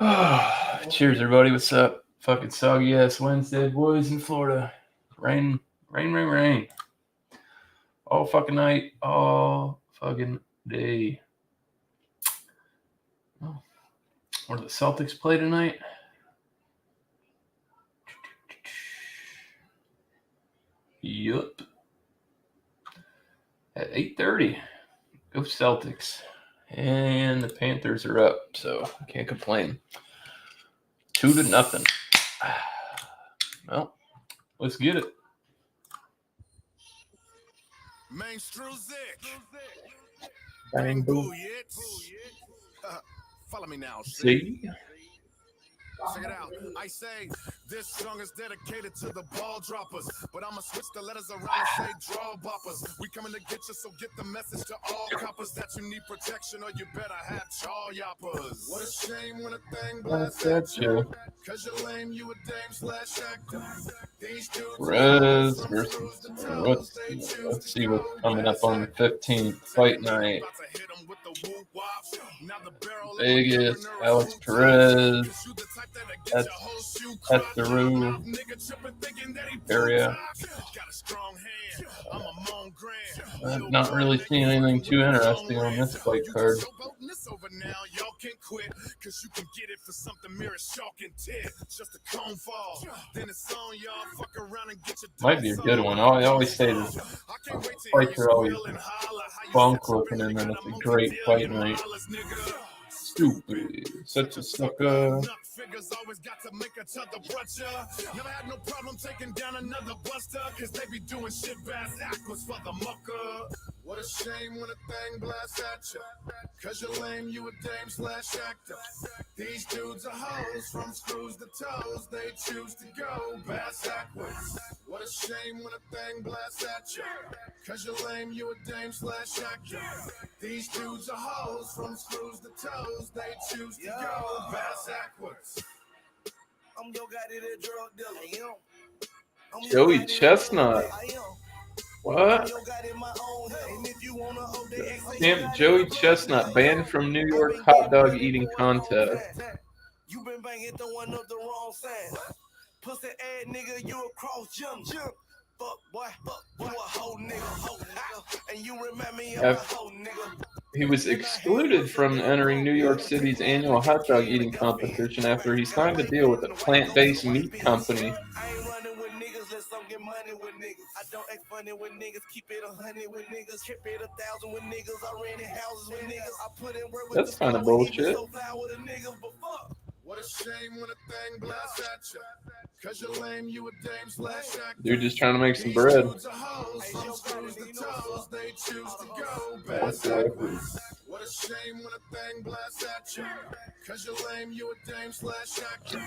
Cheers, everybody. What's up? Fucking soggy ass Wednesday, boys in Florida. Rain. All fucking night, all fucking day. Oh. Where do the Celtics play tonight? Yup. At 8:30. Go Celtics. And the Panthers are up, so I can't complain. 2-0. Well, let's get it. Bang, boom. Follow me now. See? Check it out. I say this song is dedicated to the ball droppers, but I'ma switch the letters around and say draw boppers. We coming to get you, so get the message to all coppers that you need protection or you better have chaw yoppers. What a shame when a thing blasts at you, cause you're lame, you a dame / actor. These dudes Rez versus let's see what's coming up on the 15th fight night. Vegas, Alex Perez, that's the Rue area. I'm not really seeing anything too interesting on this fight card. Might be a good one. I always say this fights are always bunk looking, and then it's a great fight night. Stupid. Such a sucker. Figures always got to make each other brunch. Never had no problem taking down another buster, cause they be doing shit bass backwards for the mucker. What a shame when a thing blasts at you, cause you're lame, you a dame / actor. These dudes are hoes, from screws to toes, they choose to go bass backwards. What a shame when a thing blasts at you, cause you're lame, you a dame / actor. These dudes are hoes, from screws to toes, they choose to go bass backwards. I'm your guy to the drug dealer. Joey Chestnut. What? Damn, Joey Chestnut banned from New York hot dog eating contest. You been banging throwing up the wrong sign. Pussy ass nigga, you a cross jump. Fuck boy, you a whole nigga. And you remind me of a whole nigga. He was excluded from entering New York City's annual hot dog eating competition after he signed a deal with a plant-based meat company. I don't act funny with niggas, keep it 100 with niggas, trip it 1,000 with niggas, I ran in houses with niggas, I put in work with That's kind of bullshit. What a shame when a thing blasts at you, cause you're lame, you a dame / actor. Dude just trying to make some bread. What a shame when a thing blasts at you, cause you're lame, you a dame / actor.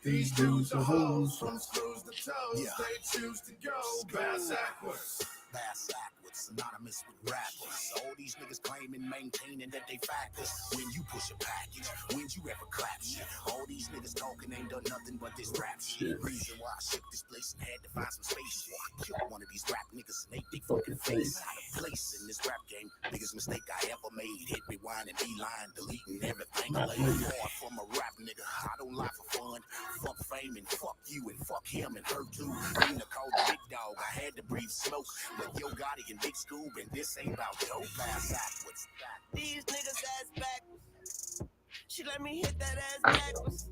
These dudes are hoes, from screws to toes, they choose to go bass backwards. Bass backwards, synonymous with rappers. All these niggas claiming, maintaining that they factors. When you push a package, when you ever clap shit. All these niggas talking ain't done nothing but this rap shit. Reason why I shook this place and had to find some space. Kill one of these rap niggas and they fucking face. Place in this rap game, biggest mistake I ever made. Hit rewind and beeline, deleting everything. Laid hard from a rap nigga. I don't lie for fun. Fuck fame and fuck you and fuck him and her too. Nina called the big dog, I had to breathe smoke. But Yo Gotti and Big Scoob, and this ain't about dope. Ass backwards. These niggas ass backwards. She let me hit that ass backwards.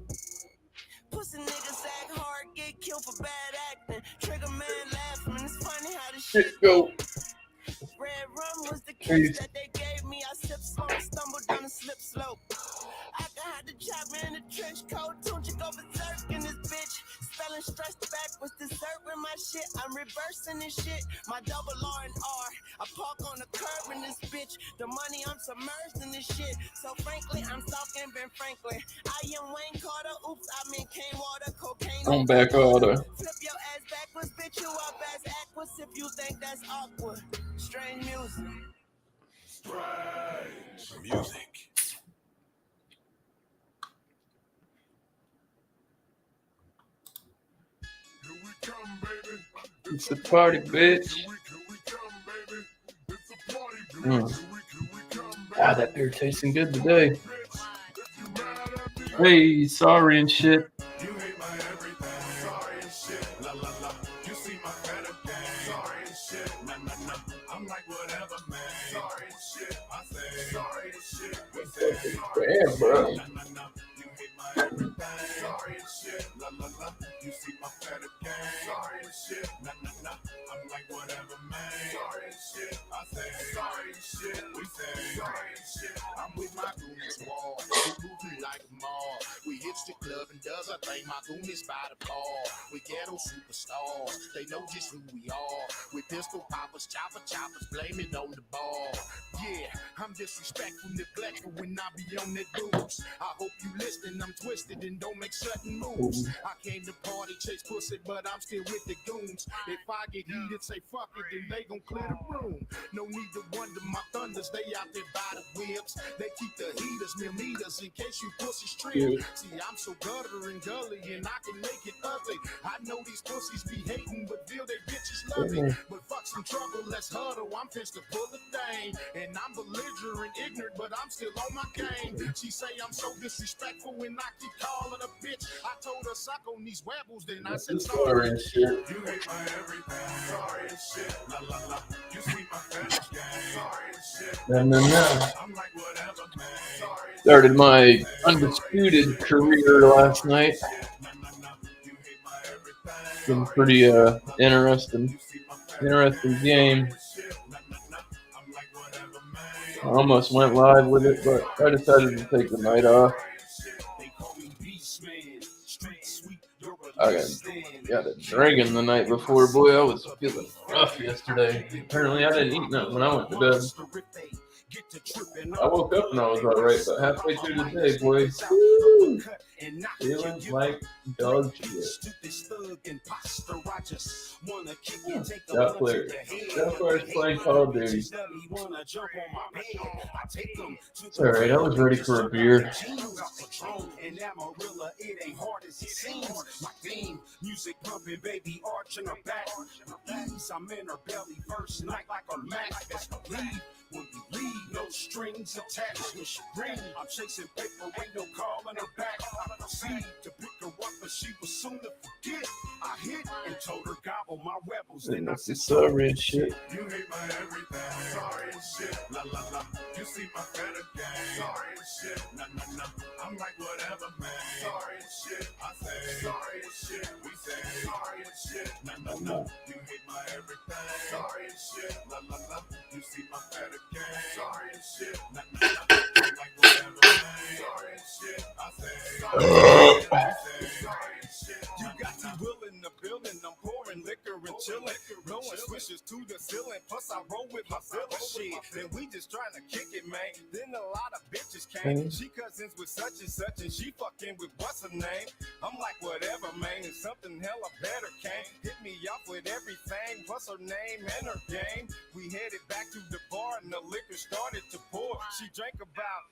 Pussy niggas act hard, get killed for bad acting. Trigger man laughing, it's funny how this shit go. Red rum was the kiss that they gave me. I sipped slow, stumbled down a slip slope. I got the chopper in the trench coat. Tunchik go berserk in this bitch. Spelling stressed backwards, dessert with my shit. I'm reversing this shit. My double R and R. I park on the curb in this bitch. The money, I'm submerged in this shit. So frankly, I'm stalking Ben Franklin. I am Wayne Carter. Oops, I mean cane water, cocaine. On back order. Flip your ass backwards, bitch. You up ass backwards if you think that's awkward. Strange music. Strange music. It's a party, bitch. God, that beer tasting good today. Hey, sorry and shit. You hate my everything, sorry and shit. La la la. You see my better game, sorry and shit. Nah nah nah. I'm like whatever, man. Sorry and shit. I say sorry and shit. We say sorry. Damn, bro. Nah nah nah. You hate my everything, sorry and shit. La la la. You see my better game, sorry and shit. Nah nah nah. I'm like whatever, man. Sorry and shit. I say sorry and shit. We say sorry and shit. I'm with my goonies wall. We moving like a mall. We hits the club and does a thing. My goonies by the bar. We ghetto superstars. They know just who we are. We pistol poppers, choppers, blame it on the ball. Yeah, I'm disrespectful, neglectful when I be on that booze. I hope you listening. I'm twisted and don't make sudden moves. I came to party, chase pussy, but I'm still with the goons. If I get heated, say fuck it, then they gon' clear the room. No need to wonder my thunders, they out there by the whips. They keep the heaters, millimeters, in case you pussies trip. See, I'm so gutter and gully, and I can make it ugly. I know these pussies be hating, but feel they bitches love me. But fuck some trouble, let's huddle. I'm pissed to pull the thing. And I'm belligerent, ignorant, but I'm still on my game. She say I'm so disrespectful when I keep calling a bitch. I told her suck on these webbles, then I said sorry and shit. You hate my everything, sorry and shit. La la la. You see my fetish game, sorry and shit. I'm like whatever, man. Sorry. Started my undisputed career last night. Been pretty interesting game. I almost went live with it, but I decided to take the night off. I got a drinking the night before. Boy, I was feeling rough yesterday. Apparently, I didn't eat nothing when I went to bed. I woke up and I was alright, but halfway through the day, boy, woo, feeling like dog shit. Got players. That's why I was playing Call of Duty. It's alright, I was ready for a beer. Music pumping, baby, arching her back. I'm in her belly, first night like a Mac. When we leave, no strings attached. When she ring, I'm chasing paper, ain't no calling her back. I proceed to pick her up, but she was soon to forget. I hit and told her gobble my rebels. Then I said sorry and shit. You hate my everything, sorry and shit. La la la. You see my better game, sorry and shit. Nah nah nah. I'm like whatever, man. Sorry and shit. I say sorry and shit. We say sorry and shit. Nah nah nah. You hate my everything, sorry and shit. La la la. You see my better game, sorry and shit. Nah nah nah. I'm like whatever, man. Sorry and shit. I say sorry and shit. We say sorry and shit. You got the will in the building. I'm pouring liquor and chilling. Blowing switches to the ceiling. Plus I roll with my villain shit. Then we just trying to kick it, man. Then a lot of bitches came. She cousins with such and she fucking with what's her name. I'm like whatever, man. And something hella better came. Hit me up with everything. Plus her name and her game. We headed back to the bar and the liquor started to pour. She drank about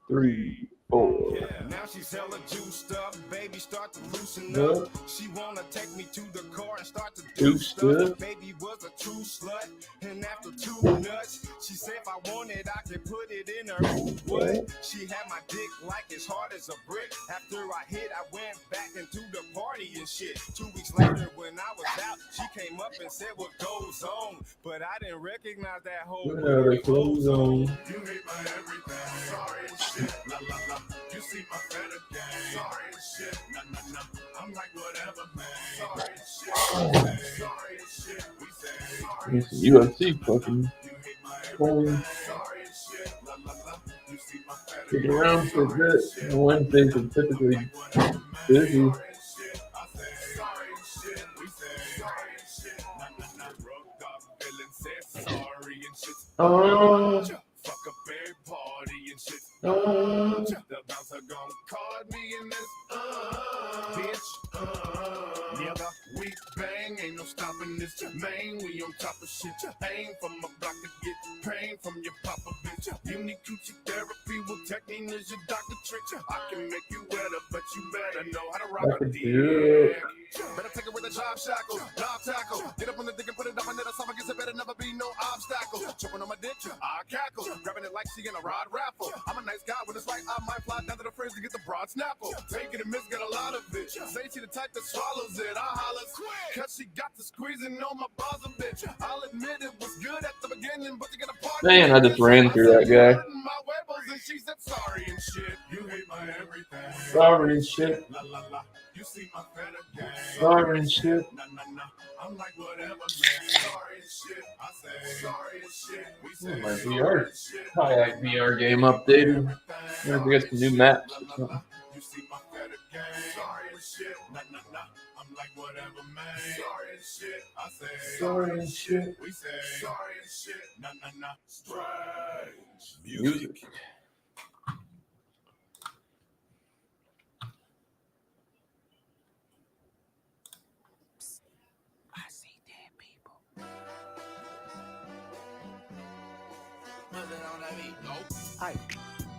3, 4. yeah, now she's hella juiced up. Baby start to loosen up. She wanna take me to the car and start to do stuff. Baby was a true slut. And after 2 nuts, she said if I wanted, I could put it in her. What? She had my dick like as hard as a brick. After I hit, I went back into the party and shit. 2 weeks later, when I was out, she came up and said what goes on. But I didn't recognize that whole What goes on? You hate my everything, sorry and shit. La la la. You see my better game, sorry and shit. Nah nah nah. I'm like whatever, man. Sorry and shit. Sorry and shit. We say sorry and shit. UFC fucking You hate my everything, sorry and shit. La la la. You see my better kick around for a bit. Wednesdays are typically busy. Fuck up every party and shit. The bouncer gon' call me in this bitch. Nigga, we bang, ain't no stopping this. Man, we on top of shit. Aim from a block to get pain from your papa bitch. You need coochie therapy, well, technique is your doctor trick. I can make you wetter, but you better know how to rock a dick. Better take it with a job shackle, job tackle. Get up on the dick and put it up under the stomach. It better never be no obstacle. Chopping on my dick, I cackle. Grabbing it like she in a rod raffle. I'm a nice guy when it's right. I might fly down to the fridge to get the broad snapple. Taking a miss, get a lot of it. Say she the type that swallows it. I holler quick, cause she got the squeezing on my balls a bitch. I'll admit it was good at the beginning, but you get a part. Man, I just ran through that guy. My weapons and she said sorry and shit. You hate my everything. Sorry and shit. La la la. You see my better game. Sorry and shit. Nah, nah, nah. I'm like whatever, man. Sorry and shit. I say sorry and shit. We say My sorry VR, and shit. kayak VR game updated. Maybe we got some new maps or something. You see my better game. Sorry and shit. Nah, nah, nah. I'm like whatever, man. Sorry and shit. I say Sorry and shit. We say sorry and shit. Nah, nah, nah. Strange Music. I see dead people. Hey,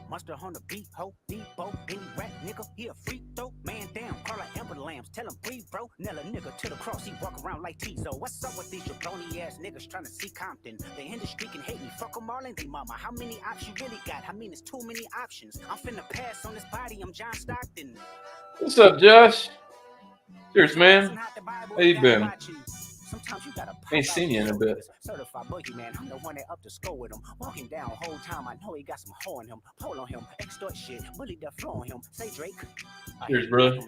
Monster on the beat, ho, Debo, any rat nigga, he a freak though. Man down, call like Amber Lambs, tell him breathe, bro. Nella nigga to the cross, he walk around like Tizo. What's up with these jabroni ass niggas trying to see Compton? The industry can hate me, fuck them all and they mama. How many options you really got? I mean, it's too many options. I'm finna pass on this body, I'm John Stockton. What's up, Josh? Cheers, man. How you been? Sometimes you gotta Ain't seen you in a bit. Certified boogeyman, I'm the one that up to score with him. Walking down whole time, I know he got some hoe in him. Pole on him, extort shit, bully the flow on him. Say Drake. Cheers, bro.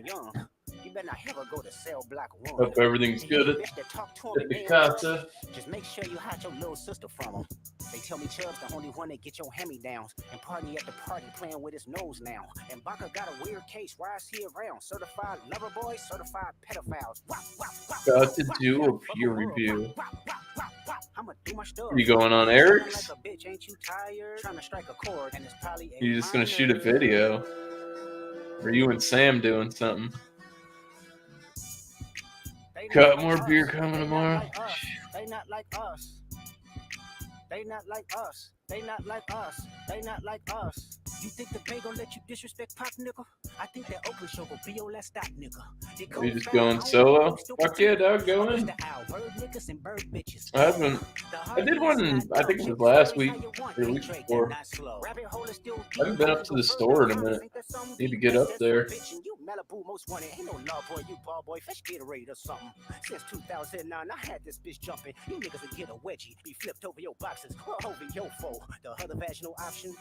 You better not ever go to Cell Block 1. Hope everything's good at the casa. Just make sure you hide your little sister from him. They tell me Chubb's the only one that get your hand-me-downs. And party at the party playing with his nose now. And Baca got a weird case, why is he around? Certified lover boys, certified pedophiles. About to do a peer review. I'ma do my stuff. You going on Eric's? Like a bitch, ain't you tired? Trying to strike a chord, and it's probably You just gonna shoot a video? Or you and Sam doing something? Got more beer coming tomorrow. They not like us. They not like us. They not like us. They not like us. You think the Bay gon' let you disrespect Pop, nigga? I think that Oakland show gon' be your last stop, nigga. You just going solo? Fuck yeah, dog, going. I did one, I think it was last week, or the week before. I haven't been up to the store in a minute. Need to get up there. Malibu most wanted, ain't no love boy, you ball boy, fresh Gatorade or something. Since 2009, I had this bitch jumping. You niggas would get a wedgie, be flipped over your boxes, or over your foe. The other vaginal option,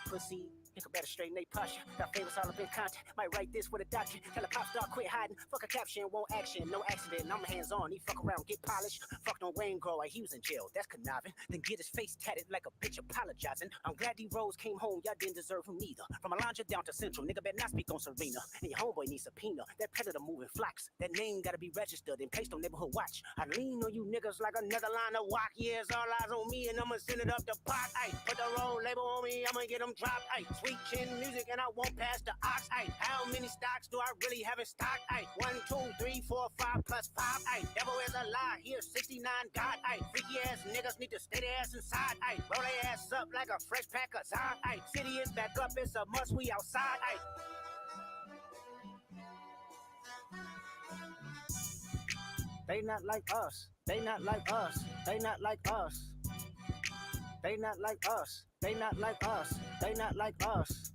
pussy. Nigga better straighten they posture. Got famous all up in content. Might write this with a doctor. Tell a pop star quit hiding. Fuck a caption, won't action. No accident. I'm hands on. He fuck around, get polished. Fuck no rain grower. He was in jail. That's conniving. Then get his face tatted like a bitch apologizing. I'm glad D-Rose came home. Y'all didn't deserve him neither. From Alondra down to Central. Nigga better not speak on Serena. And your homeboy needs subpoena. That predator moving flocks. That name gotta be registered and placed on neighborhood watch. I lean on you niggas like another line of walk. Yeah, it's all eyes on me and I'ma send it up the pot. Ay, put the roll label on me. I'ma get them dropped. Ay, sweet chin music. And I won't pass the ox. Ay, how many stocks do I really have in stock? Ay, 1, 2, 3, 4, 5 plus 5. Ay, devil is a lie. Here, 69 God. Ay, freaky ass niggas need to stay their ass inside. Ay, roll their ass up like a fresh pack of Zod. Ay, city is back up. It's a must. We outside. Ay. They not like us. They not like us. They not like us. They not like us. They not like us. They not like us.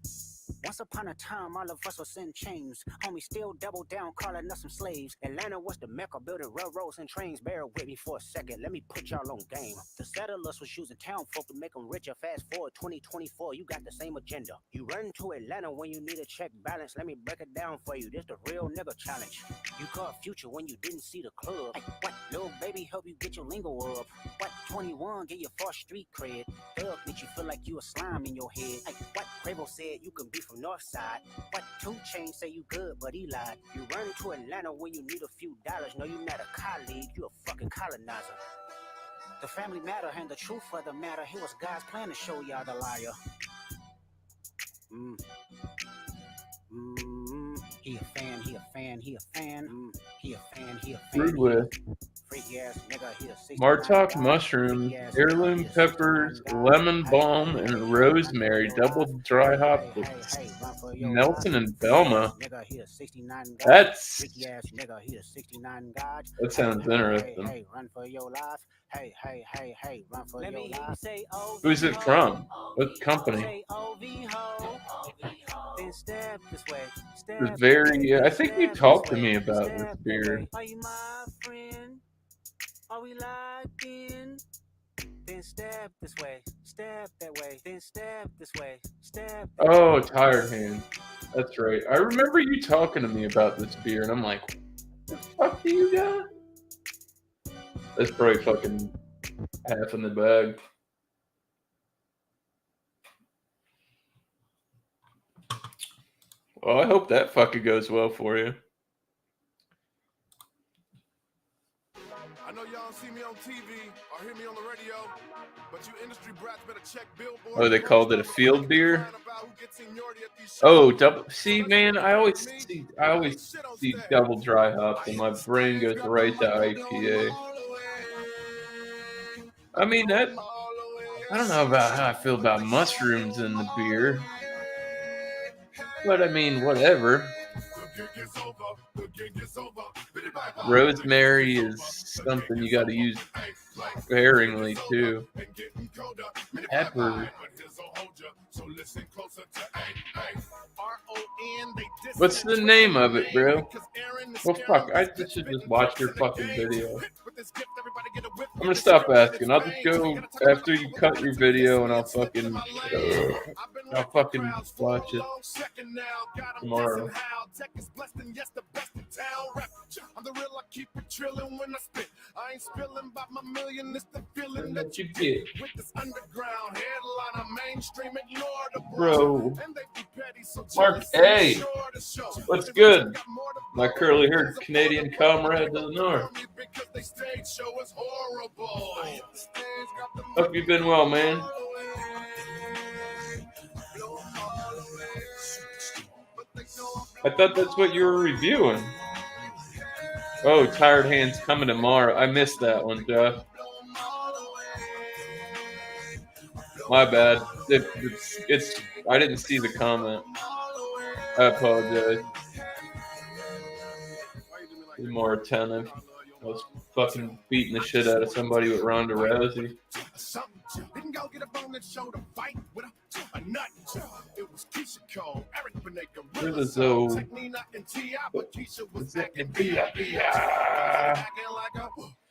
Once upon a time, all of us was in chains. Homie still double down, calling us some slaves. Atlanta was the mecca, building railroads and trains. Bear with me for a second, let me put y'all on game. The settlers was using town folk to make them richer. Fast forward 2024, you got the same agenda. You run to Atlanta when you need a check balance. Let me break it down for you, this the real nigga challenge. You caught Future when you didn't see the club. Hey, what? Little baby help you get your lingo up. What? 21 get your first street cred. Thug make you feel like you a slime in your head. Hey, what? Quavo said you can be from Northside. What? 2 Chainz say you good, but he lied. You run to Atlanta when you need a few dollars. No, you not a colleague, you a fucking colonizer. The family matter and the truth of the matter. Here was God's plan to show y'all the liar. He a fan, he a fan, he a fan. He a fan, he a fan. Rude with. Martok mushrooms, heirloom peppers, lemon balm, and rosemary. Double dry hop with Nelson and Belma. That sounds interesting. Who's it from? What company? It's very. I think you talked to me about this beer. Are we locked in? Then step this way, step that way, then step this way, step. Oh, Tired Hand. That's right. I remember you talking to me about this beer, and I'm like, what the fuck do you got? That's probably fucking half in the bag. Well, I hope that fucking goes well for you. I know y'all see me on TV or hear me on the radio, but you industry brats better check Billboard. Oh, they called it a field beer? Oh, double. See, man, I always see double dry hops, and my brain goes right to IPA. I mean, that. I don't know about how I feel about mushrooms in the beer, but I mean, whatever. Rosemary is something you got to use sparingly too. Pepper. What's the name of it, bro? Well, fuck, I should just watch your fucking video. I'm gonna stop asking. I'll just go after you cut your video, and I'll fucking watch it tomorrow. I'm the real, I keep it trillin' when I spit. I ain't spilling about my million, it's the feeling that you get. With this underground headliner, mainstream, ignore the bro. Mark A. What's good? My curly haired Canadian comrade to the north. Hope you've been well, man. I thought that's what you were reviewing. Oh, Tired Hands coming tomorrow. I missed that one, Jeff. My bad. It's I didn't see the comment. I apologize. Be more attentive. I was fucking beating the shit out of somebody with Ronda Rousey. Didn't go get a bone and show the fight with a nut. It was Keisha Cole, Eric Benega, Keisha was acting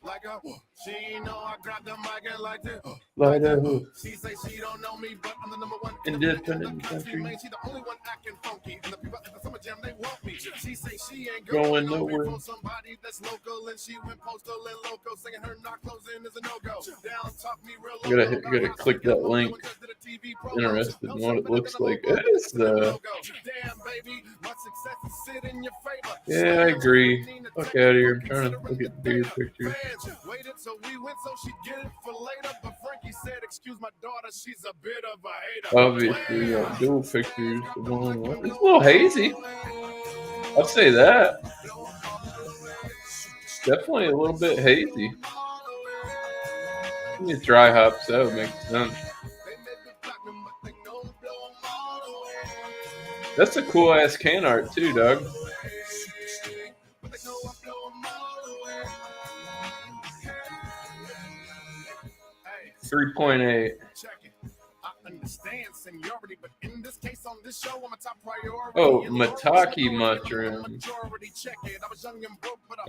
like a she know I grabbed the mic and like that. Like that. She say she don't know me, but I'm the number one independent country. She the only one acting funky, and the people at the summer jam they want me. She say she ain't going nowhere. For somebody that's local, and she went postal and local, saying her not closing is a no go. Down talk me real low. You gotta click that link. Interested in what it looks like. It is yeah, I agree. Fuck out of here. I'm trying to look at bigger pictures. Obviously, dual pictures. It's a little hazy. I'll say that. Definitely a little bit hazy. It's dry hops, that would make sense. That's a cool ass can art too, Doug. 3.8. Oh, Mataki mushroom.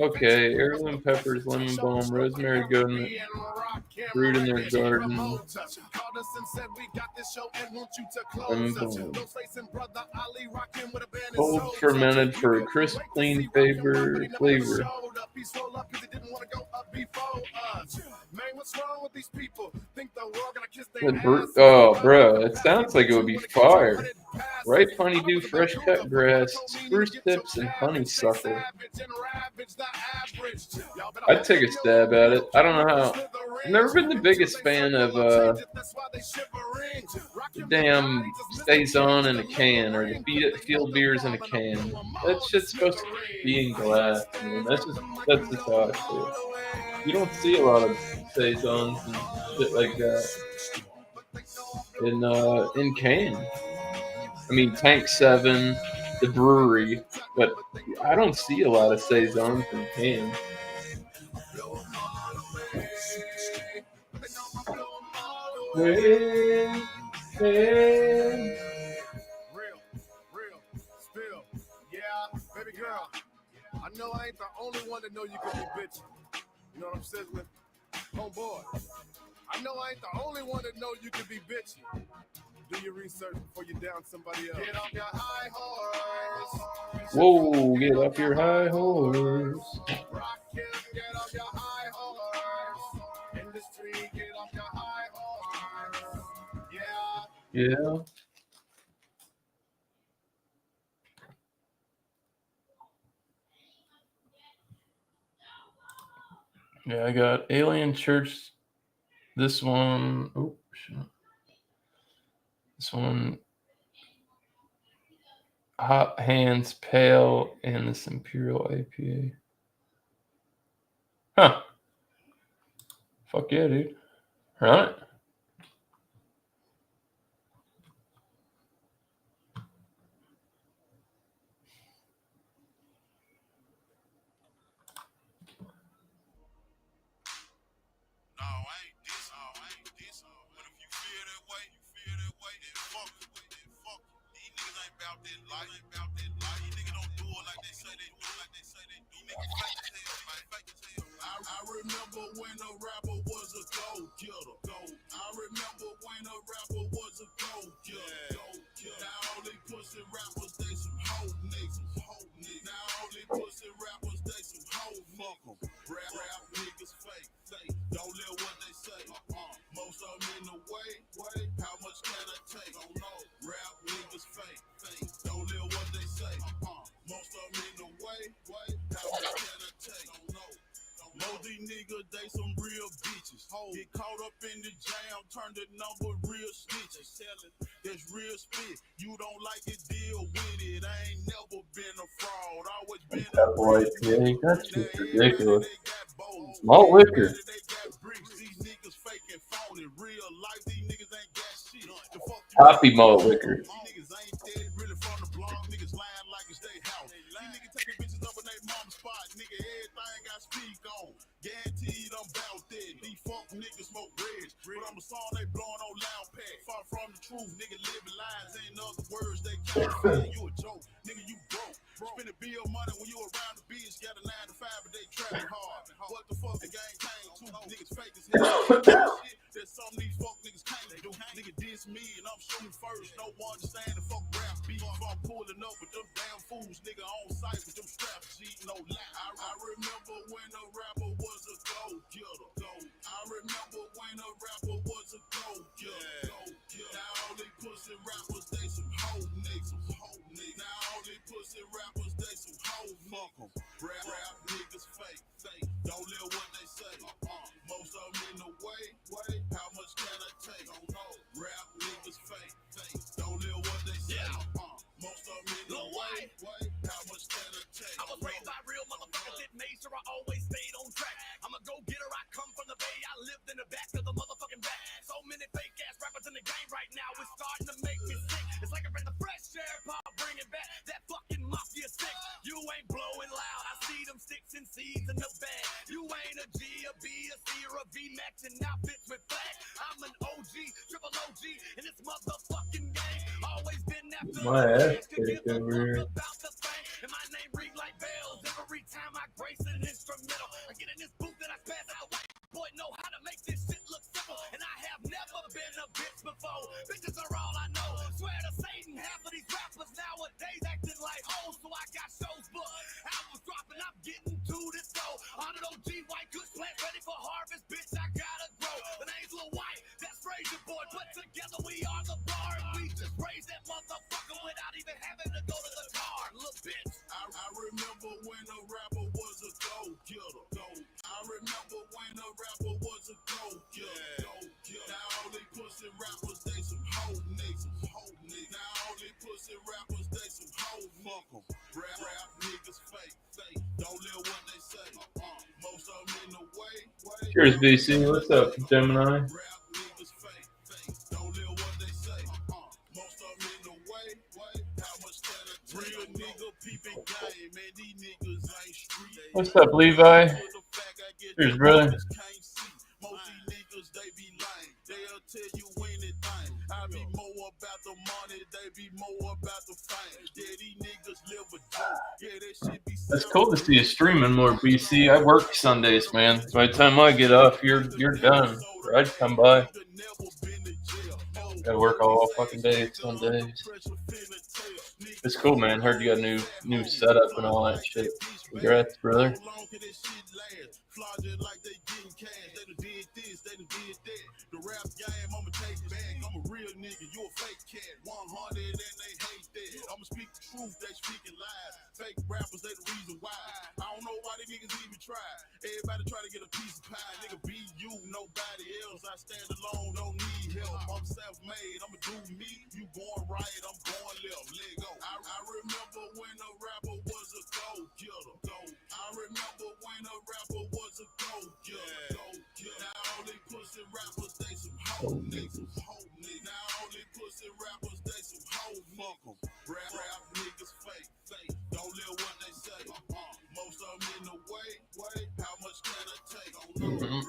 Okay, heirloom peppers, lemon balm, rosemary golden brewed in their garden. Lemon balm. Cold fermented for a crisp, clean flavor. Oh, bro, it sounds like it would be fire. Ripe honeydew, fresh cut grass, spruce tips, and honeysuckle. I'd take a stab at it. I don't know how. I've never been the biggest fan of damn Saison in a can or the field beers in a can. That shit's supposed to be in glass, man. That's just how I feel. You don't see a lot of Saisons and shit like that in can. I mean, Tank 7, the brewery, but I don't see a lot of Saisons in cans. Hey, hey. Real, spill. Yeah, baby girl. I know I ain't the only one that know you can be bitchy. You know what I'm saying? Homeboy. I know I ain't the only one that know you can be bitchy. Do your research before you down somebody else. Get off your high horse. Whoa, get off your high horse. Rock him, get off your high horse. Industry, get off your high horse. Yeah. Yeah. Yeah, I got Alien Church. This one. Oh, shit. This one. Hot Hands Pale and this Imperial IPA. Huh. Fuck yeah, dude. Right? I remember when a rapper was a go-getter. I remember when a rapper was a go-getter. Now all these pussy rappers, they some hoe niggas. Now all these pussy rappers, they some hoe niggas. Rap niggas fake. Don't live what they say. Most of them in the way. How much can I take? Rap niggas fake. Don't live what they say. Most of them in the way. How much can I take? Most these niggas, they some real bitches. Get caught up in the jam, turn the number real snitches. That's real spit. You don't like it, deal with it. I ain't never been a fraud. Always been a boy, yeah, that's just ridiculous. Malt liquor. These niggas faking phony. Real life, these niggas ain't got shit. Poppy malt liquor. These niggas ain't dead, really from the block. Niggas lying like it's their house. These niggas taking bitches up in their mom's spot. Nigga, everything I speak on. Guaranteed I'm bout that. These fuck niggas smoke reds. But I'm a song they blowing on loud pack. Far from the truth, nigga living lies. In other words, they can't feel you a joke. Nigga, you broke. Spend a bill money when you around the bitch. Got a 9 to 5, but they trapping hard. What the fuck the game came to? Niggas fake as hell. Shit that some of these fuck niggas can't do. Nigga diss me and I'm shooting first. No one understand the fuck rap beat. I'm pulling up with them damn fools. Nigga on sight with them straps. G, no lie. I remember when a rapper was a go-getter. I remember when a rapper was a go-getter. Now all these pussy rappers, they some hoe niggas. Now all these pussy rappers, they some hoe niggas. Rap niggas fake. Don't live what they say. Most of them in the way. How much can I take? Rap niggas fake. Don't live what they say. Most of them in the way. How much can I take? I was raised by real motherfuckers that made sure I always stayed on track. I'm a go-getter, I come from the Bay. I lived in the back of the motherfucking back. So many fake-ass rappers in the game right now. It's starting to make me sick. It's like a breath of fresh air, pop, bringing back that fucking mafia stick. You ain't blowing loud. I see them sticks and seeds in the bag. You ain't a G, a B, a C, or a V matching outfits with flag. I'm an OG, triple OG in this motherfucking game. Always been after My ass kicked over here. about the thing. And my name ring like bells every time I grace an instrumental. I get in this booth and I pass out white boy know how to make this shit look simple. And I have never been a bitch before. Bitches are all I know. Swear to Satan, half of these rappers nowadays acting like hoes. So I got shows booked. Albums dropping, I'm getting to this though. On an OG white goods plant ready for harvest, bitch. I gotta grow. The name's Lil White, that's Frazier Boy. Put together we are the bar and we just raise that motherfucker. Cheers, BC. What's up, Gemini? What's up, Levi? Cheers, brother. I be more about the money, they be more about the fame. Yeah, these niggas live a joke. Yeah, that shit be It's cool to see you streaming more, BC. I work Sundays, man. By the time I get off, you're done. Or I'd come by. Gotta work all fucking day Sundays. It's cool, man. Heard you got a new setup and all that shit. Congrats, brother. Like they getting cash, they done did this, they done did that. The rap game, I'ma take it back. I'm a real nigga, you a fake cat. 100 and they hate that. I'ma speak the truth, they speaking lies. Fake rappers, they the reason why. I don't know why they niggas even try. Everybody try to get a piece of pie. Nigga, be you, nobody else. I stand alone, don't need help. I'm self-made, I'ma do me. You going right, I'm going left. Let go. I remember when a rapper was a go-getter. I remember when a rapper was a go-getter. Now all they pussy rappers, they some hoe niggas. Now all they pussy rappers, they some hoe niggas. Rap niggas fake. Don't live what they say. Most of them in the way. How much can I take?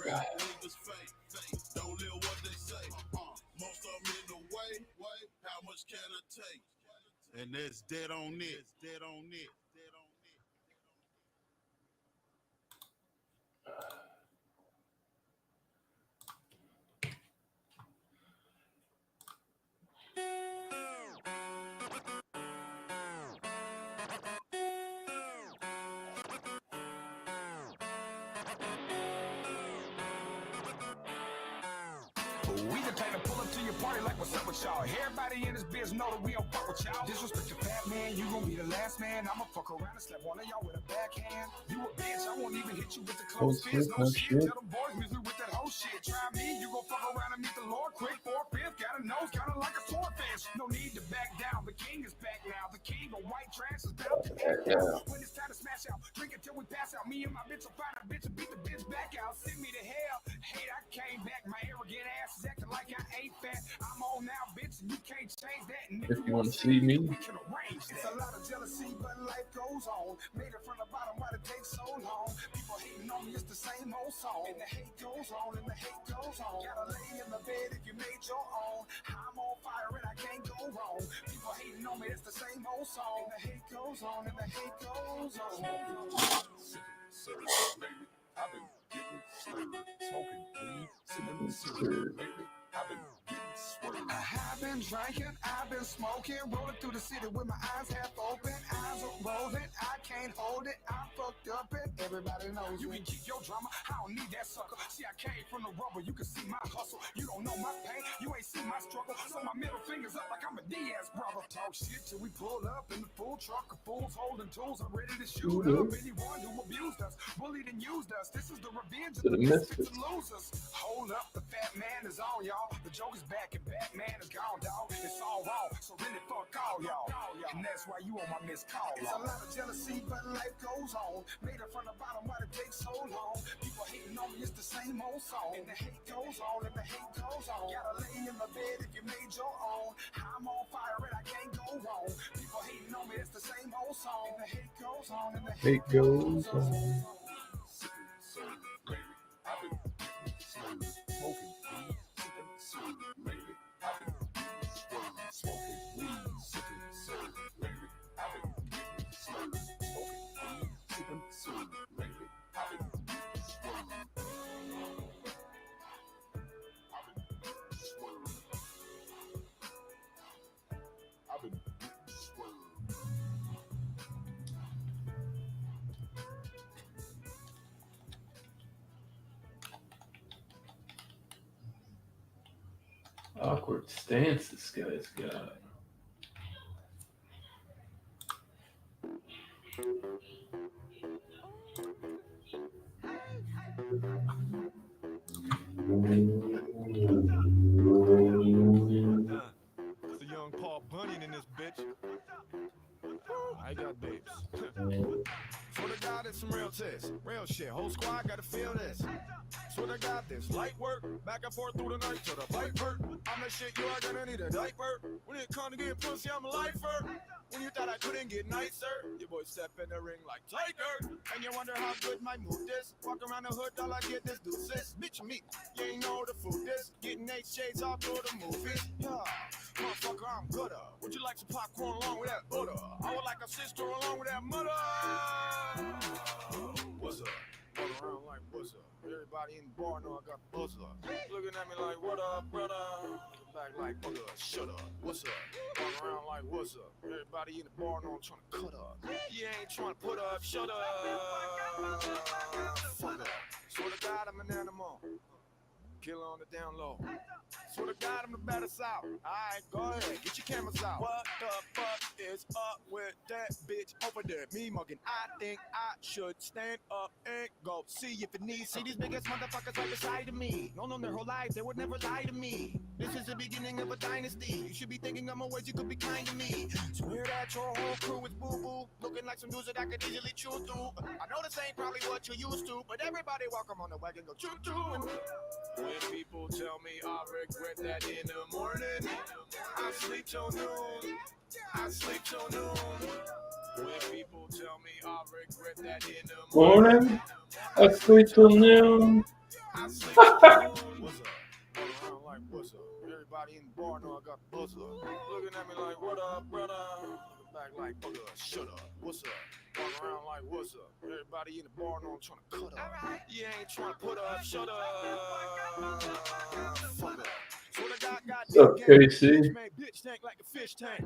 Rap niggas fake. Don't live what they say. Most of them in the way. How much can I take? And that's dead on it. We the type to pull up to your party like what's up with y'all. Everybody in this biz know that we don't fuck with y'all. Disrespect your fat man, you gon' be the last man. I'ma fuck around and slap one of y'all with a backhand. You a bitch, I won't even hit you with the close fist. No shit, tell them boys miss me with that whole shit. Try me, you gon' fuck around and meet the Lord quick. 4-5, got a nose kinda like a swordfish. No need to back down, the king is back now. The king of white trash is down to act out. When it's time to smash out, drink it till we pass out. Me and my bitch will find a bitch and beat the bitch back out. Send me to hell, hate I came back. My arrogant ass is acting like I ain't fat. I'm on now, bitch, and you can't change that. And If you want to see me, we can arrange. It's a lot of jealousy, but life goes on. Made it from the bottom, why'd it take so long? People hating on me, it's the same old song. And the hate goes on, and the hate goes on. Gotta lay in the bed if you made your own. I'm on fire and I can't go wrong. People hating on me, it's the same old song. And the hate goes on, and the hate goes on. I've been getting slurred, smoking weed, sipping syrup, baby. I've been getting swerved. I've been drinking, I've been smoking, rolling through the city with my eyes half open, eyes are rolling, I can't hold it, I'm fucked up and everybody knows you can keep your drama, I don't need that sucker. See, I came from the rubber, you can see my hustle, you don't know my pain, you ain't seen my struggle, so my middle finger's up like I'm a Diaz brother. Talk shit till we pull up in the full truck of fools holding tools, I'm ready to shoot up anyone who abused us, bullied and used us. This is the revenge of the misfits and losers. Hold up, the fat man is on y'all. The joke is back and Batman is gone, dog. It's all wrong, so really fuck all y'all. And that's why you on my missed call. It's a lot of jealousy, but life goes on. Made it from the bottom, why'd it take so long? People hating on me, it's the same old song. And the hate goes on, and the hate goes on. Gotta lay in the bed if you made your own. I'm on fire and I can't go wrong. People hating on me, it's the same old song. And the hate goes on, and the hate goes on. I've been getting slurred, smoking weed, sipping syrup, lately. I've been getting slurred, smoking weed, sipping syrup, lately. I've been getting slurred, smoking weed, sipping syrup, lately. I've been getting slurred. I've been getting slurred. awkward stance this guy's got. It's a young Paul Bunyan in this bitch. I got babes. For the God that with some real tests. Real shit. Whole squad gotta feel this. So I got this. Light work. Back and forth through the night till the light hurt. I'm the shit you are gonna need a diaper. When it come to get pussy, I'm a lifer. When you thought I couldn't get nicer, your boy step in the ring like Tiger. And you wonder how good my move is. Walk around the hood, all I get is deuces. Bitch, me, you ain't know the food is. Getting 8 shades all through the movies. Yeah, motherfucker, I'm gooder. Would you like some popcorn along with that butter? I would like a sister along with that mother. What's up? Walk around like what's up? Everybody in the bar know I got the buzz up. Looking at me like what up, brother? Looking back like what up? Shut up. What's up? Walk around like what's up? Everybody in the bar know I'm trying to cut up. You ain't trying to put up. Shut up. Fuck up. Swear to God I'm an animal. Killer on the down low. Swear to God I'm the baddest out. Alright, go ahead, get your cameras out. What the fuck is up with that bitch over there? Me mugging. I think I should stand up and go see if it needs. See these biggest motherfuckers right beside of me. Known them their whole life, they would never lie to me. This is the beginning of a dynasty. You should be thinking of more ways you could be kind to me. Swear that your whole crew is boo-boo. Looking like some dudes that I could easily chew through. I know this ain't probably what you used to, but everybody welcome on the wagon go choo-choo. When people tell me I regret that in the morning, I sleep till noon. I sleep till noon. When people tell me I regret that in the Morning, I sleep till noon. I sleep till noon. What's up? Walk around like what's up? Everybody in the bar know I got the buzz up. Looking at me like what up, brother? Looking back like what up? Shut up. What's up? Walk around like what's up? Everybody in the bar know I'm trying to cut up. You ain't trying to put up. Shut up. Fuck up. What's up, KC? Bitch tank like a fish tank.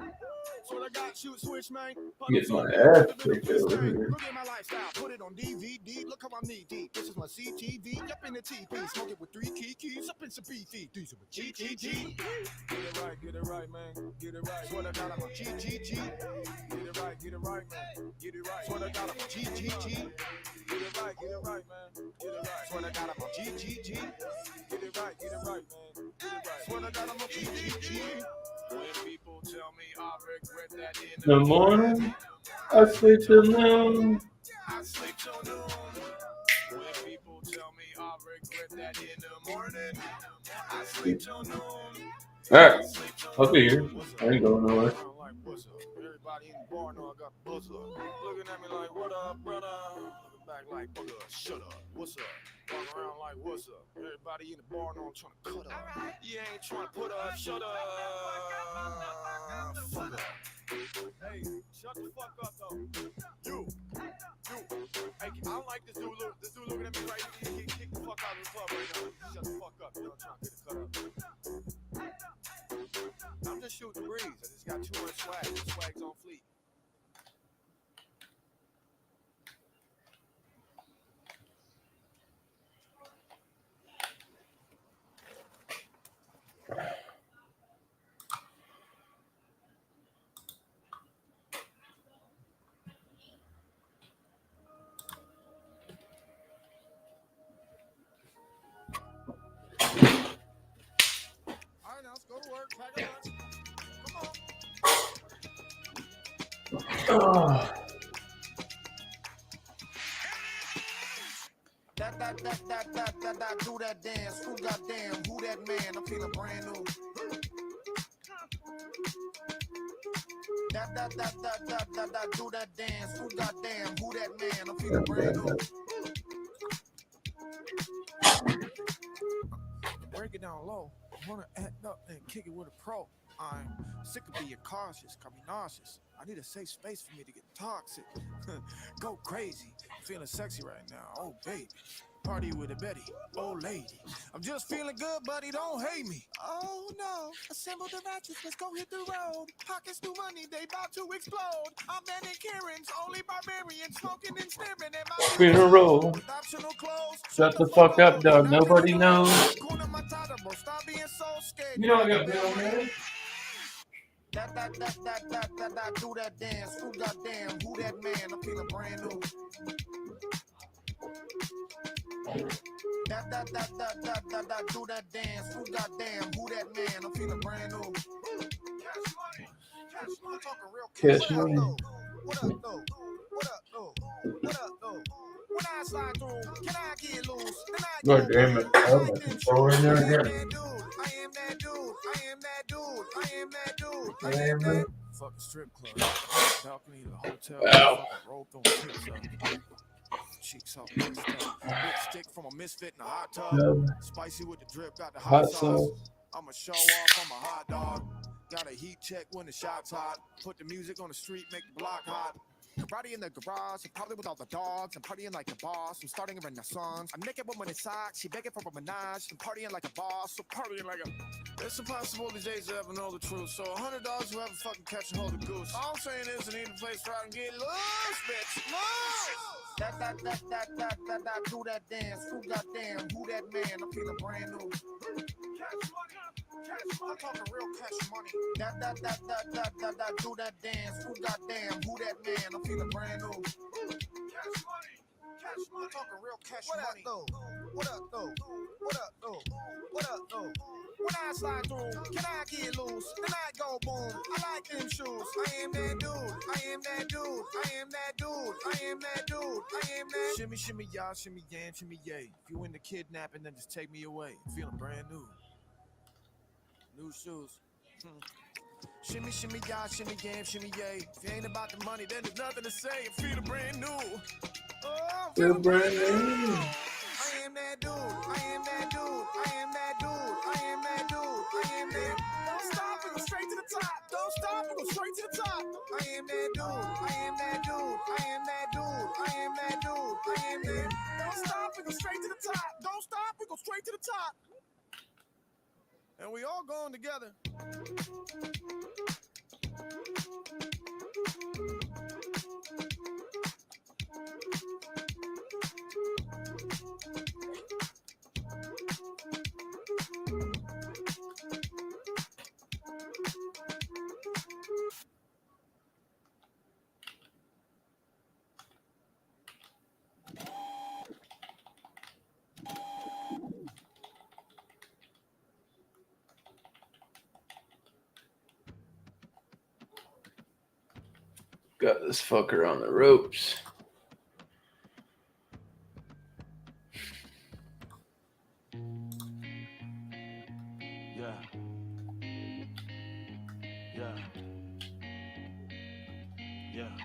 So I got shoot switch, man. Get my ass kicked over here. Look at my lifestyle, put it on DVD. Look how I'm knee deep. This is my CTV. Up in the TV, smoke it with 3 keys. Up in some beefy. These are GGG. Get it right, man. Get it right. Swear to God, I'm a GGG. Get it right, man. Get it right. Swear to God, I'm a GGG. Get it right, man. Get it right. Swear to God, I'm a GGG. Get it right, man. Get it right. Swear to God, I'm a GGG. When people tell me I regret that in The morning, I sleep till noon. I sleep till noon. When people tell me I regret that in the morning, I sleep till noon. Alright, I'll be here. I ain't going nowhere. Everybody in the bar know I got the buzz up. Looking at me like what up, brother? Looking back like what up? Shut up. What's up? Walk around like what's up? Everybody in the bar know I'm trying to cut up. You ain't trying to put up. Shut up. Fuck up. Hey, shut the fuck up though. You. Hey, I don't like this dude. This dude looking at me right here. He kick the fuck out of the club right now. Shut the fuck up. You know I'm trying to get the cut up. I'm just shooting the breeze. I just got too much swag. The swag's on fleek. Go to work, pack a lunch. Come on. That, do that dance. Who goddamn, who that man? I'm feeling brand new. That, do that dance. Who goddamn, who that man? I'm feeling brand new. Break it down low. Wanna act up and kick it with a pro. I'm sick of being cautious, got me nauseous. I need a safe space for me to get toxic. Go crazy, feeling sexy right now. Oh baby, party with a Betty, old lady. I'm just feeling good, buddy, don't hate me. Oh no, assemble the ratchets, let's go hit the road. Pockets through money, they about to explode. I'm Ben and Karen's, only barbarian, smoking and staring at my Spin a roll. optional clothes. Shut the fuck up, dog. Nobody knows. You know I got Bill, man. That, do that dance. Who goddamn, who that man? I'm feeling brand new. That, do that dance. Who goddamn, who that man? I'm feeling brand new. Cash money. What up, though? What up, though? slide through, can I get loose? Then I God damn it. I have my controller in there again. I am that dude. I am that dude. I am that dude. I Damn am that it. fucking strip club. Balcony of the hotel. Ow. Fucking roll throwing tits up. Cheeks up, pissed up. Lipstick from a misfit in a hot tub. Spicy with the drip, got the hot Hot sauce. sauce. I'ma show off, I'm a hot dog. Got a heat check when the shot's hot. Put the music on the street, make the block hot. Karate in the garage, and probably with all the dogs. I'm partying like a boss. I'm starting a renaissance. I'm naked woman in socks. She begging for a menage. I'm partying like a boss. So partying like a. It's impossible these days to ever know the truth. So $100 whoever fucking catch and hold a goose. All I'm saying is I need a place where I can get loose, bitch. Loose. That, do that dance. Who goddamn, who that man? I'm feeling brand new. Cash money. I'm talking real cash money. That, do that dance. Who goddamn, who that man? I'm feeling brand new. Cash money. I'm talking real cash money. What up, though? What up, though? What up, though? When I slide through, can I get loose? Then I go boom. I like them shoes. I am that dude. I am that dude. I am that dude. I am that dude. I am that. Shimmy, shimmy, y'all. Shimmy, yam, shimmy, yay. If you into kidnapping, then just take me away. I'm feeling brand new. New shoes. Shimmy, shimmy, y'all. Shimmy, yam, shimmy, yay. If you ain't about the money, then there's nothing to say. I'm feeling brand new. Oh, I'm feeling brand new. I am that dude. I am that dude. I am that dude. I am that dude. I am that. Don't stop and go straight to the top. Don't stop and go straight to the top. I am that dude. I am that dude. I am that dude. I am that dude. I am that. Don't stop and go straight to the top. Don't stop and go straight to the top. And we all going together. Got this fucker on the ropes. Yeah. Yeah. Yeah.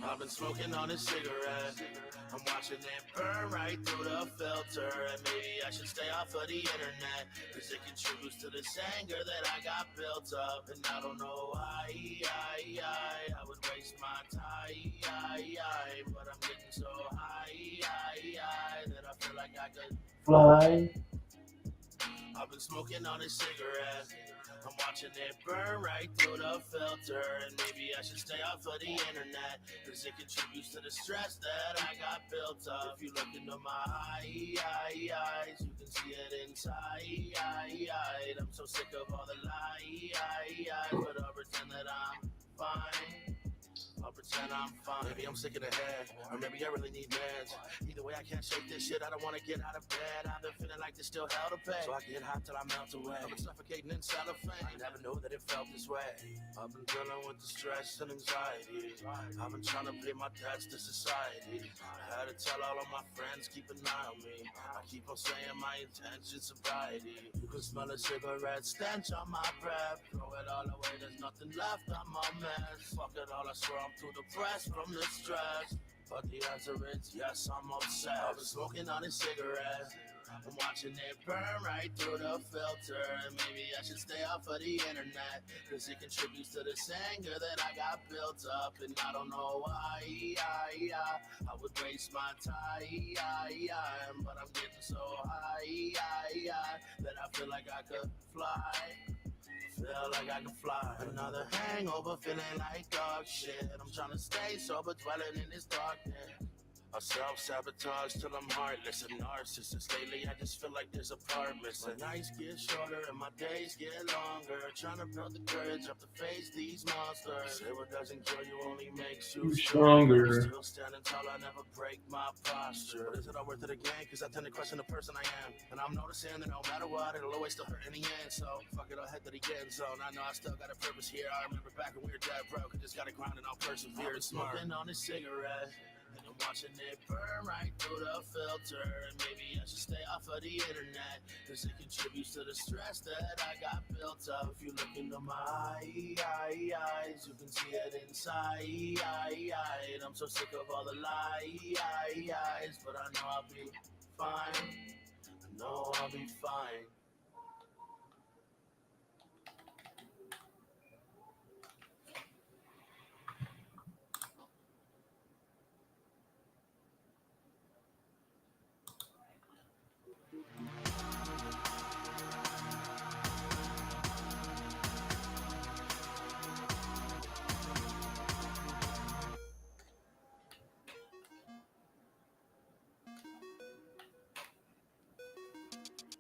I've been smoking on a cigarette. I'm watching it burn right through the filter. And maybe I should stay off of the internet, cause it contributes to this anger that I got built up. And I don't know why I would waste my time. But I'm getting so high that I feel like I could Fly. I've been smoking on a cigarette. I'm watching it burn right through the filter. And maybe I should stay off of the internet, cause it contributes to the stress that I got built up. If you look into my eyes, you can see it inside. I'm so sick of all the lies, but I'll pretend that I'm fine. I'll pretend I'm fine. Maybe I'm sick of the head, or maybe I really need meds. Either way, I can't shake this shit. I don't wanna get out of bed. I've been feeling like there's still hell to pay, so I get hot till I melt away. I've been suffocating in cellophane. I never knew that it felt this way. I've been dealing with the stress and anxiety. I've been trying to pay my debts to society. I had to tell all of my friends, keep an eye on me. I keep on saying my intention's sobriety. You can smell a cigarette stench on my breath. Throw it all away, there's nothing left, I'm a mess. Fuck it all, I swear I'm too depressed from the stress. But the answer is yes, I'm obsessed. I've been smoking on a cigarette. I'm watching it burn right through the filter. And maybe I should stay off of the internet, cause it contributes to this anger that I got built up. And I don't know why I would waste my time. But I'm getting so high that I feel like I could fly. Feel like I can fly. Another hangover, feeling like dog shit. I'm trying to stay sober, dwelling in this darkness. I self-sabotage till I'm heartless, a narcissist. Lately I just feel like there's a part missing. My nights get shorter and my days get longer. Trying to build the courage up to face these monsters. Say what doesn't kill you only makes you stronger. Still standing tall, I never break my posture. But is it all worth it again? Cause I tend to question the person I am. And I'm noticing that no matter what, it'll always still hurt in the end. So fuck it, I'll head to the end zone. I know I still got a purpose here. I remember back when we were dead broke. I just gotta grind and I'll persevere. Smoking on a cigarette. I'm watching it burn right through the filter. And maybe I should stay off of the internet, cause it contributes to the stress that I got built up. If you look into my eyes, you can see it inside. I'm so sick of all the lies, but I know I'll be fine. I know I'll be fine.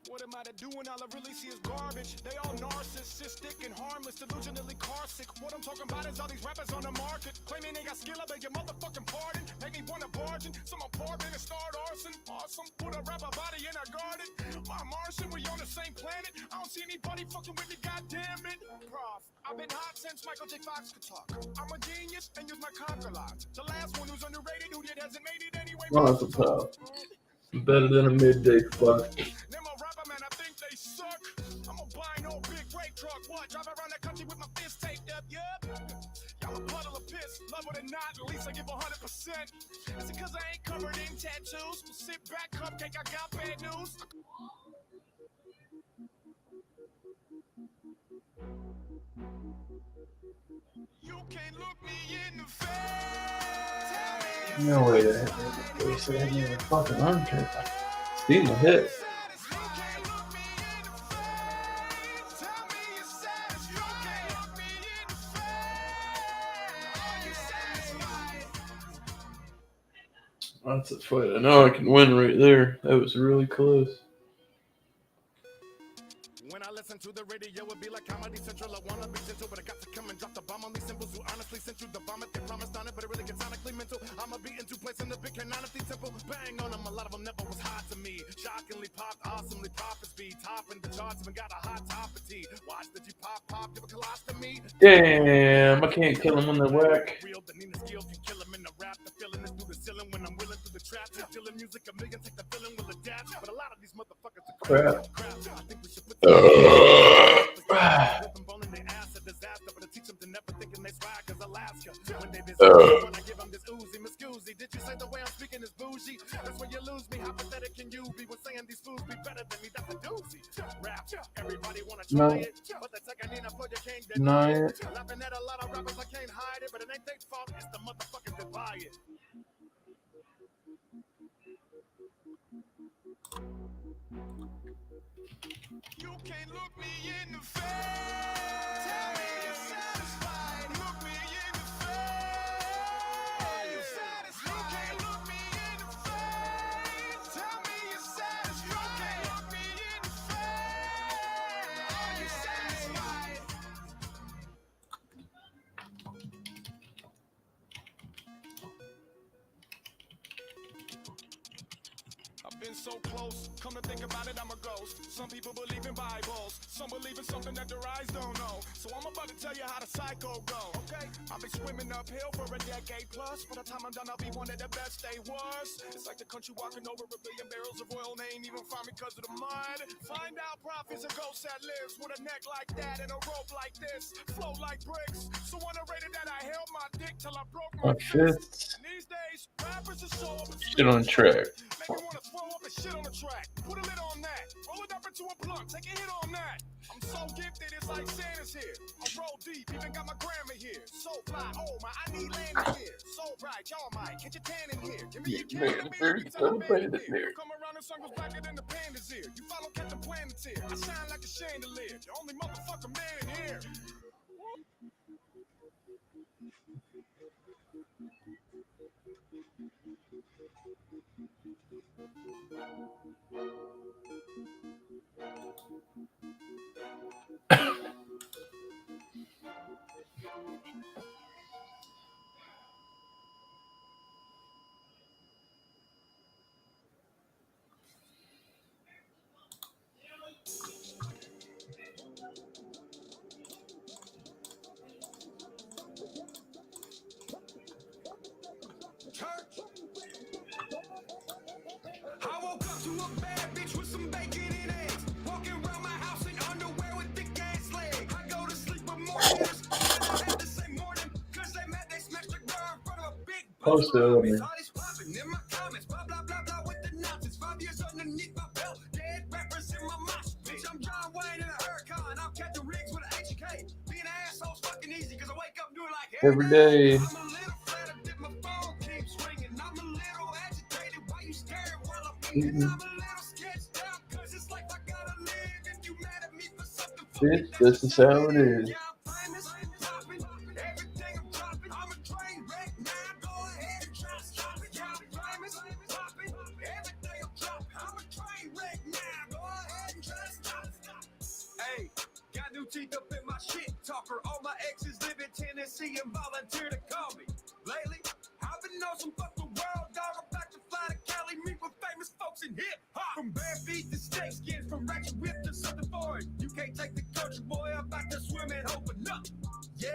What am I to do when all I really see is garbage? They all narcissistic and harmless, delusionally carsick. What I'm talking about is all these rappers on the market, claiming they got skill, I beg your motherfucking pardon. Make me wanna bargain, some apartment and start arson. Awesome, put a rapper body in our garden. My Martian, we on the same planet. I don't see anybody fucking with me, goddamn it. Prof, I've been hot since Michael J. Fox could talk. I'm a genius and use my conquer lines. The last one who's underrated, who yet hasn't made it anyway. Oh, that's a tough. Better than a midday spot. Them a rapper, man, I think they suck. I'm a buy no big brake truck. What? Drive around the country with my fist taped up, yup. Y'all a puddle of piss. Love it or not, at least I give 100%. Is it cause I ain't covered in tattoos? Sit back, cupcake, I got bad news. You can't look me in the face. No way that they say I need a fucking armchair. See my head. That's a fight. I know I can win right there. That was really close. When I listen to the radio, it be like Comedy Central. I wanna be gentle, but I got to come and drop the bomb on these symbols who honestly sent you the vomit. They promised on it, but it really gets sonically mental. I'ma be into place in the big canonity temple. Bang on them, a lot of them never was hot to me. Shockingly popped, awesomely prophets be topping the charts, even got a hot top of tea. Watch the G pop, give a colostomy. Damn, I can't kill him on the whack. Real, the Nina skills can kill him in the rap. The feeling is through the ceiling when I'm willing through the trap. Still in music, a million take the feeling will adapt. But a lot of these motherfuckers are Crap. I think we should put bone in their ass, a disaster, but I teach them to never thinking they swag as Alaska. When they when I give them this oozy, Miss Goozy, did you say the way I'm speaking is bougie? That's when you lose me. How pathetic can you be when saying these fools be better than me? That's a doozy. Rap, everybody wanna try it, but the second in a foot you can't deny it. Laughing at a lot of rappers, I can't hide it, but it ain't their fault. It's the motherfuckers that buy it. You can't look me in the face. Tell me you're satisfied. Look me in the face. Are you satisfied? You can't look me in the face. Tell me you're satisfied. You can't look me in the face. Are you satisfied? I've been so close, come to think about it, I'm a ghost. Some people believe in Bibles, some believe in something that their eyes don't know. So I'm about to tell you how the cycle go, okay? I've been swimming uphill for a decade plus. By the time I'm done, I'll be one of the best they was. It's like the country walking over a billion barrels of oil, and they ain't even find me because of the mud. Find out prophets a ghost that lives with a neck like that and a rope like this. Float like bricks, so underrated that I held my dick till I broke my fist. And these days, rappers are so up and Shit on track. make me wanna throw up and shit on the track. Put a lid on that. Roll it up into a blunt. Take a hit on that. I'm so gifted, it's like Santa's here. I roll deep, even got my grandma here. So fly, oh my, I need land here. So bright, y'all might catch a tan in here. Give me your can in the mirror, come around in circles blacker than the panda's ear. You follow Captain Planet's here. I shine like a chandelier. The only motherfucker man here. Post it on me. In my comments, blah blah blah blah with the nonsense. 5 years underneath my belt, dead rappers in my mosh. Bitch, I'm John Wayne in a hurricane. I'm catching rigs with an HK. Being an asshole's fucking easy, cause I wake up and do it like Every day. I'm a little flat, I did my phone keeps ringing. I'm a little agitated, why you scared while I'm eating? I'm a little sketched out, cause it's like I gotta live. If you mad at me for something, Shit, this is how it is. yeah, I'm famous, popping, everything I'm dropping. I'm a train wreck now, go ahead and try to stop it. Yeah, I'm famous, popping, everything I'm dropping. I'm a train wreck now, go ahead and try to stop it. Hey, got new teeth up in my shit talker. All my exes live in Tennessee and volunteer to call me. Lately, I've been on some fuck the world, dog. I'm about to fly to Cali, meet with famous folks in hip hop. From bare feet to steak skins, from ratchet whip to something foreign. You can't take the country, boy. I'm about to swim and open up. Yeah,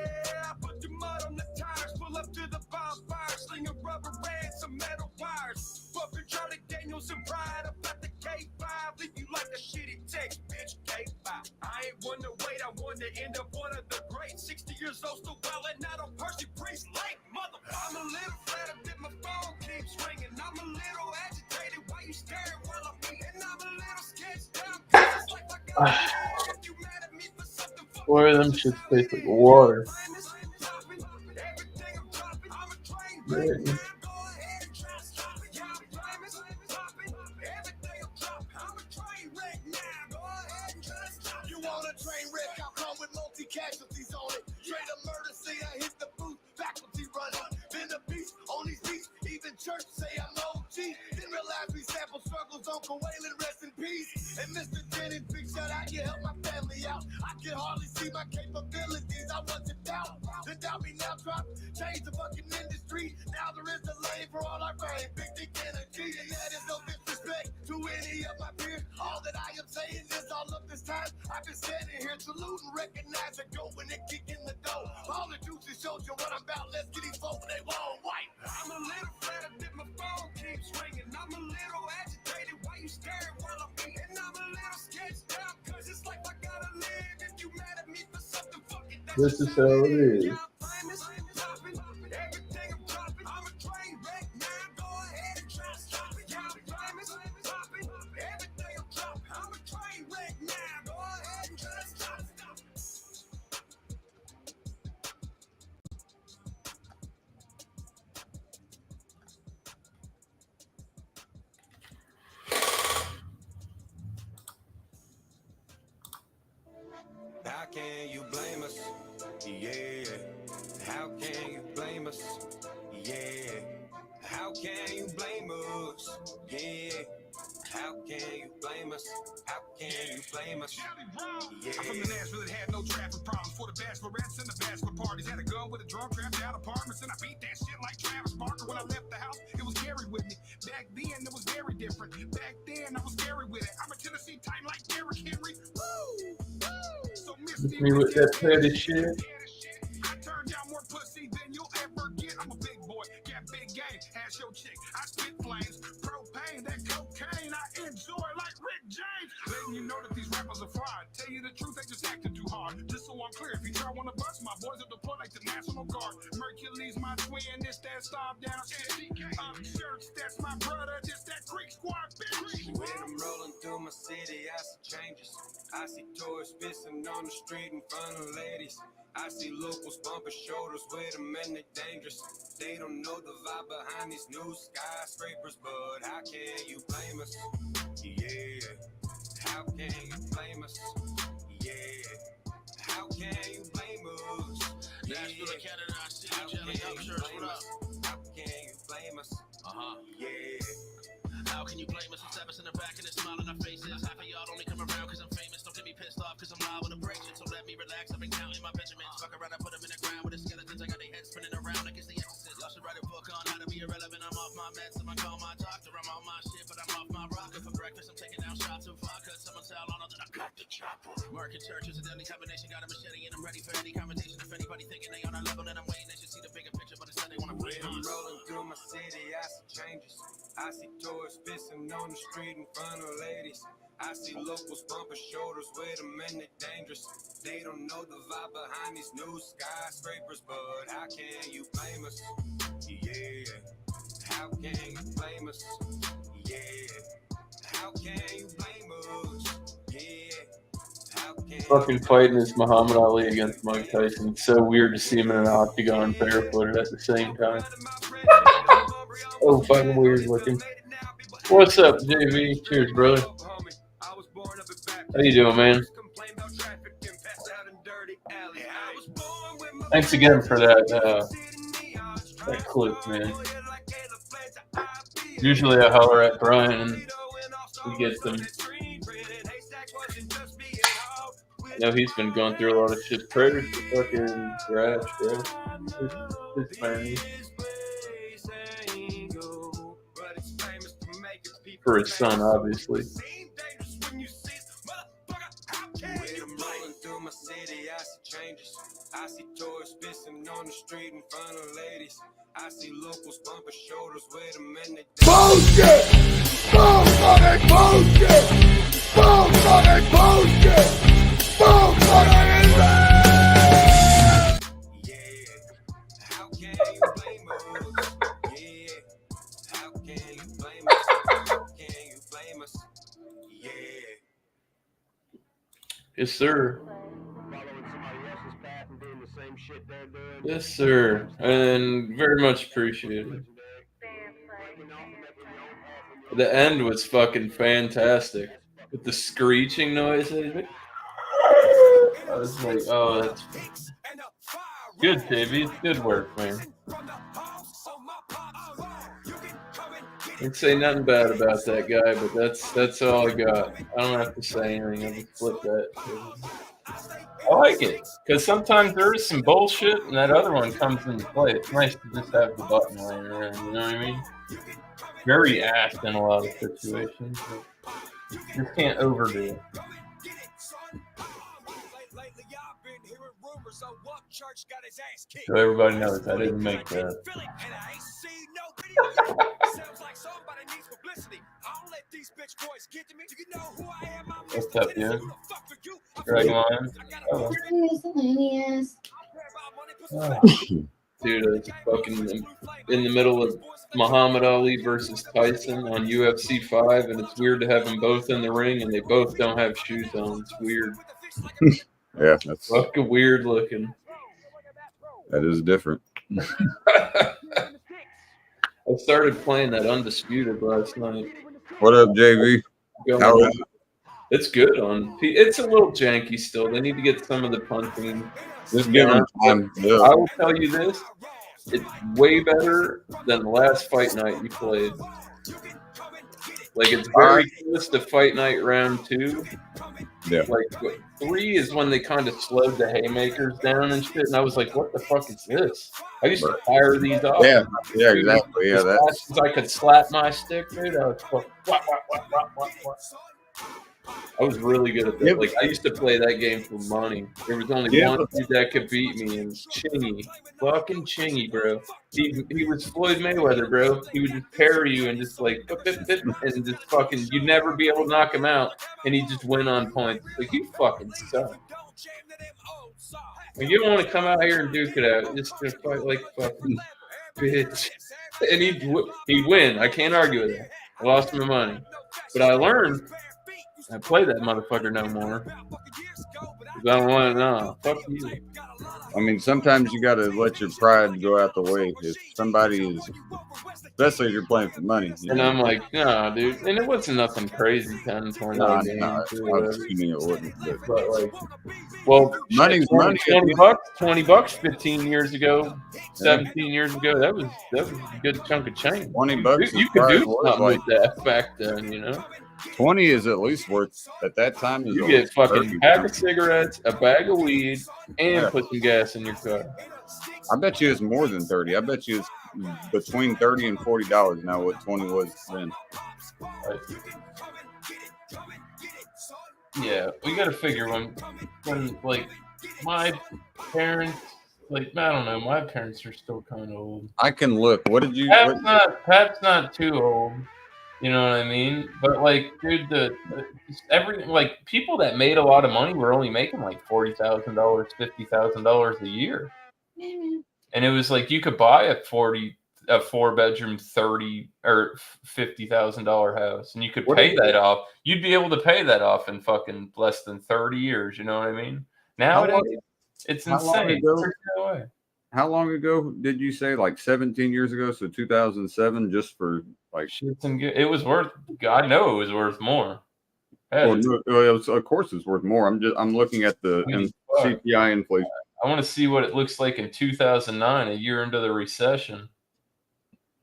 I put the mud on the tires, pull up to the bonfire, sling a rubber band, some metal wires. Fucking Charlie Daniels and Pride about the K5, leave you like a shitty text, bitch. K5. I ain't one to wait, I want to end up one of the greats. 60 years old, still wildin' out on Percy Priest Lake, mother. I'm a little flat, I did my phone keeps ringing. I'm a little agitated, why you staring while I'm eating? I'm a little sketched out, cause it's like I got if you mad at me for something. Four of them shits taste like water. Yeah. You want a train wreck? I'll come with multi-casualties on it. Straight up murder, say I hit the booth, faculty running. Been a beast on these beats, even church say I'm OG. Didn't realize we sample struggles, Uncle Waylon, rest in peace. And Mr. Jennings, big shout out, you help my family out. I can hardly see my capabilities, I wasn't doubt. The doubt me now drop, change the fucking industry. Now there is a lane for all our brain, big dick energy. And that is no disrespect to any of my peers. All that I am saying is all of this time I've been standing here saluting, recognize it, go when it kick in the door. All the juices showed you what I'm about, let's get these folks when they won't white. I'm a little flat, I did my phone keeps ringing. I'm a little agitated, why you scared while I'm eating? I'm a little sketched out, cause it's like I gotta live. If you mad at me for something, fuck it, that's This is how it is. yeah, I'm famous, popping, everything I'm dropping. I'm a train wreck now, go ahead and try to stop it. Yeah, I'm famous, popping, everything I'm dropping. I'm a train wreck now, go ahead and try to stop it. How can you blame us? Yeah. How can you blame us? Yeah. How can you blame us? Yeah. How can you blame us? How can you blame us? I'm from the Nashville that had no traffic problems. For the bachelorettes and the bachelor parties. Had a gun with a drum, trapped out apartments, and I beat that shit like Travis Barker. When I left the house, it was Gary with me. Back then, it was very different. Back then, I was scary with it. I'm a Tennessee Titan like Derrick Henry. Woo! So miss Me with that petty shit. I turned down more pussy than you'll ever get. I'm a big boy, got big game. Ask your chick, I spit flames. Propane, that cocaine, I enjoy like Rick James. Letting you know that these rappers are fraud. Tell you the truth, they just acting too hard. Just so I'm clear, if you try one to bust, my boys will deploy like the National Guard. Mercury's my twin, this that stop down shit. Shirts, that's my brother, this that Creek Squad bitch. When I'm rolling through my city, I see changes. I see tourists pissing on the street in front of ladies. I see locals bumping shoulders with them and they dangerous. They don't know the vibe behind these new skyscrapers, but how can you blame us? Yeah. How can you blame us? Yeah. How can you blame us? Nashville, Canada, I see you, Jelly Up Church, what up? How can you blame us? Yeah. How can you blame us? It's us in the back and a smile on our faces. Half of y'all only come around cause I'm famous. Don't get me pissed off cause I'm live with abrasion. So let me relax, I've been counting my Benjamins. Fuck around, I put them in the ground with the skeletons. I got their heads spinning around like it's the Exorcist. Y'all should write a book on how to be irrelevant. I'm off my meds, someone call my doctor. I'm on my shit, but I'm off my rocker. For breakfast, I'm taking down shots of vodka. Someone tell on that I got the chopper. Market church is a deadly combination. Got a machete and I'm ready for any conversation. If anybody thinking they on our level, then I'm waiting. They should see the bigger picture, but instead they wanna play When I'm us. rolling through my city, I see changes. I see tourists pissing on the street in front of ladies. I see locals bumping shoulders with them and they dangerous. They don't know the vibe behind these new skyscrapers, but how can you blame us? Yeah. How can you blame us? Yeah. How can you blame us? Yeah. How can you Fucking fighting is Muhammad Ali against Mike Tyson. It's so weird to see him in an octagon barefooted at the same time. Oh, fucking weird looking. What's up, JV? Cheers, brother. How you doing, man? Thanks again for that clip, man. Usually I holler at Brian and he gets them. I know he's been going through a lot of shit. Prayers for fucking Crash, bro. His family. For his son, obviously. I see tourists pissing on the street in front of ladies. I see locals bumping shoulders with them and they Bullshit! Bullshit! Bullshit! Bullshit! Bullshit! Bullshit! Yeah. How can you blame us? Yeah. How can you blame us? How can you blame us? Yeah. Yes, sir. Yes, sir. And very much appreciated. The end was fucking fantastic. With the screeching noises. I was like, oh, that's good, JV. It's good work, man. Didn't say nothing bad about that guy, but that's all I got. I don't have to say anything. I just flip that. I like it because sometimes there is some bullshit, and that other one comes into play. It's nice to just have the button laying around. You know what I mean? Very asked in a lot of situations, but you can't overdo it. So everybody knows I didn't make that. What's up, dude? Dragline. Oh. Dude, it's fucking in the middle of Muhammad Ali versus Tyson on UFC 5, and it's weird to have them both in the ring, and they both don't have shoes on. It's weird. Yeah, that's fucking weird looking. That is different. I started playing that Undisputed last night. What up, JV? How is it? It's good on. It's a little janky still. They need to get some of the punching. Just give them time. Yeah. I will tell you this: it's way better than the last fight night you played. Like it's very close to Fight Night Round 2. Yeah. Like 3 is when they kind of slowed the haymakers down and shit, and I was like, "What the fuck is this?" I used to fire these off. Yeah, exactly. Yeah, as fast as I could slap my stick, dude. I was what. I was really good at that. Like I used to play that game for money. There was only one dude that could beat me, and Chingy, fucking Chingy, bro. He was Floyd Mayweather, bro. He would just parry you and just like and just fucking you'd never be able to knock him out, and he'd just win on points. Like you fucking suck. Like, you don't want to come out here and duke it out. Just to fight like fucking bitch. And he'd win. I can't argue with that. I lost my money, but I learned. I play that motherfucker no more. I don't want to know. Fuck you. I mean, sometimes you got to let your pride go out the way. If somebody is, especially if you're playing for money. And I'm like, no, dude. And it wasn't nothing crazy, 10, 20 games. I was assuming it wouldn't. But like, well, money's money. $20 15 years ago, 17 years ago. That was a good chunk of change. $20. You could do something with that back then, you know. 20 is at least worth at that time. You get fucking pack of cigarettes, a bag of weed, and put some gas in your car. I bet you it's more than 30. I bet you it's between $30 and $40 now. What 20 was then. Yeah, we got to figure when like my parents, like I don't know, my parents are still kind of old. I can look. What did you? Pat's not too old. You know what I mean? But like, dude, everything like people that made a lot of money were only making like $40,000, $50,000 a year, and it was like you could buy a $40,000, a 4-bedroom $30,000 or $50,000 house, and you could What pay is that off. You'd be able to pay that off in fucking less than 30 years. You know what I mean? How Nowadays, long- it's how long insane. ago- There's no way. How long ago did you say? Like 17 years ago? So 2007, just for like. Shit's in good. It was worth. I know it was worth more. Well, of course, it's worth more. I'm looking at the CPI inflation. I want to see what it looks like in 2009, a year into the recession.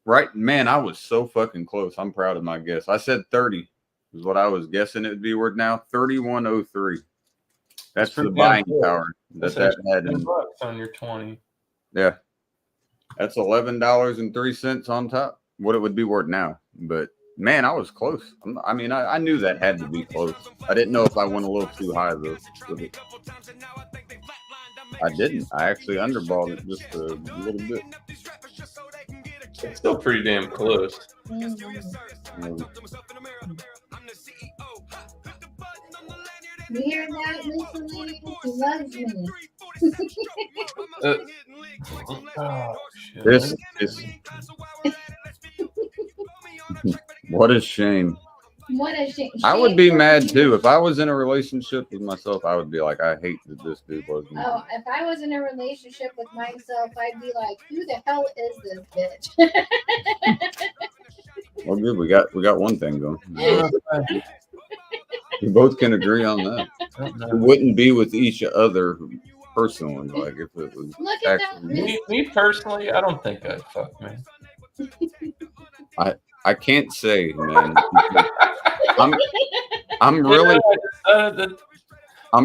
Right, man, I was so fucking close. I'm proud of my guess. I said 30 is what I was guessing it would be worth now. 3103. That's the buying power that had in $10 on your 20. Yeah, that's $11.03 on top. What it would be worth now, but man, I was close. I mean, I knew that had to be close. I didn't know if I went a little too high though. I didn't. I actually underballed it just a little bit. It's still pretty damn close. You hear that, Miscellaneous? He loves me. Oh, shit. This is what a shame. What a shame. I would be mad too if I was in a relationship with myself. I would be like, I hate that this dude loves me. Oh, if I was in a relationship with myself, I'd be like, who the hell is this bitch? Well, good. We got one thing going. We both can agree on that. We wouldn't be with each other personally, like if it was. Look at that. Me personally, I don't think I'd fuck, man. I can't say, man. I'm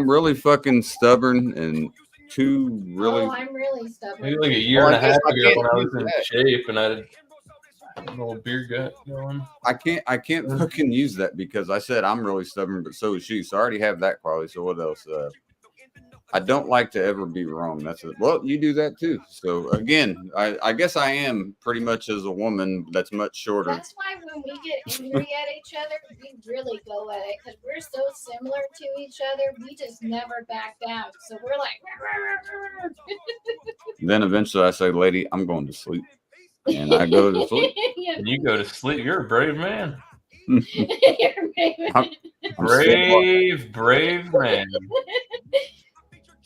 really fucking stubborn and too really. Oh, I'm really stubborn. Maybe like a year and a half ago when I was in that. shape and I had a little beer gut going. I can't fucking use that because I said I'm really stubborn, but so is she. So I already have that quality. So what else? I don't like to ever be wrong. That's it. Well, you do that too. So again, I guess I am pretty much as a woman that's much shorter. That's why when we get angry at each other, we really go at it because we're so similar to each other. We just never back down. So we're like. Then eventually I say, lady, I'm going to sleep. And I go to sleep. And you go to sleep. You're a brave man. I'm brave man.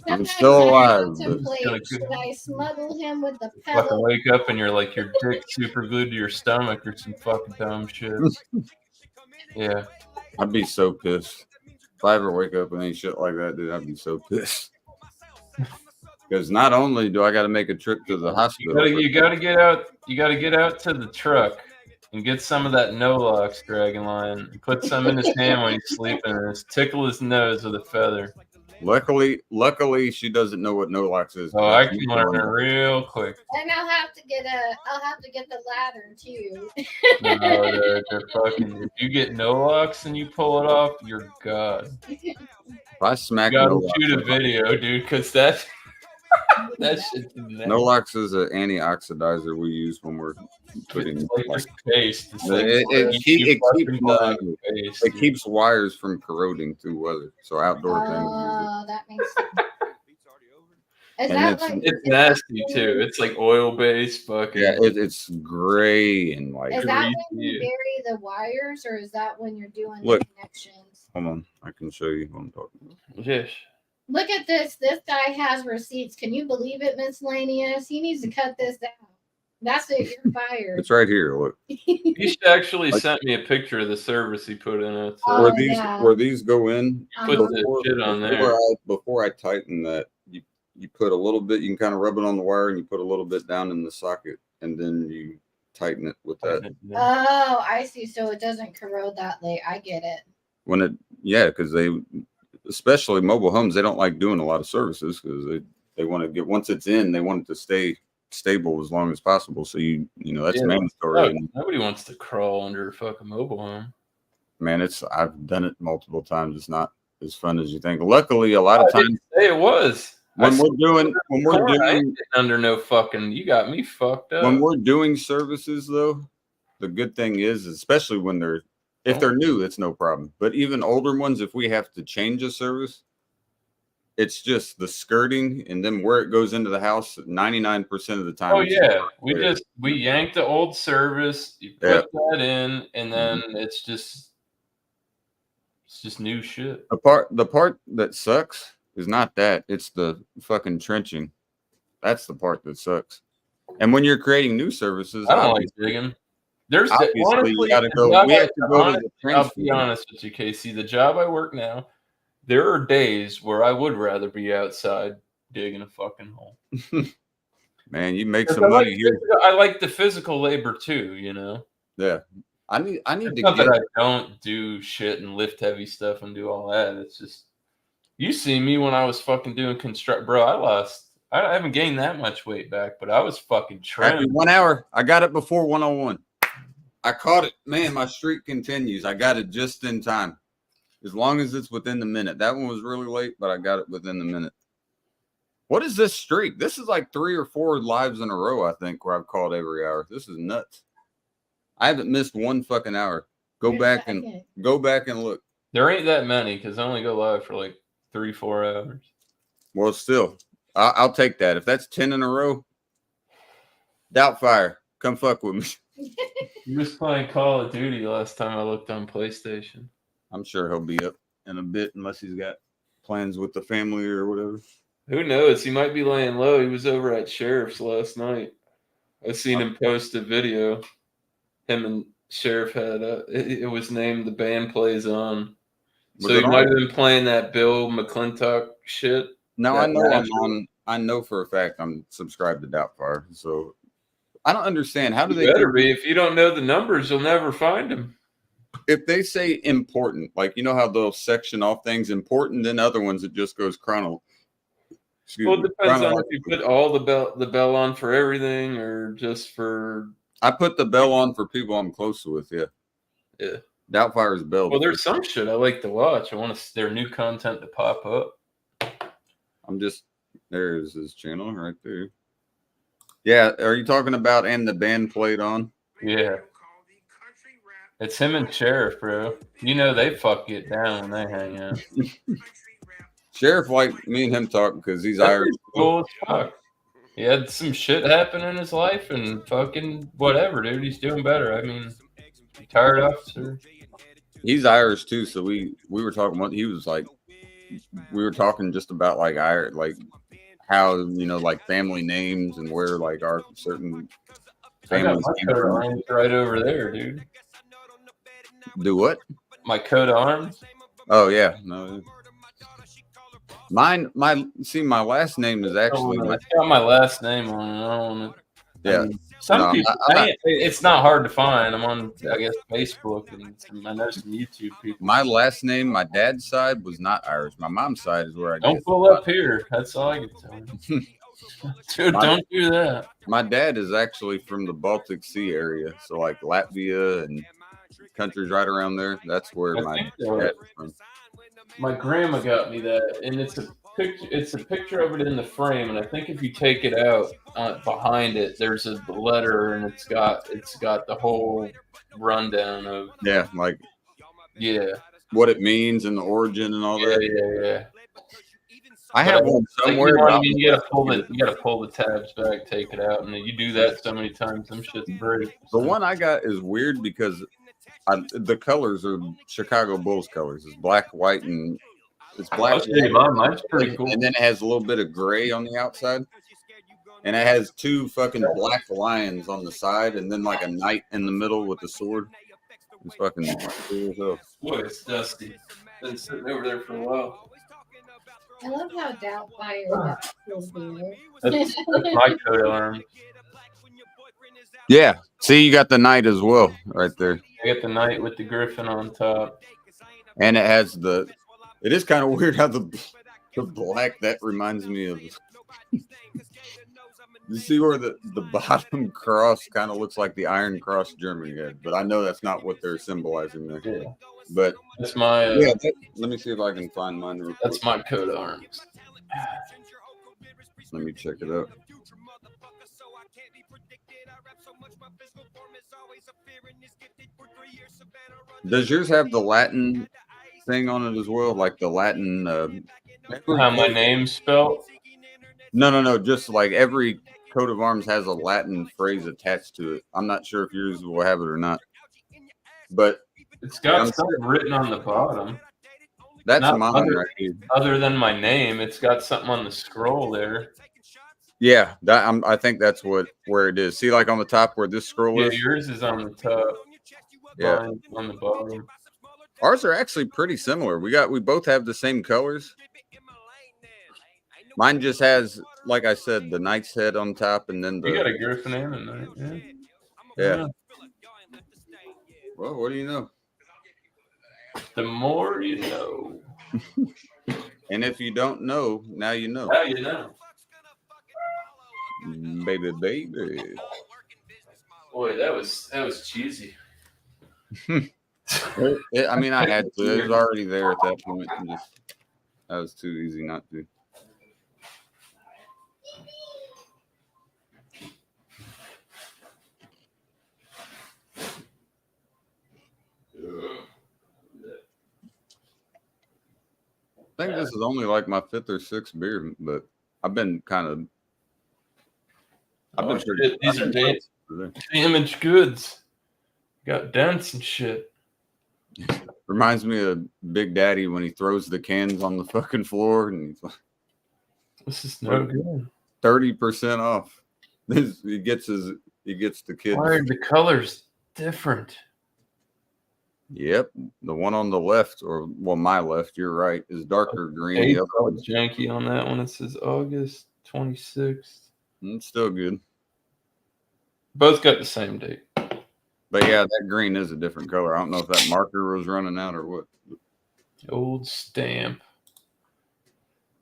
I'm still alive. Should I smuggle him with the Fucking pillow? wake up and you're like your dick super glued to your stomach or some fucking dumb shit. Yeah. I'd be so pissed. If I ever wake up and ain't shit like that, dude, I'd be so pissed. Because not only do I got to make a trip to the hospital, You gotta get out. You gotta get out to the truck and get some of that No-Lox dragon line. And put some in his hand when he's sleeping and just tickle his nose with a feather. Luckily, she doesn't know what No-Lox is. Oh, I can learn it real quick. And I'll have to get the lather too. No, they're fucking. If you get No-Lox and you pull it off, you're god. If I smack You gotta No-Lox, shoot a video, dude, because that shit's nasty. No-Lox is an antioxidizer we use when we're putting. It's like paste. It's It keeps wires from corroding through weather. So outdoor things. Oh, that makes sense. Is And that like, It's nasty too. It's like oil based fucking. Yeah, it's gray and like. is that when you greasy. bury the wires, or is that when you're doing Look. the connections? Hold on, I can show you what I'm talking about. Yes. Look at this. This guy has receipts. Can you believe it, Miscellaneous? He needs to cut this down. That's it. You're fired. It's right here. Look, He actually sent me a picture of the service he put in it. Oh, where these yeah. where these go in. Put Uh-huh. the shit on there. Before I tighten that, you put a little bit. You can kind of rub it on the wire, and you put a little bit down in the socket, and then you tighten it with that. Oh, I see. So it doesn't corrode that late. I get it. When it, because especially mobile homes, they don't like doing a lot of services because they want to get, once it's in, they want it to stay stable as long as possible. So that's mandatory. Look, nobody wants to crawl under a fucking mobile home. Man, I've done it multiple times. It's not as fun as you think. Luckily, a lot of times Hey, it was. when we're doing under no fucking, you got me fucked up. when we're doing services though, the good thing is, especially when if they're new, it's no problem. But even older ones, if we have to change a service, It's just the skirting and then where it goes into the house. 99% of the time. Oh it's yeah, clear. we yanked the old service, you put that in, and then it's just new shit. The part that sucks is not that. It's the fucking trenching. That's the part that sucks. And when you're creating new services, I don't like digging. There's obviously honestly, you gotta go. We have to go to the trench. I'll be honest with you, Casey. The job I work now, there are days where I would rather be outside digging a fucking hole. Man, you make some money here. I like the physical labor too, you know. Yeah, I need It's to not get. that I don't do shit and lift heavy stuff and do all that. It's just you see me when I was fucking doing bro. I haven't gained that much weight back, but I was fucking trim. 1 hour. I got it before 101. I caught it. Man, my streak continues. I got it just in time. As long as it's within the minute. That one was really late, but I got it within the minute. What is this streak? This is like 3 or 4 lives in a row, I think, where I've called every hour. This is nuts. I haven't missed one fucking hour. Go back and look. There ain't that many because I only go live for like 3-4 hours. Well, still, I'll take that. If that's 10 in a row, Doubtfire, come fuck with me. You was playing Call of Duty last time I looked on PlayStation. I'm sure he'll be up in a bit unless he's got plans with the family or whatever. Who knows? He might be laying low. He was over at Sheriff's last night. I seen him post a video. Him and Sheriff had it was named The Band Plays On. So he might have been playing that Bill McClintock shit. No, I know for a fact I'm subscribed to Doubtfire. So I don't understand. How do they better be? If you don't know the numbers, you'll never find them. If they say important, like you know how they'll section off things important, then other ones it just goes chronological. Well, it depends on if you put all the bell on for everything or just for. I put the bell on for people I'm close with. Yeah. Doubtfire's bell. Well, there's some shit I like to watch. I want their new content to pop up. There's his channel right there. Yeah, are you talking about and the band played on? Yeah. It's him and Sheriff, bro. You know they fuck it down when they hang out. Sheriff like me and him talking because he's Irish. Cool as fuck. He had some shit happen in his life and fucking whatever, dude. He's doing better. I mean, retired officer. He's Irish too, so we were talking about. He was like, we were talking just about like how like family names and where like our certain families came from. Right over there, dude. Do what? My coat of arms. Oh yeah, no. My last name is actually. It's got my last name on it. Yeah. Some people, it's not hard to find. I'm on, I guess, Facebook and I know some YouTube people. My last name, my dad's side was not Irish. My mom's side is where I don't pull up here. That's all I can tell you. Dude, don't do that. My dad is actually from the Baltic Sea area, so like Latvia and countries right around there. That's where my dad is from. My grandma got me that, and it's a picture. It's a picture of it in the frame, and I think if you take it out behind it, there's a letter, and it's got the whole rundown of what it means and the origin and all that. Yeah. I have one somewhere. You gotta pull the tabs back, take it out, and you do that so many times, them shit's break. The one I got is weird because the colors are Chicago Bulls colors. It's black, white, and it's black. Mine's pretty cool. And then it has a little bit of gray on the outside. And it has 2 fucking black lions on the side and then like a knight in the middle with the sword. It's fucking cool. Boy, it's dusty. Been sitting over there for a while. I love how Doubtfire feels weird. That's my coat of arms. Yeah. See, you got the knight as well right there. I got the knight with the griffin on top. And it has it is kind of weird how the black, that reminds me of. You see where the bottom cross kind of looks like the Iron Cross Germany had, but I know that's not what they're symbolizing there. Yeah. But that's my. Let me see if I can find mine. That's my coat of arms. Let me check it out. Does yours have the Latin thing on it as well, like the Latin How my name's spelled? No. Just like every coat of arms has a Latin phrase attached to it. I'm not sure if yours will have it or not, but It's got something written on the bottom. that's Not mine right here. Other than my name, it's got something on the scroll there. Yeah, I think that's where it is. See, like on the top where this scroll Yeah, is. yours is on the top. Yeah, Mine on the bottom. ours are actually pretty similar. We both have the same colors. Mine just has, like I said, the knight's head on top, and then You got the a griffin and a knight, yeah. Well, what do you know? The more you know. And if you don't know, now you know. Now you know. Baby. Boy, that was cheesy. I mean, I had to. It was already there at that point. That was too easy not to. I think this is only like my 5th or 6th beer, but I've been pretty. These are damaged goods. Got dents and shit. Reminds me of Big Daddy when he throws the cans on the fucking floor and he's like, "This is no good." 30% off. He gets the kids. Why are the colors different? Yep, the one on the left, or well, my left, you're right, is darker green. Hey, The other one's janky on that one. It says August 26th. it's still good. Both got the same date. But yeah, that green is a different color. I don't know if that marker was running out or what. Old stamp.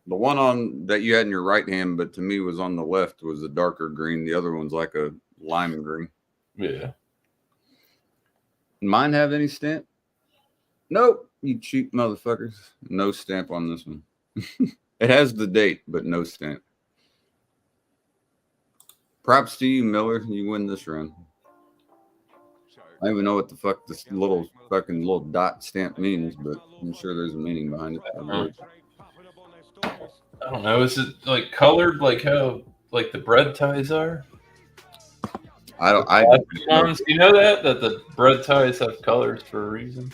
The one on that you had in your right hand, but to me was on the left, was a darker green. The other one's like a lime green. Yeah. Mine have any stamp? Nope, you cheap motherfuckers. No stamp on this one. It has the date, but no stamp. Props to you, Miller. You win this round. I don't even know what the fuck this little dot stamp means, but I'm sure there's a meaning behind it. I don't know. Is it like colored like how like the bread ties are? You know that the bread ties have colors for a reason.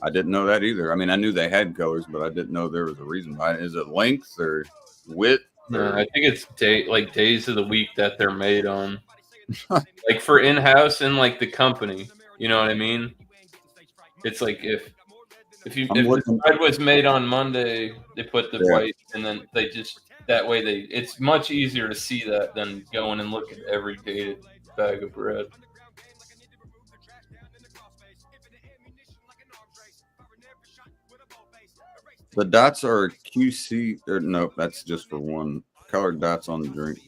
I didn't know that either. I mean, I knew they had colors, but I didn't know there was a reason behind it. Is it length or width? No, I think it's days of the week that they're made on. Like for in-house and like the company, you know what I mean? It's like if the bread was made on Monday, they put the white, and then they just that way it's much easier to see that than going and look at every dated bag of bread. The dots are QC, or no, that's just for one. Colored dots on the drink.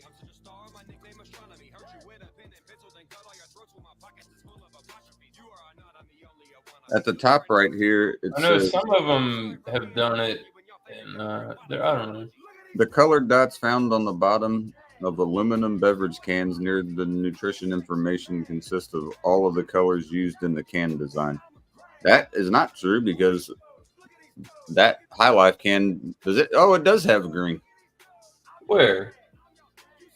At the top right here, I know some of them have done it, and I don't know. The colored dots found on the bottom of aluminum beverage cans near the nutrition information consist of all of the colors used in the can design. That is not true because that High Life can does it? Oh, it does have green. Where?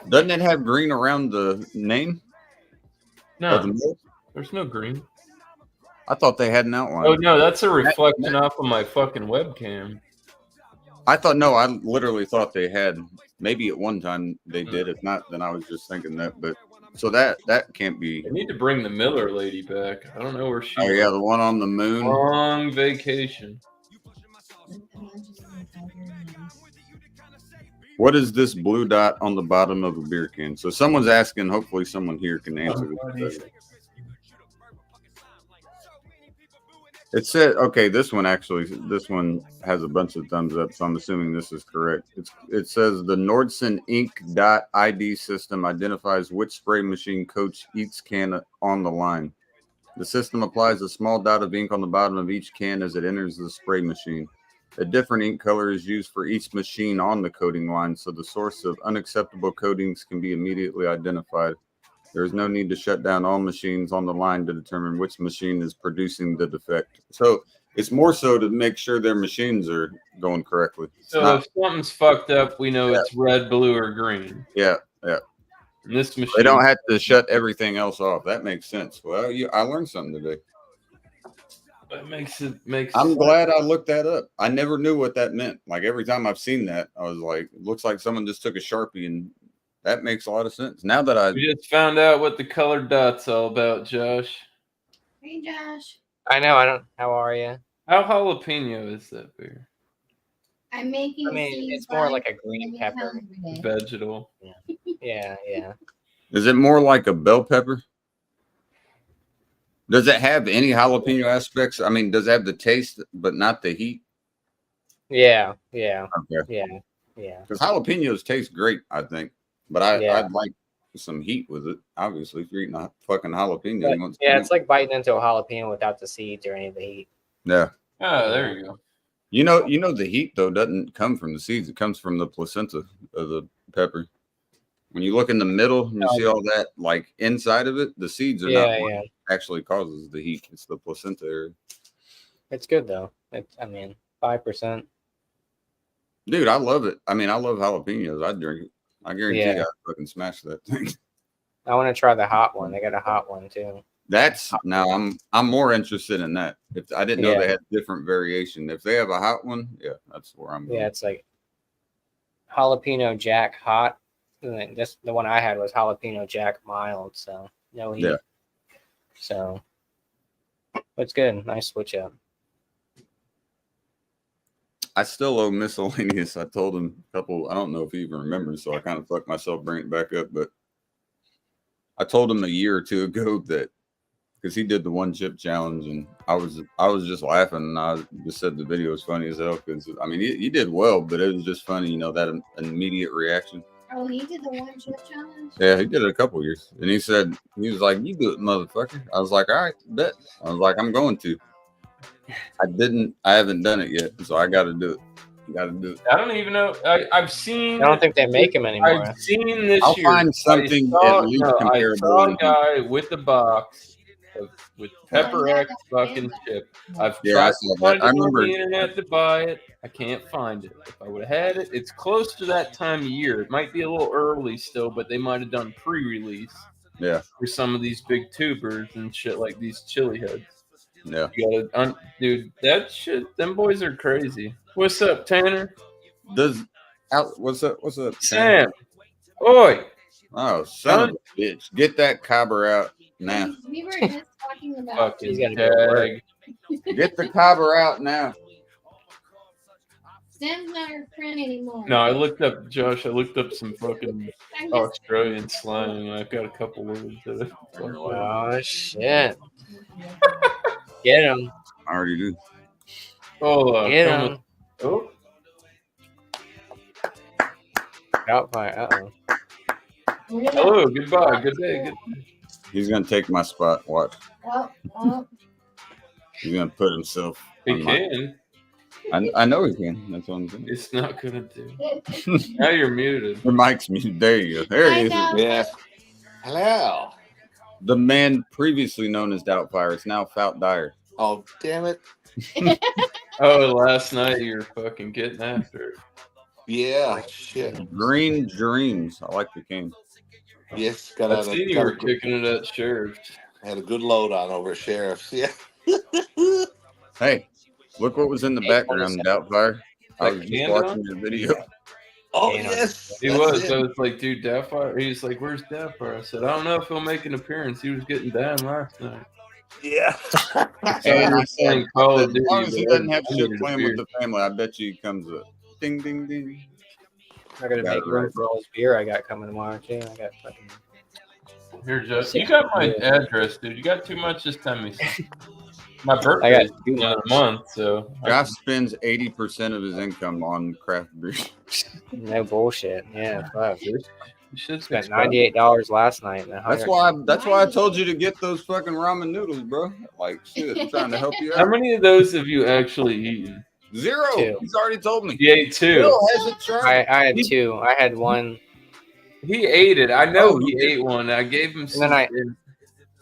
Doesn't it have green around the name? No, there's no green. I thought they had an outline. Oh no, that's a reflection off of my fucking webcam. I literally thought they had. Maybe at one time they did. If not, then I was just thinking that. But so that can't be. I need to bring the Miller lady back. I don't know where she. Oh yeah, the one on the moon. Long vacation. What is this blue dot on the bottom of a beer can? So someone's asking. Hopefully, someone here can answer this. It said, okay, this one has a bunch of thumbs up, so I'm assuming this is correct. It says the Nordson Ink.ID system identifies which spray machine coats each can on the line. The system applies a small dot of ink on the bottom of each can as it enters the spray machine. A different ink color is used for each machine on the coating line, so the source of unacceptable coatings can be immediately identified. There is no need to shut down all machines on the line to determine which machine is producing the defect. So it's more so to make sure their machines are going correctly. So if something's fucked up, we know it's red, blue, or green. Yeah. And this machine. They don't have to shut everything else off. That makes sense. Well, I learned something today. That makes. I'm glad I looked that up. I never knew what that meant. Like every time I've seen that, I was like, it looks like someone just took a Sharpie, and that makes a lot of sense. Now that we just found out what the colored dot's all about, Josh. Hey, Josh. I know. I don't. How are you? How jalapeno is that beer? I'm making. I mean, it's more like a green pepper. Vegetal. Yeah. is it more like a bell pepper? Does it have any jalapeno aspects? I mean, does it have the taste but not the heat? Yeah. Okay. Yeah. Because jalapenos taste great, I think. But I'd like some heat with it. Obviously, if you're eating a fucking jalapeno. Yeah, it's like biting into a jalapeno without the seeds or any of the heat. Yeah. Oh, there you go. You know the heat though doesn't come from the seeds. It comes from the placenta of the pepper. When you look in the middle and you see all that like inside of it, the seeds are not what actually causes the heat. It's the placenta area. It's good though. 5%. Dude, I love it. I mean, I love jalapenos. I drink it. I guarantee I fucking smash that thing. I want to try the hot one. They got a hot one too. I'm more interested in that. If I didn't know they had different variation. If they have a hot one, that's where I'm going. Yeah, it's like jalapeno jack hot. And just the one I had was jalapeno jack mild, so no heat. Yeah. So it's good. Nice switch up. I still owe Miscellaneous. I told him a couple. I don't know if he even remembers, so I kind of fucked myself bringing it back up. But I told him a year or two ago that because he did the one chip challenge, and I was just laughing, and I just said the video was funny as hell. Because I mean, he did well, but it was just funny, that immediate reaction. Oh, he did the one chip challenge? Yeah, he did it a couple years, and he was like, "You do it, motherfucker." I was like, "All right, bet." I was like, "I'm going to." I haven't done it yet, so I got to do it. I don't even know. I've seen. I don't think they make them anymore. I've seen this I'll year. find something at least comparable. I saw a guy with the box with Pepper X fucking chip. I've tried to find it on the internet to buy it. I can't find it. If I would have had it, it's close to that time of year. It might be a little early still, but they might have done pre-release. Yeah. For some of these big tubers and shit like these chili heads. Yeah. Dude, that shit, them boys are crazy. What's up, Tanner? What's up, Sam? Oi. Oh, son of a bitch. Get that cobber out now. We were just talking about he's got to go to work. Get the cobber out now. Sam's not your friend anymore. No, I looked up some fucking Australian slang, and I've got a couple words that it. Oh, shit. Get him. I already do. Oh, get him. Oh. Outfire. Hello, goodbye. Good day. Good day. He's going to take my spot. Watch. Oh. He's going to put himself. He can. I know he can. That's what I'm saying. It's not going to do. Now you're muted. Your mic's muted. There you go. There he is. Yeah. Hello. The man previously known as Doubtfire is now Fout Dyer. Oh, damn it. Oh, last night you were fucking getting after it. Yeah, shit. Green Dreams. I like the king. Yes, I seen you were kicking it at Sheriff's. Had a good load on over at Sheriff's. Yeah. Hey, look what was in the background, Doubtfire. I was just watching your video. Oh, yes. He was. I was like, dude, Doubtfire. He's like, where's Doubtfire? I said, I don't know if he'll make an appearance. He was getting down last night. Yeah. And I said, Call of Duty, as long as he doesn't have shit playing with the family, I bet you he comes up. Ding, ding, ding. I gotta make room for all this beer I got coming tomorrow, too. I got fucking. Here, Josh. You got my address, dude. You got too much this time. My birthday is in a month, so. Josh spends 80% of his income on craft beer. No bullshit. Yeah, fuck. You should spent $98 last night. That's why I told you to get those fucking ramen noodles, bro. Like, shit, I'm trying to help you out. How many of those have you actually eaten? 0. 2. He's already told me. He ate 2. Still hasn't tried. I had 2. I had one He ate it. I know Oh, he ate one. I gave him some.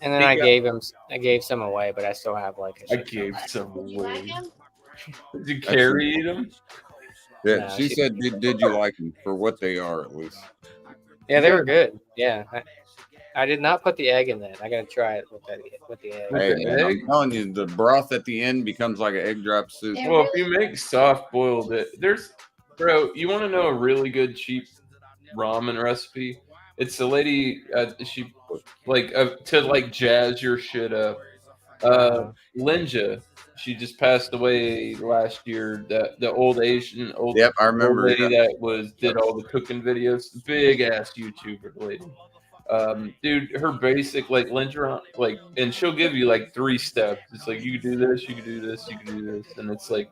And then I gave some away, but I still have like a I shit ton. gave some Did you like away. him? Did Carrie eat them? Yeah, No, she she- said, did you like them for what they are at least? Yeah, they were good. Yeah. I did not put the egg in that. I gotta try it with the egg. With Hey, the man, egg? I'm telling you, the broth at the end becomes like an egg drop soup. Yeah. Well, if you make soft boiled it, bro, you want to know a really good cheap ramen recipe? It's the lady, she like to like jazz your shit up. Linja, she just passed away last year. The old Asian Yep, I old remember. lady Yeah. that did all the cooking videos, big ass YouTuber lady. Dude, her basic like Lingeron, like, and she'll give you like 3 steps. It's like you can do this, you can do this, you can do this, and it's like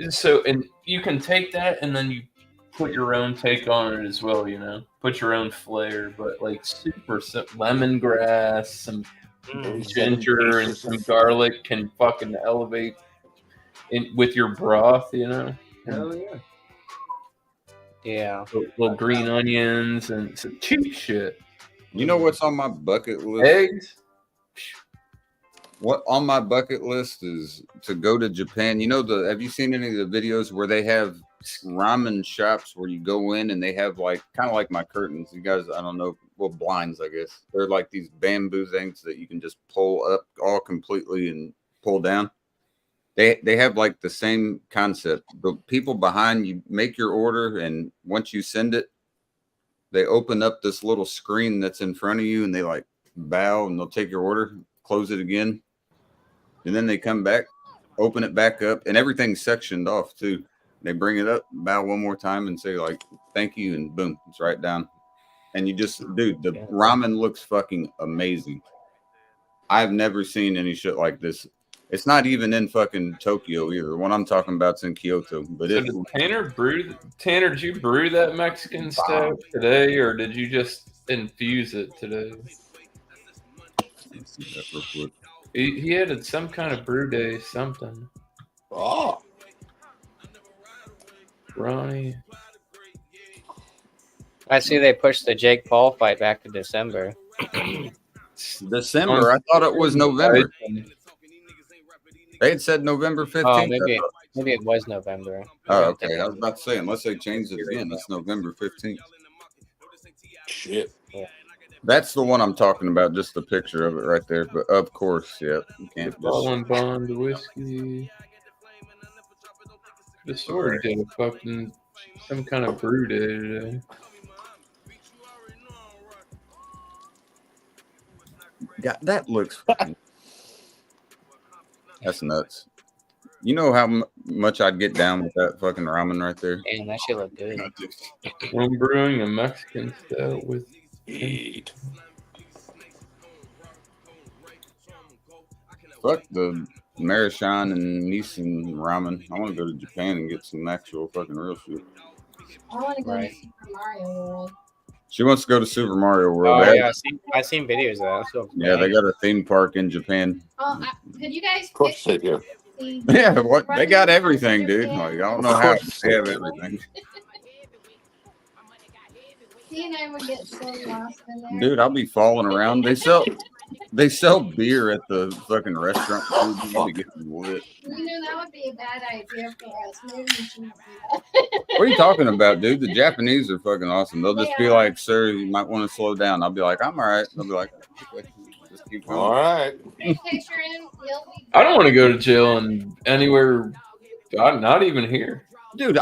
so. And you can take that and then you put your own take on it as well. You know, put your own flair, but like super simple. Lemongrass, some ginger, and some garlic can fucking elevate with your broth. You know. Hell yeah. Yeah. Little green onions and some cheap shit. You know what's on my bucket list? Eggs. What on my bucket list is to go to Japan. You know, have you seen any of the videos where they have ramen shops where you go in and they have like kind of like my curtains? You guys, I don't know, well, blinds, I guess. They're like these bamboo things that you can just pull up all completely and pull down. They have like the same concept. The people behind you make your order, and once you send it, they open up this little screen that's in front of you, and they like bow, and they'll take your order, close it again, and then they come back, open it back up, and everything's sectioned off too. They bring it up, bow one more time, and say like thank you, and boom, it's right down. And you just, dude, the ramen looks fucking amazing. I've never seen any shit like this. It's not even in fucking Tokyo either. The one I'm talking about's in Kyoto. But So did Tanner, did you brew that Mexican stout today, or did you just infuse it today? Let's see that real quick. He had some kind of brew day, something. Oh, Ronnie. I see they pushed the Jake Paul fight back to December. December. I thought it was November. They had said November 15th. Oh, maybe it was November. Oh, okay. I was about to say, unless they change it again, it's November 15th. shit. That's the one I'm talking about. Just the picture of it right there. But of course, yeah, you can't just. Fallen Bond whiskey. The sword did a fucking some kind of brew day today. God, that looks. Fucking... That's nuts. You know how much I'd get down with that fucking ramen right there. Damn, that shit look good. I'm brewing a Mexican stout with. Eat. Fuck the Marichan and Nissan ramen. I want to go to Japan and get some actual fucking real shit. I want to go Right. to Super Mario World. She wants to go to Super Mario World. Oh They have- yeah, I've seen videos of that. So yeah, they got a theme park in Japan. Oh, could you guys Of course they do. the Yeah, what they got everything, dude. Japan? Like I don't know how they have everything, He and I would get so lost in there. dude. I'll be falling around. They sell beer at the fucking restaurant. Food. You need to get lit. You know, that would be a bad idea for us. Maybe we shouldn't do that. What are you talking about, dude? The Japanese are fucking awesome. They'll just be Yeah. like, "Sir, you might want to slow down." I'll be like, "I'm all right." They'll be like, okay, "Just keep All going." right. Picture him. You'll be I don't want to go to jail and anywhere. God, not even here. Dude,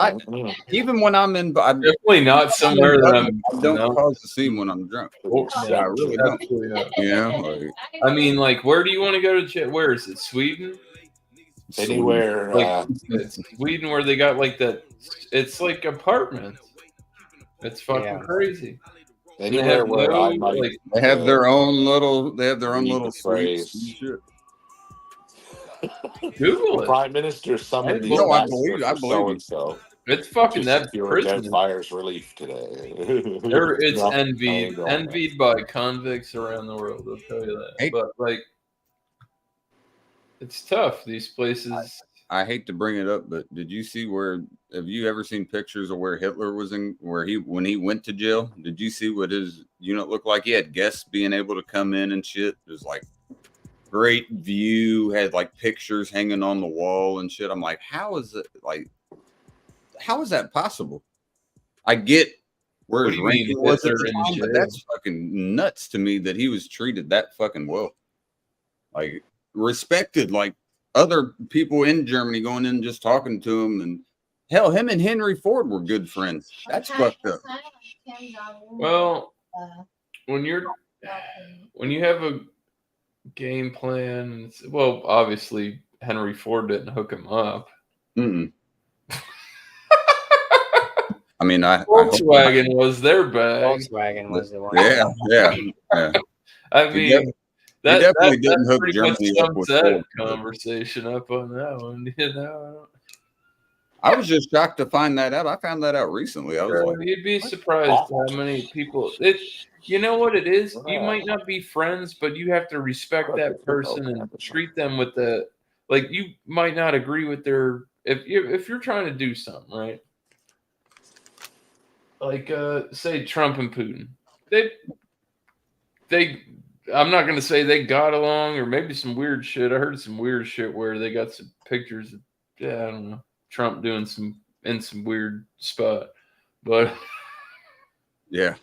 even when I'm in, I Definitely not somewhere that I'm. don't no. cause the scene when I'm drunk. Oh, Yeah, I really don't. absolutely not. You know, like, I mean, like, where do you want to go to jail? Where is it? Sweden? Anywhere. Like, it's Sweden where they got like that. It's like apartments. It's fucking Yeah. crazy. Anywhere where I might. like, they have their own little. They have their own Read little the phrase. suites and shit. Google it. Prime Minister summoned the No, I ambassador believe- I for believe you. so-and-so It's fucking to that secure prison. Dead Fires relief today. It's No, I ain't envied going there. envied by convicts around the world. I'll tell you that. Hey. But like, it's tough. These places. I hate to bring it up, but did you see have you ever seen pictures of where Hitler was when he went to jail? Did you see what his unit looked like? He had guests being able to come in and shit. It was like great view, had like pictures hanging on the wall and shit. I'm like, how is that possible? I get where his ranking was at the time, but that's fucking nuts to me that he was treated that fucking well. Like respected, like other people in Germany going in and just talking to him, and hell, him and Henry Ford were good friends. That's fucked up. Well, when you have a game plan, well, obviously Henry Ford didn't hook him up. Mm-mm. I mean, Volkswagen was their bag. Volkswagen was the one. Yeah. I mean, that definitely didn't hook pretty Germany much up with sums that Ford. conversation up on that one. You know, I was just shocked to find that out. I found that out recently. I was like, you'd be surprised how many people. You know what it is? You might not be friends, but you have to respect that person and treat them with like. You might not agree with their if you're trying to do something, right? Like say Trump and Putin. They I'm not gonna say they got along, or maybe some weird shit. I heard some weird shit where they got some pictures of I don't know, Trump doing some weird spot. But yeah.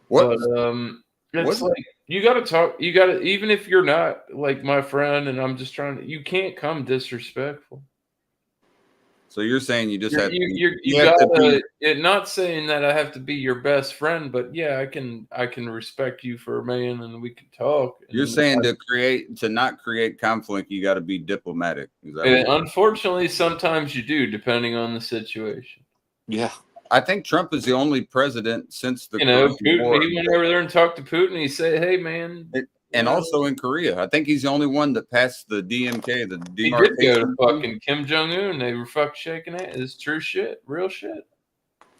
What? But, it's like you gotta talk. You gotta, even if you're not like my friend, and I'm just trying to. You can't come disrespectful. So you're saying you just have not saying that I have to be your best friend, but yeah, I can respect you for a man, and we can talk. You're saying to not create conflict, you got to be diplomatic. Is that and unfortunately, sometimes you do, depending on the situation. Yeah. I think Trump is the only president since the Putin, war. he went over there and talked to Putin. He said, "Hey, man." And also in Korea, I think he's the only one that passed the DMK. He did go to fucking Kim Jong Un. They were fucking shaking it. It's true shit, real shit. I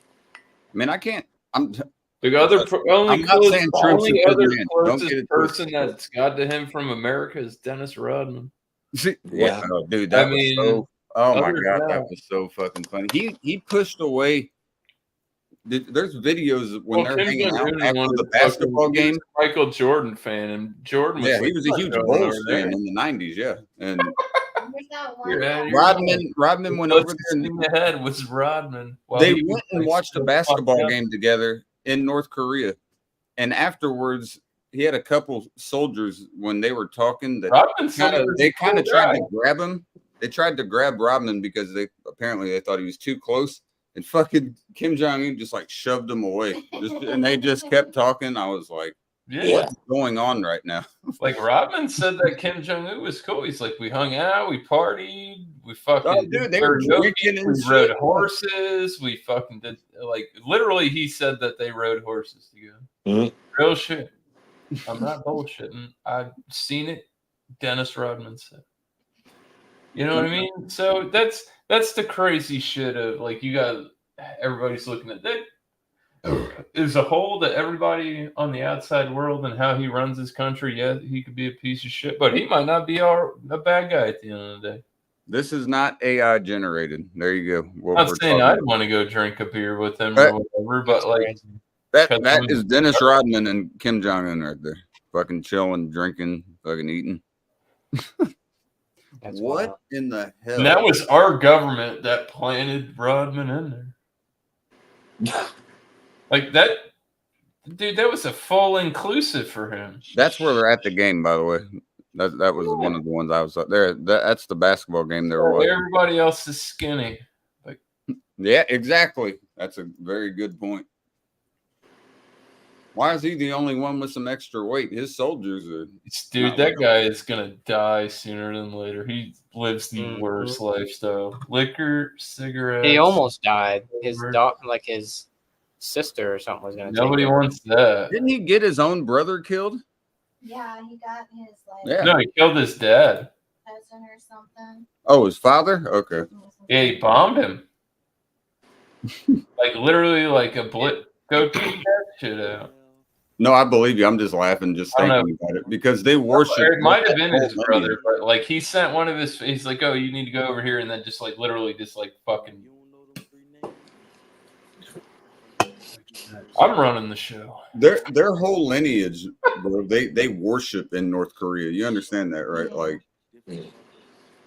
mean, I can't. I'm not saying Trump's a good man. Closest person that's got to him from America is Dennis Rodman. Yeah, dude, that was so. Oh my god, that was so fucking funny. He pushed away. There's videos when they're hanging out after the basketball game. Michael Jordan fan, and Jordan was he was a huge Bulls fan in the '90s. Yeah, and Rodman went over there. And in the head was Rodman. They went and watched a basketball game together in North Korea, and afterwards, he had a couple soldiers when they were talking that they kind of tried to grab him. They tried to grab Rodman because they thought he was too close. And fucking Kim Jong-un just like shoved him away. And they just kept talking. I was like, what's going on right now? Like Rodman said that Kim Jong-un was cool. He's like, we hung out, we partied, we fucking they were drinking and we rode horses. We fucking did, like, literally he said that they rode horses together. Mm-hmm. Real shit. I'm not bullshitting. I've seen it. Dennis Rodman said. You know what I mean? So that's the crazy shit of like everybody's looking at that. Is a whole that everybody on the outside world and how he runs his country. Yeah, he could be a piece of shit, but he might not be a bad guy at the end of the day. This is not AI generated. There you go. I'm not saying I'd want to go drink a beer with him or whatever, but like that is Dennis Rodman and Kim Jong-un right there, fucking chilling, drinking, fucking eating. What in the hell? And that was our government that planted Rodman in there. Like that, dude, that was a full inclusive for him. That's where they're at the game, by the way. That was one of the ones I was up there. That's the basketball game they were watching. Everybody else is skinny. Like, yeah, exactly. That's a very good point. Why is he the only one with some extra weight? His soldiers are. Dude, that guy is gonna die sooner than later. He lives the worst lifestyle. Liquor, cigarettes. He almost died. His his sister or something was gonna. Nobody wants that. Didn't he get his own brother killed? Yeah, he got his No, he killed his dad. Cousin or something. Oh, his father? Okay. Yeah, he bombed him. Like literally, like a blip. Go check that shit out. No, I believe you. I'm just laughing, just I don't thinking about it because they worship. It might have been his whole brother, lineage. but like he sent one of his. He's like, "Oh, you need to go over here," and then just like literally, just like fucking. I'm running the show. Their whole lineage, bro. They worship in North Korea. You understand that, right? Like,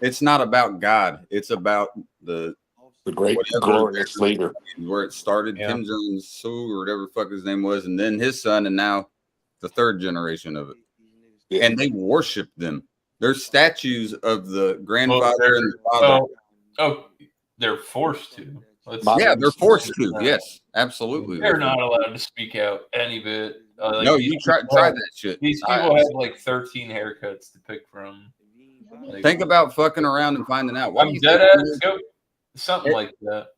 it's not about God. It's about the great glorious leader. Where it started, Kim Jong Su or whatever the fuck his name was, and then his son, and now the third generation of it. Yeah. And they worship them. There's statues of the grandfather and the father. They're forced to. They're forced to. Yes, absolutely. They're not allowed to speak out any bit. No, you try that shit. These people have like 13 haircuts to pick from. Like, think about fucking around and finding out. I'm dead ass. Go something like that.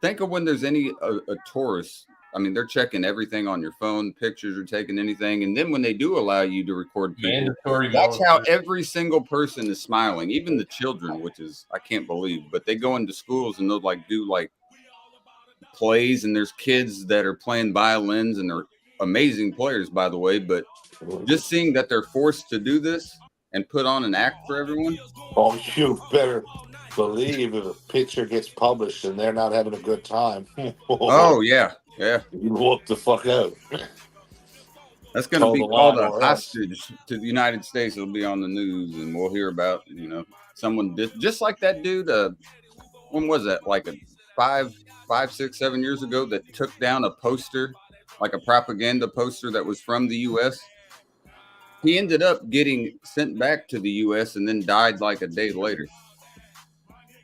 Think of when there's any a tourist. I mean, they're checking everything on your phone. Pictures are taking anything, and then when they do allow you to record people, that's how every single person is smiling, even the children, which is I can't believe. But they go into schools and they'll like do like plays, and there's kids that are playing violins, and they're amazing players, by the way. But just seeing that they're forced to do this and put on an act for everyone. Oh, you better believe if a picture gets published and they're not having a good time. Oh yeah. Yeah, you walk the fuck out. That's going to be called a hostage to the United States. It'll be on the news, and we'll hear about someone just like that dude. When was that? Like 5, 6, 7 years ago, that took down a poster, like a propaganda poster that was from the U.S. He ended up getting sent back to the U.S. and then died like a day later.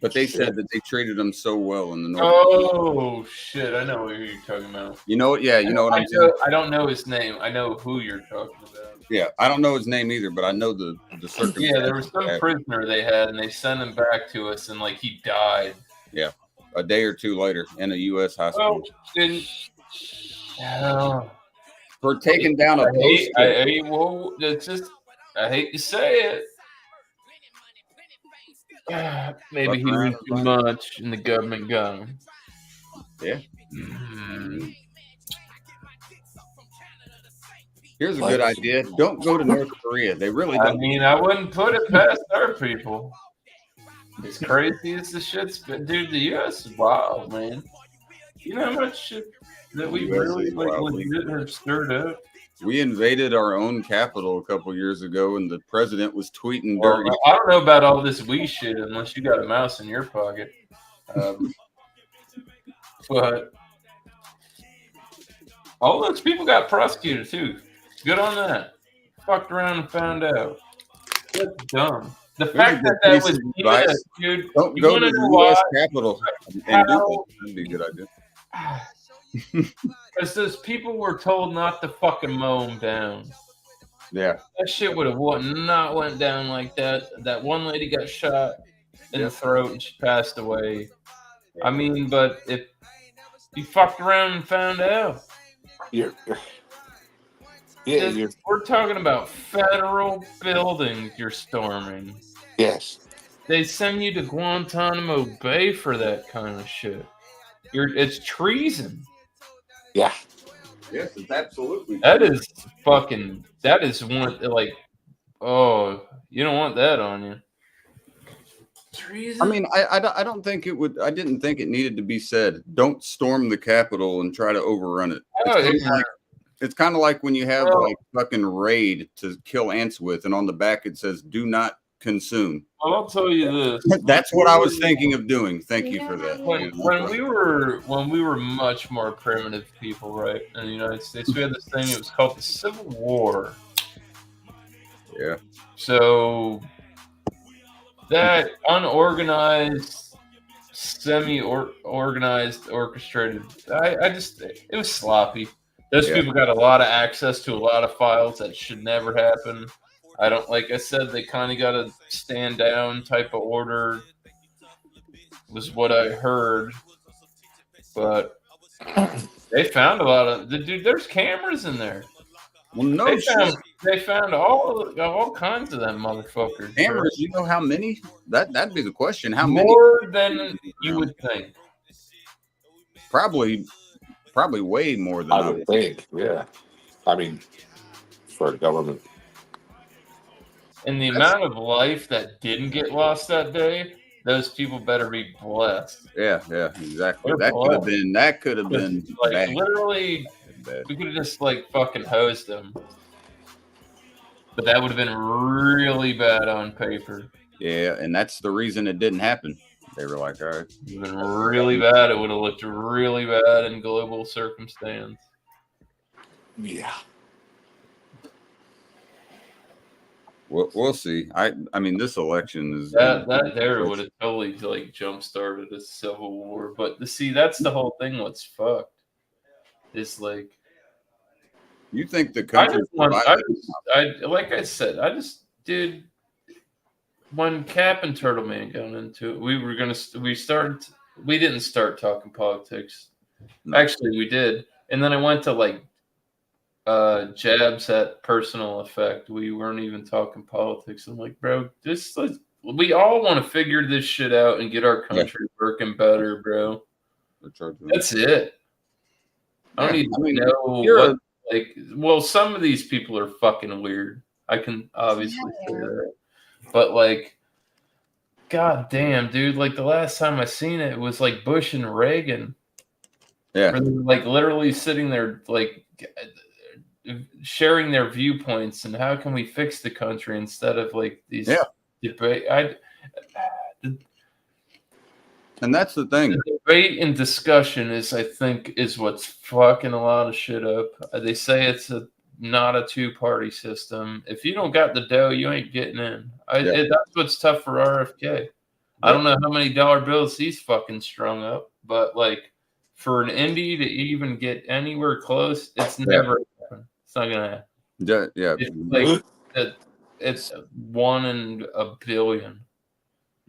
But they said that they treated him so well in the North. Oh shit! I know what you're talking about. You know what? Yeah, you know what I'm saying. I don't know his name. I know who you're talking about. Yeah, I don't know his name either, but I know the circumstances. Yeah, there was some prisoner they had, and they sent him back to us, and like he died. Yeah, a day or two later in a U.S. hospital. For taking down a poster. I hate to say it. Maybe he knew too much and the government got him. Yeah. Here's a good idea. Don't go to North Korea. They really don't. I mean, I wouldn't put it past our people. As crazy as the shit's been. Dude, the U.S. is wild, man. You know how much shit that we really legit have stirred up? We invaded our own capital a couple years ago, and the president was tweeting dirty. Well, I don't know about all this Wii shit unless you got a mouse in your pocket. But all those people got prosecuted too. Good on that. Fucked around and found out. That's dumb. The fact that was dude. Don't go to the U.S. Capitol and do that. That'd be a good idea. Because those people were told not to fucking mow them down. Yeah. That shit would have not went down like that. That one lady got shot in the throat and she passed away. I mean, but if you fucked around and found out. We're talking about federal buildings you're storming. Yes. They send you to Guantanamo Bay for that kind of shit. It's treason. Yeah. Yes, it's absolutely. That is one, like, oh, you don't want that on you. Treason? I mean, I don't think it would. I didn't think it needed to be said. Don't storm the Capitol and try to overrun it. It's kind of like when you have like fucking raid to kill ants with, and on the back it says "Do not consume." Well, I'll tell you this. That's what I was thinking of doing. Thank you for that. When we were much more primitive people, right, in the United States, we had this thing. It was called the Civil War. Yeah. So that unorganized, semi-organized, orchestrated. It was sloppy. Those people got a lot of access to a lot of files that should never happen. Like I said, they kind of got a stand down type of order, was what I heard. But they found a lot of dude. There's cameras in there. Well, no, they found all kinds of them motherfuckers. Cameras, you know how many? That'd be the question. How many? More than you would think. Probably way more than I would think. Yeah. I mean, for a government. And the amount of life that didn't get lost that day, those people better be blessed. Yeah, exactly. They're That could have blessed. been. That could have been Like bad. literally, Bad. we could have just like fucking hosed them. But that would have been really bad on paper. Yeah, and that's the reason it didn't happen. They were like, all right. It would have been really bad. It would have looked really bad in global circumstance. Yeah. We'll see. I mean, this election is That there would have totally like jump started a civil war. But see, that's the whole thing. What's fucked is like. You think the country? Like I said, I just did. When Cap and Turtle Man got into it, we didn't start talking politics. No. Actually, we did, and then I went to like jabs at personal effect. We weren't even talking politics. I'm like, bro, we all want to figure this shit out and get our country working better, bro. That's it. I don't even know what. Some of these people are fucking weird. I can obviously say that. But like, god damn, dude! Like the last time I seen it was like Bush and Reagan. Yeah. Where they were, like literally sitting there, like sharing their viewpoints and how can we fix the country instead of like these debate. And that's the thing. The debate and discussion is what's fucking a lot of shit up. They say it's not a two-party system. If you don't got the dough, you ain't getting in. That's what's tough for RFK. I don't know how many dollar bills he's fucking strung up, but like for an indie to even get anywhere close, it's never happened. It's not gonna happen. Yeah. It's like it's 1 in a billion.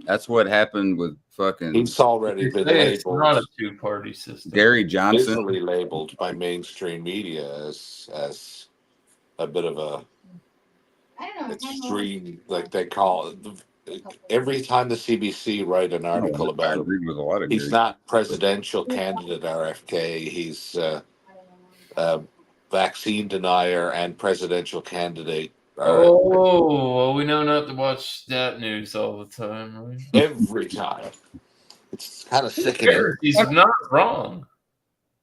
That's what happened with fucking. He's already been labeled. It's not a two-party system. Gary Johnson. Visually labeled by mainstream media as a bit of a extreme, like they call it. Every time the CBC write an article about him, he's not presidential candidate RFK. He's vaccine denier and presidential candidate. Well, we know not to watch that news all the time, right? Every time. It's kind of sickening. He's not wrong.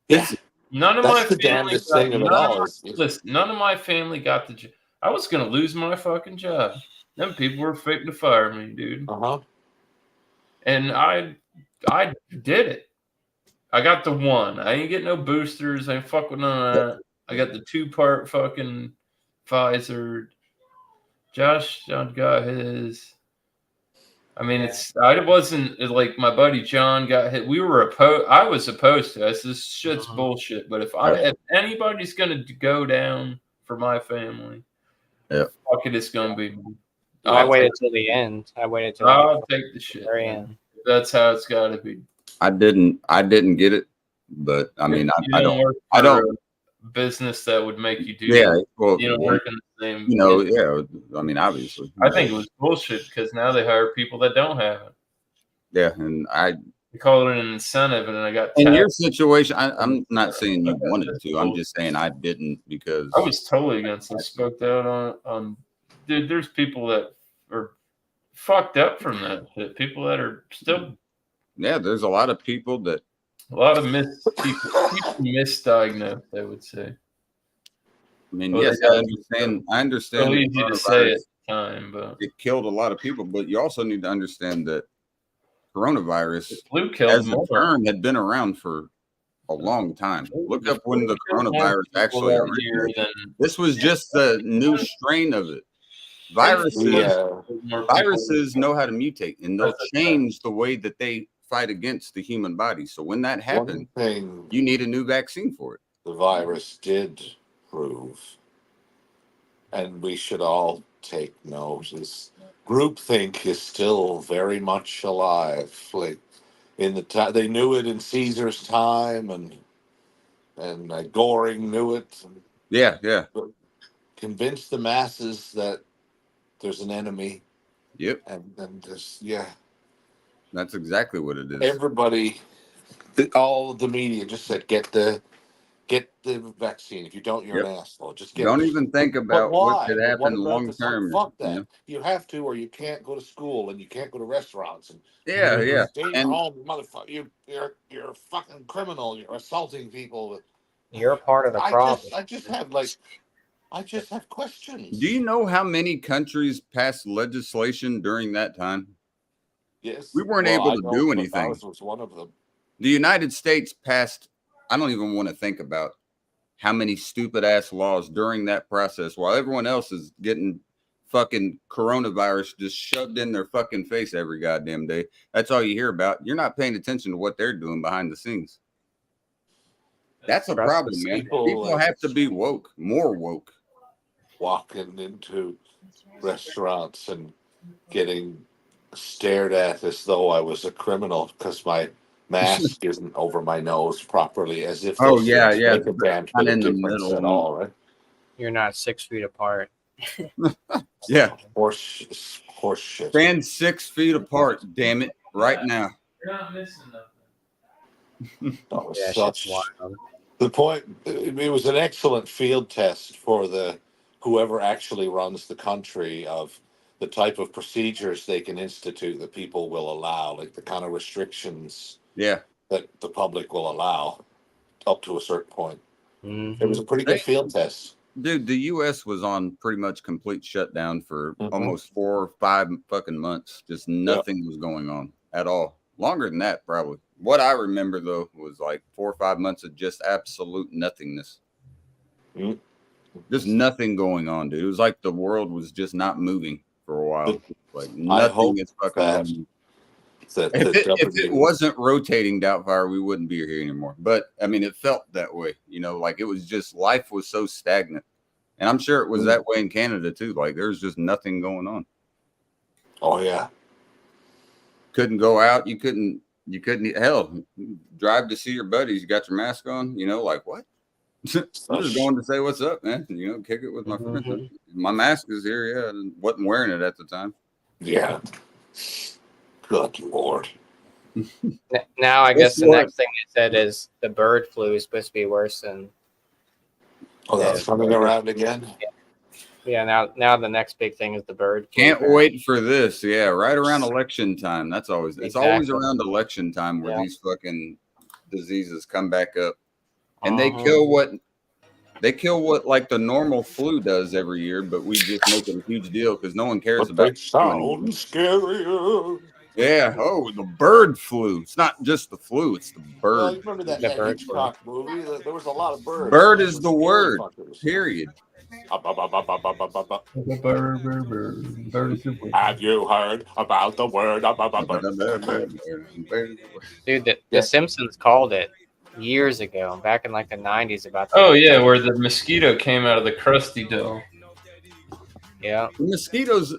Yeah. None of That's my the damnedest thing of it all. Listen, none of my family got the job. I was going to lose my fucking job. Them people were fake to fire me, dude. And I did it. I got the one. I ain't getting no boosters. I ain't fuck with none of that. I got the 2-part fucking Pfizer. Josh got his. I mean, I wasn't like my buddy John got hit. We were opposed. I was opposed to this. This shit's bullshit. But if anybody's gonna go down for my family, fuck it, it's gonna be me. I waited till the end. I'll take the shit. Very end. That's how it's got to be. I didn't get it, but I mean, I don't. Business that would make you do. Yeah, well, you don't work in the same. I mean, obviously. I think it was bullshit because now they hire people that don't have it. Yeah, and they call it an incentive, and then I got. In your situation, I'm not saying you wanted to. I'm just saying I didn't because I was totally against it. Spoke out on. Dude, there's people that are fucked up from that shit. People that are still. Yeah, there's a lot of people that. A lot of people misdiagnosed, I would say. I mean, yes, I understand. So easy to say at the time, but it killed a lot of people. But you also need to understand that coronavirus, as a term, had been around for a long time. Look up when the coronavirus actually originated. This was just the new strain of it. Viruses know how to mutate, and they'll change the way that they fight against the human body. So when that happens, you need a new vaccine for it. The virus did prove, and we should all take notice. Groupthink is still very much alive. Like in the time, they knew it in Caesar's time, and Goring knew it. Yeah. But convince the masses that there's an enemy. Yep. And just That's exactly what it is. Everybody, all the media just said, get the get the vaccine. If you don't, you're Yep. an asshole. Just get Don't it. even think But about what why? could But what happen about long the some term. fuck You that? know? You have to, or you can't go to school and you can't go to restaurants and Yeah, yeah. stay at And home, motherfucker. You're a fucking criminal. You're assaulting people. You're part of the problem. I just have questions. do you know how many countries passed legislation during that time? Yes. We weren't Well, able I to know, do but anything. ours was one of them. The United States passed, I don't even want to think about how many stupid ass laws during that process while everyone else is getting fucking coronavirus just shoved in their fucking face every goddamn day. That's all you hear about. You're not paying attention to what they're doing behind the scenes. That's a Trust problem, the man. people People have to be woke, more woke. Walking into restaurants and getting stared at as though I was a criminal because my mask isn't over my nose properly, as if Oh those yeah, things yeah. make a damn Not bit in of the difference middle. at all, right? You're not 6 feet apart. Yeah. Horse shit. Stand 6 feet apart, damn it, right now. You're not missing nothing. That was Yeah, such shit's wild. the point. It was an excellent field test for the whoever actually runs the country of the type of procedures they can institute that people will allow, like the kind of restrictions Yeah. that the public will allow up to a certain point. Mhm. It was a pretty good field test. Dude, the US was on pretty much complete shutdown for Mhm. almost 4 or 5 fucking months. Just nothing was going on at all. Longer than that, probably. What I remember though was like 4 or 5 months of just absolute nothingness. Mhm. Just nothing going on, dude. It was like the world was just not moving for a while. Like I hope nothing is fucking that- moving. That If it wasn't rotating, Doubtfire, we wouldn't be here anymore. But I mean, it felt that way, you know, like it was just life was so stagnant. And I'm sure it was that way in Canada too. Like there's just nothing going on. Oh yeah. Couldn't go out. You couldn't hell drive to see your buddies. You got your mask on, you know, like what? I'm just going to say what's up, man. You know, kick it with my friends. My mask is here, yeah. And wasn't wearing it at the time. Yeah. Good Lord. Now I guess the what? next thing they said is the bird flu is supposed to be worse than. Oh, that's coming around again. Yeah, now the next big thing is the bird flu. Can't wait for this. Yeah, right around election time. That's always it's always Exactly. around election time where Yeah. these fucking diseases come back up. And they kill what like the normal flu does every year, but we just make it a huge deal because no one cares But about they sound scarier. Yeah. Oh, the bird flu. It's not just the flu, it's the Well, bird. you remember that The bird Hitchcock movie? There was a lot of birds. Bird is the word. Fuckers. Period. Have you heard about the word? Dude, the Yeah. Simpsons called it years ago, back in like the 90s about the Oh yeah, where the mosquito came out of the crusty dough. Yeah. The mosquitoes.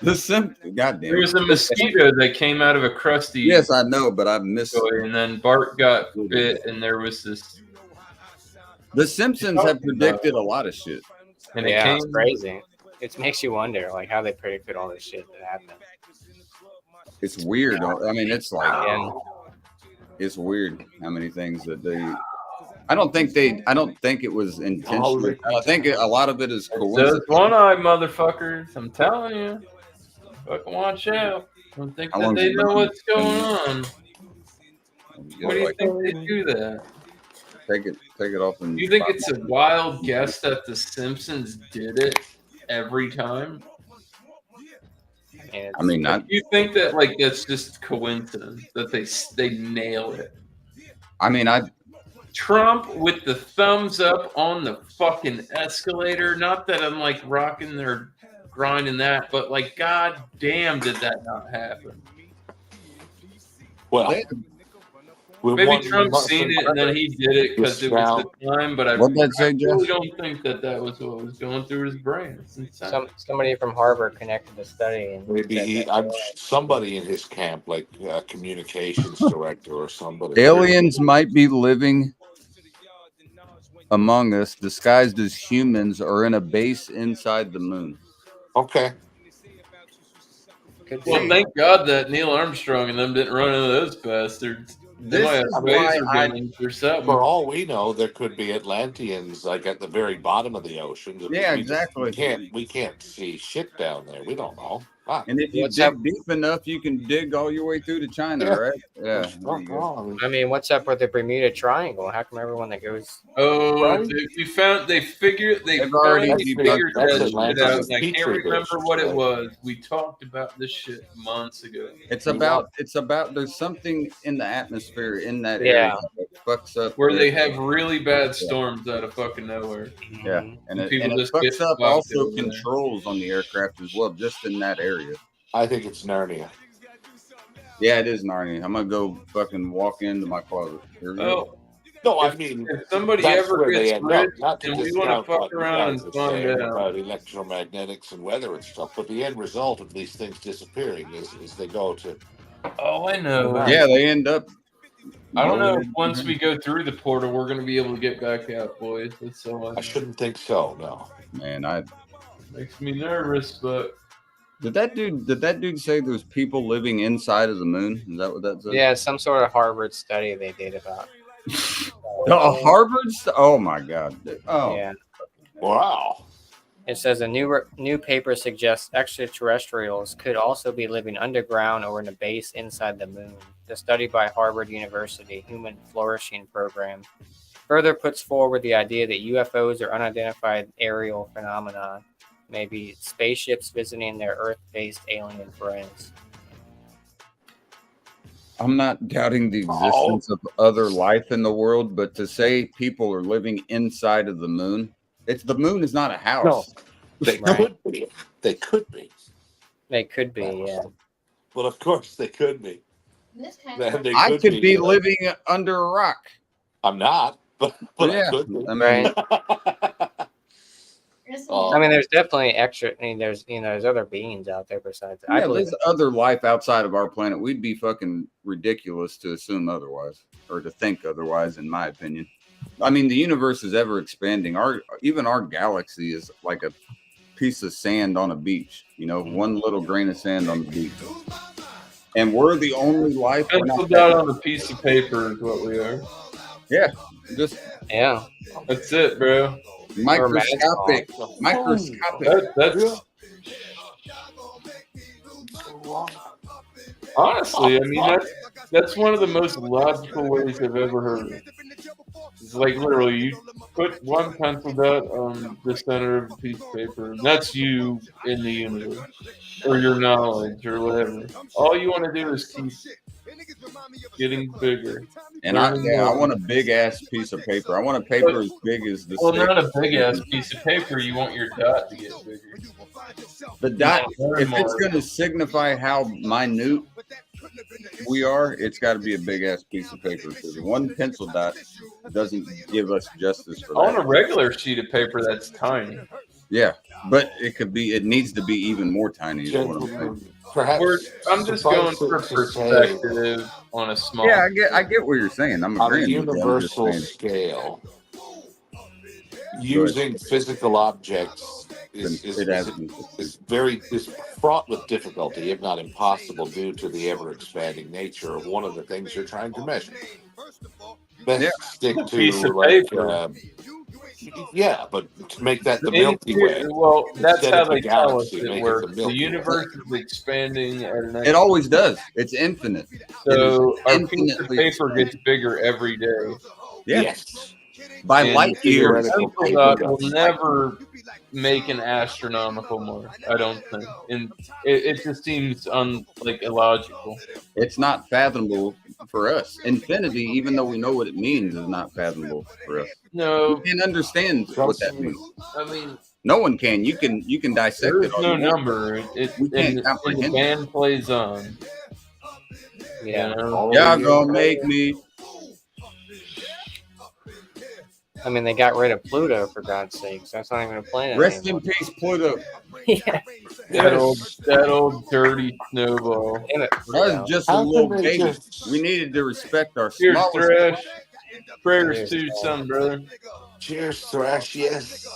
The Simpsons. Goddamn. There was a mosquito that came out of a crusty Yes, I know, but I've missed. toy, and then Bart got bit, and there was this, The Simpsons have predicted a lot of shit. and it Yeah, came. it's crazy. It makes you wonder like how they predicted all this shit that happened. It's weird. I mean, it's like And it's weird how many things that they. I don't think it was intentional. I think a lot of it is Those coincidence. one-eyed motherfuckers, I'm telling you, fucking watch out. Don't think How that long's they it know been? what's going on. You What know, do you like, think they do that? take it off and You think it's a wild guess that the Simpsons did it every time? and I mean, not. You think that like it's just coincidence that they nail it? I mean, Trump with the thumbs up on the fucking escalator. Not that I'm like rocking or grinding that, but like, god damn, did that not happen? Well, Maybe Trump seen it and then he did it because it was the time. But I What'd that say, really Jeff? don't think that was what was going through his brain. It's insane. somebody from Harvard connected the study and maybe said that, somebody in his camp, like a communications director or somebody. Aliens might be living among us, disguised as humans, or in a base inside the moon. Okay. could Well, be. thank God that Neil Armstrong and them didn't run into those bastards. They might have is why laser I guns or something. For all we know, there could be Atlanteans like at the very bottom of the ocean. Yeah, We just- exactly. we can't see shit down there. We don't know. Fuck. And if you What's dig up? deep enough, you can dig all your way through to China, Yeah. right? Yeah. There's there nothing you go. wrong. I mean, what's up with the Bermuda Triangle? How come everyone that goes? Oh, Right? they figured they They've already finally debunked figured that. that That's shit out. And I Atlantis' can't remember Petri what it dish. was. We talked about this shit months ago. It's about there's something in the atmosphere in that Yeah. area that fucks up Where the- they have really bad storms out of fucking nowhere. yeah, and it, People and it just get fucks up fucked also over there. controls on the aircraft as well, just in that area. I think it's Narnia. Yeah, it is Narnia. I'm gonna go fucking walk into my closet. Here we go. Oh, No, I mean if somebody that's ever where they gets end rich up. Not to and we want discount to fuck what you around guys and are find saying out. about electromagnetics and weather and stuff, but the end result of these things disappearing is they go to. Oh, I know. Yeah, they end up. I don't know if once we go through the portal, we're going to be able to get back out, boys. That's so I shouldn't think so. No. Man, I makes me nervous, but did that dude say there's people living inside of the moon? Is that what that said? Yeah, some sort of Harvard study they did about. Harvard. Oh my god. Oh Yeah. Wow. It says a new paper suggests extraterrestrials could also be living underground or in a base inside the moon. The study by Harvard University Human Flourishing Program further puts forward the idea that UFOs or unidentified aerial phenomena may be spaceships visiting their Earth-based alien friends. I'm not doubting the existence of other life in the world, but to say people are living inside of the moon, the moon is not a house. No, they Right. could be. They could be. They could be, yeah. Well, of course they could be. This kind Man, of they I could be uh, living under a rock. I'm not, but Yeah, I could be. I mean, Right. Oh. I mean, there's definitely extra. I mean, there's other beings out there besides. I yeah, believe there's other life outside of our planet. We'd be fucking ridiculous to assume otherwise or to think otherwise, in my opinion. I mean, the universe is ever expanding. Even our galaxy is like a piece of sand on a beach. You know, one little grain of sand on the beach, and we're the only life. We're not penciled out on a piece of paper is what we are. Yeah, just yeah. That's it, bro. microscopic. That's honestly, I mean, that's one of the most logical ways I've ever heard. It's like literally, you put one pencil dot on the center of a piece of paper, and that's you in the universe, or your knowledge, or whatever. All you want to do is keep getting bigger. And I want a big ass piece of paper. I want a paper as big as the. Well, state. not a big ass piece of paper. You want your dot to get bigger. The dot, Yeah, if it's more. going to signify how minute we are, it's got to be a big ass piece of paper. Because one pencil dot doesn't give us justice for On a that. regular sheet of paper, that's tiny. Yeah, but it needs to be even more tiny. Is what I'm saying. Perhaps I'm just suffice going for it to say, perspective on a small. Yeah, I get what you're saying. I'm on a agreeing with you. I'm just universal saying. scale, using physical objects is fraught with difficulty, if not impossible, due to the ever expanding nature of one of the things you're trying to measure. Best stick to Piece of like, paper. yeah, but to make that the Milky Way. Well, that's instead how of the they tell us galaxy, make it it works. the The Milky Way. universe is expanding at an It always does. It's infinite. So It is our piece of infinitely paper gets bigger every day. Yeah. Yes. By And light your years. pencil dot will never make an astronomical mark, I don't think. And it just seems illogical. It's not fathomable for us. Infinity, even though we know what it means, is not fathomable for us. No, We can't understand what that means. I mean, No one can. You can dissect there's it. all no you want. number. We can't And the comprehend it. band plays on. Yeah. You know? Y'all gonna make me. I mean, they got rid of Pluto for God's sakes. That's not even a planet. Rest in anymore. peace, Pluto. Yeah. That old dirty snowball. Damn it, That Pluto. was just a How little can they baby. just- We needed to respect our Cheers, smallest. Thresh. Prayers Cheers, to you, Thresh. son, brother. Cheers, Thrash. Yes.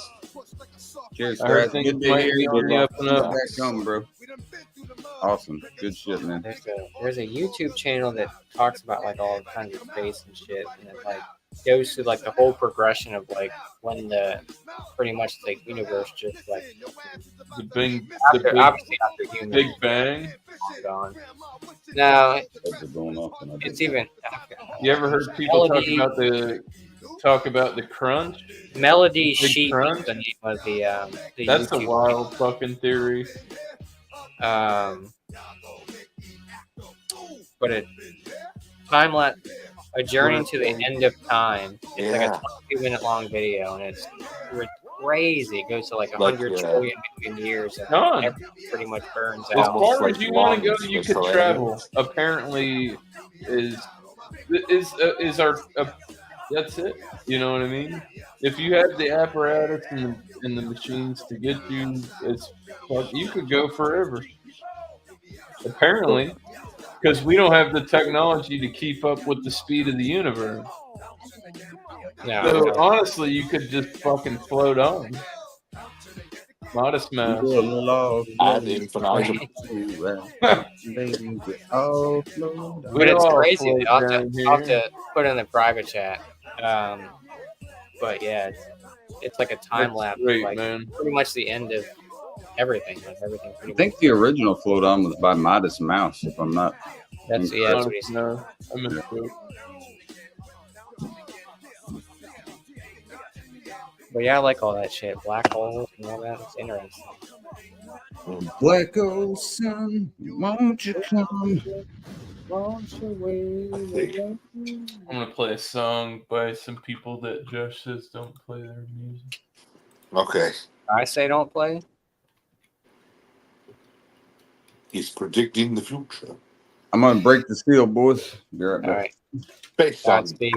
Cheers, I heard Thresh. things Good to might hear be you. on the up and up. Back home, bro. Awesome. Good shit, man. There's a YouTube channel that talks about like all kinds of space and shit, and it like goes through like the whole progression of like when the pretty much the universe just like obviously after humans Big Bang. gone. No, Those are going off and it's even. You ever heard people Melody- talk about the crunch? Melody Big Sheep Crunch? is the name of the That's a YouTube wild fucking theory. But a time lapse, a journey to the end of time. It's like a 22-minute long video, and it's crazy. It goes to like 100 trillion million years, and Done. everything pretty much burns As out. far as you want to go, you could travel. Apparently, is our that's it. You know what I mean? If you had the apparatus and the machines to get you, you could go forever. Apparently, because we don't have the technology to keep up with the speed of the universe. No, So honestly, you could just fucking float on. Modest Mouse. Ad infinitum. but it's all crazy. float I'll down have here. to put it in the private chat. But yeah, it's like a time That's lapse. great, Like man. pretty much the end of everything. Like everything. I Pretty much. think the original float on was by Modest Mouse, if I'm not. That's what he said. No, I missed it. But yeah, I like all that shit. Black holes and all that. It's interesting. Black hole sun, won't you come? I'm gonna play a song by some people that Josh says don't play their music. Okay. I say don't play. He's predicting the future. I'm gonna break the seal, boys. Be right All back. right. Based on Godspeed.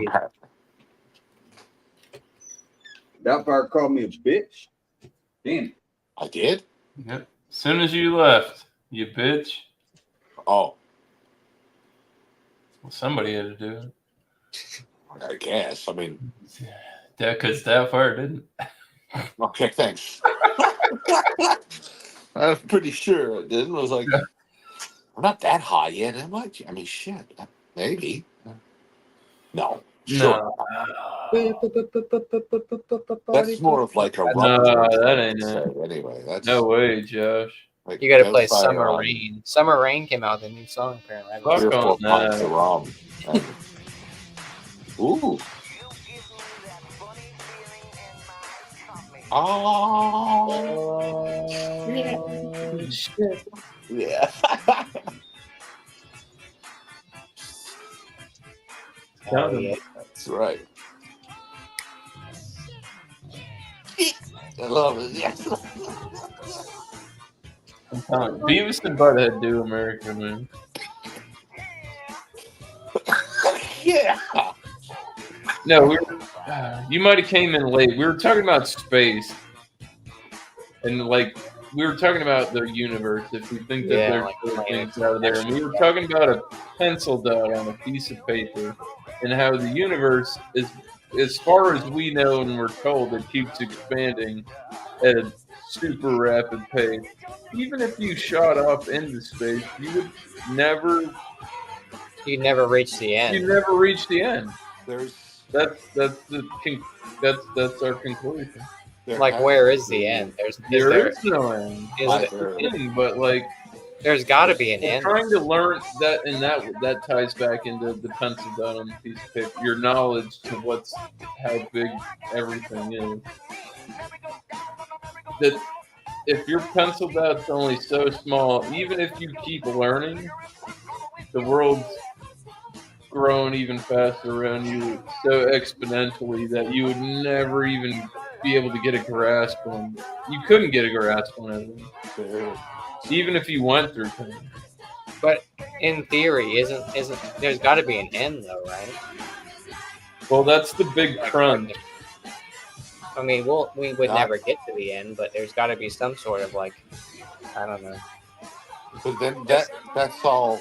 Doubtfire called me a bitch. Damn. I did? Yep. As soon as you left, you bitch. Oh, Well, somebody had to do it. I guess. I mean, Yeah, because Doubtfire didn't. okay, thanks. I was pretty sure it didn't. I was like, I'm not that high yet, am I? I mean, shit. Maybe. No. Sure. That's more of like a No, that ain't it. Anyway, that's No way, Josh. like You got to play Doubtfire Summer on Rain. Summer Rain came out with a new song apparently. I Fuck Three or on four that. pints of rum. And- Ooh. Oh. Shit. Yeah. Oh, yeah. That's right. I love it. Yes. I'm telling you, Beavis and Butthead do America, man. Yeah. No, you might have came in late. We were talking about space, and like we were talking about the universe. If we think that Yeah, there's like other planets. things out there, and we were talking about a pencil dot on a piece of paper, and how the universe is, as far as we know and we're told, it keeps expanding at a super rapid pace. Even if you shot off into space, you would never reach the end. You never reach the end. There's That's our conclusion. Like, where is the end? There is no end. Is That's there? the thing, but like There's got to be an we're end. trying to learn that, and that ties back into the pencil dot on the piece of paper. Your knowledge to how big everything is. That if your pencil dot's only so small, even if you keep learning, the world's growing even faster around you so exponentially that you would never even be able to get a grasp on. You couldn't get a grasp on it, even if you went through time. But in theory, isn't there's got to be an end though, right? Well, that's the big crunch. I mean, we would never get to the end, but there's got to be some sort of like, I don't know. But then that's all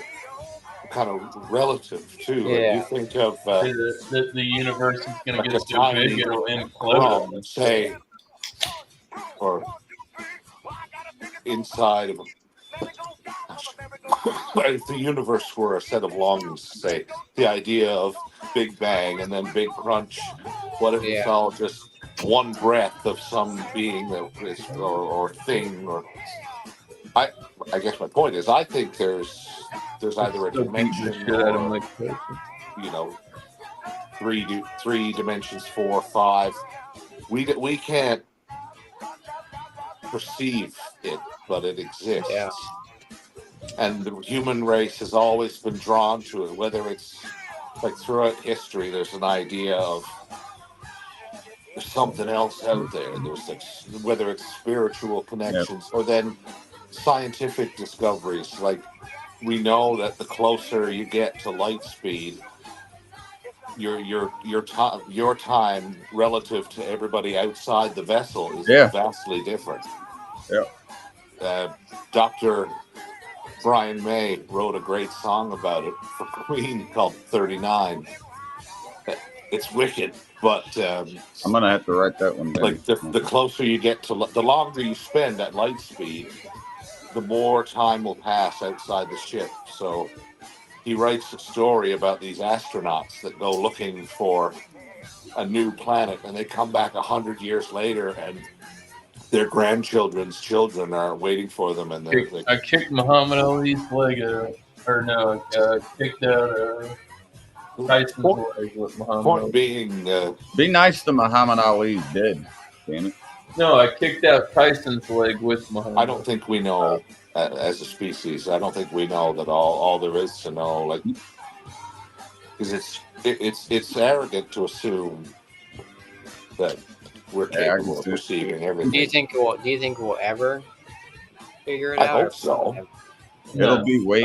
kind of relative too. Like Yeah. you think of The universe is going to like get a so tiny big it'll implode. crumb, say, or inside of if the universe were a set of longings, say the idea of Big Bang and then Big Crunch, what if it's Yeah. all just one breath of some being that is or thing or I guess my point is I think there's either a Still beating the dimension shit out of or Mike Tyson. you know three dimensions, 4, 5. We can't perceive it, but it exists. Yeah. And the human race has always been drawn to it, whether it's like throughout history, there's an idea of there's something else out there. There's like, whether it's spiritual connections or then scientific discoveries. Like we know that the closer you get to light speed, your time relative to everybody outside the vessel is vastly different. Yeah. Dr. Brian May wrote a great song about it for Queen called 39. It's wicked, but I'm gonna have to write that one down. like the closer you get to the longer you spend at light speed, the more time will pass outside the ship. So he writes a story about these astronauts that go looking for a new planet, and they come back 100 years later, and their grandchildren's children are waiting for them, and they're like, I kicked Muhammad Ali's leg out, or no, kicked out Tyson's leg with Muhammad point Ali. being, Be nice to Muhammad Ali's dead. Damn it. No, I kicked out Tyson's leg with Muhammad. I don't think we know as a species. I don't think we know that all there is to know. Like, because it's arrogant to assume that we're capable of perceiving everything. Do you think we'll ever figure it I out? hope so. It'll be way.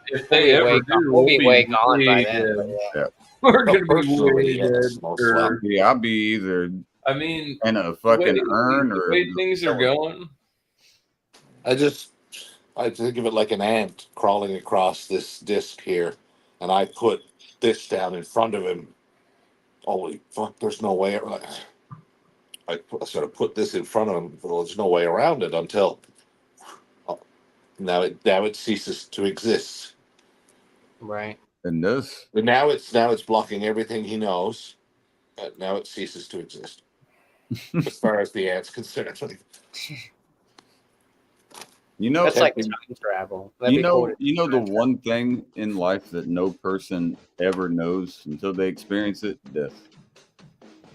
If they ever do, we'll be way gone by way then. dead. Yeah. We're gonna be Personally, way yes, dead. most or- likely. Yeah, I'll be either I mean, in a fucking the urn way, or the way things are going. I think of it like an ant crawling across this disc here, and I put this down in front of him. Holy fuck! There's no way. I sort of put this in front of him. Well, there's no way around it until now it ceases to exist. Right. and this. But now it's blocking everything he knows. Now it ceases to exist, as far as the ant's concerned. You know, That's like time travel. That'd you be know, cool. you know the one thing in life that no person ever knows until they experience it: death.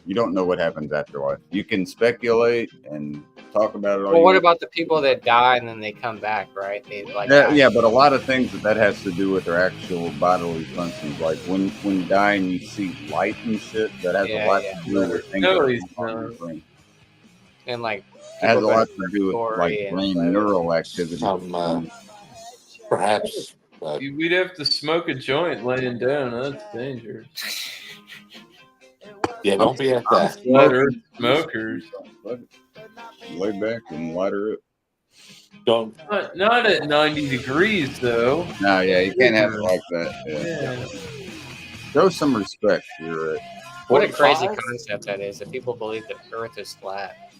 You don't know what happens after life. You can speculate and talk about it all. Well, you what want. about the people that die and then they come back, right? They like Yeah, but a lot of things that has to do with their actual bodily functions. Like when you die and you see light and shit, that has a lot to do with things. No, that he's are on not. your brain. and like It has a people lot go to do with story like and brain whatever. neural activity. Perhaps. We'd have to smoke a joint laying down. That's dangerous. Yeah, don't be at that. Flat Earth smokers. Lay back and light her up. Don't. Not at 90 degrees, though. No, yeah, you can't have it like that. Yeah. Show some respect. You're right. What a crazy 45? concept that is. That people believe the Earth is flat.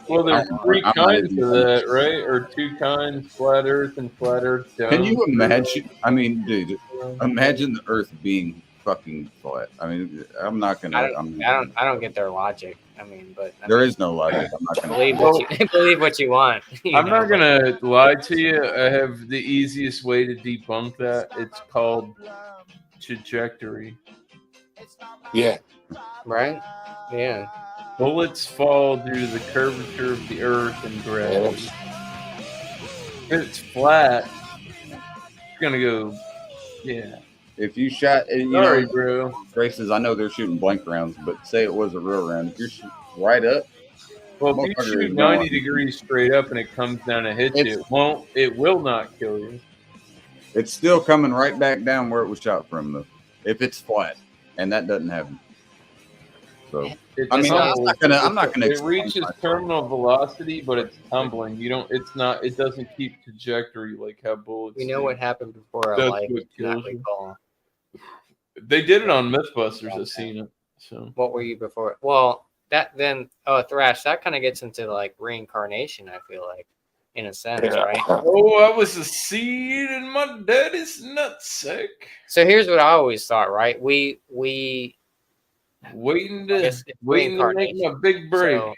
Well, there's three I'm not kinds even- of that, right? Or two kinds: flat Earth and flat Earth dome. Can you imagine? I mean, dude, imagine the Earth being fucking flat. I mean, I'm not gonna. I don't get their logic. I mean, but I There mean, is no logic. I'm not gonna. believe what you believe what you want. you I'm know, not gonna lie to you. I have the easiest way to debunk that. It's called trajectory. Yeah. right? Yeah. Bullets fall due to the curvature of the Earth and gravity. If it's flat, it's gonna go. Yeah. If you shot, you Sorry, know, bro. races. I know they're shooting blank rounds, but say it was a real round. If you're shooting right up, Well, if you motherfucker shoot is 90 going. degrees straight up and it comes down and hits you, it will not kill you. it's still coming right back down where it was shot from, though. If it's flat, and that doesn't happen. So It I mean, tumbles. I'm not gonna It explain reaches myself. terminal velocity, but it's tumbling. You don't. It's not. It doesn't keep trajectory like how bullets. We know do. what happened before our That's life. what We do not kills you. recall. They did it on MythBusters. I've seen it. So What were you before? Well, that then Thrash, that kind of gets into like reincarnation, I feel like. in a sense, Yeah. right? Oh, I was a seed in my daddy's nutsack. So here's what I always thought, right? We Waiting It's to make reincarnation. my big break. So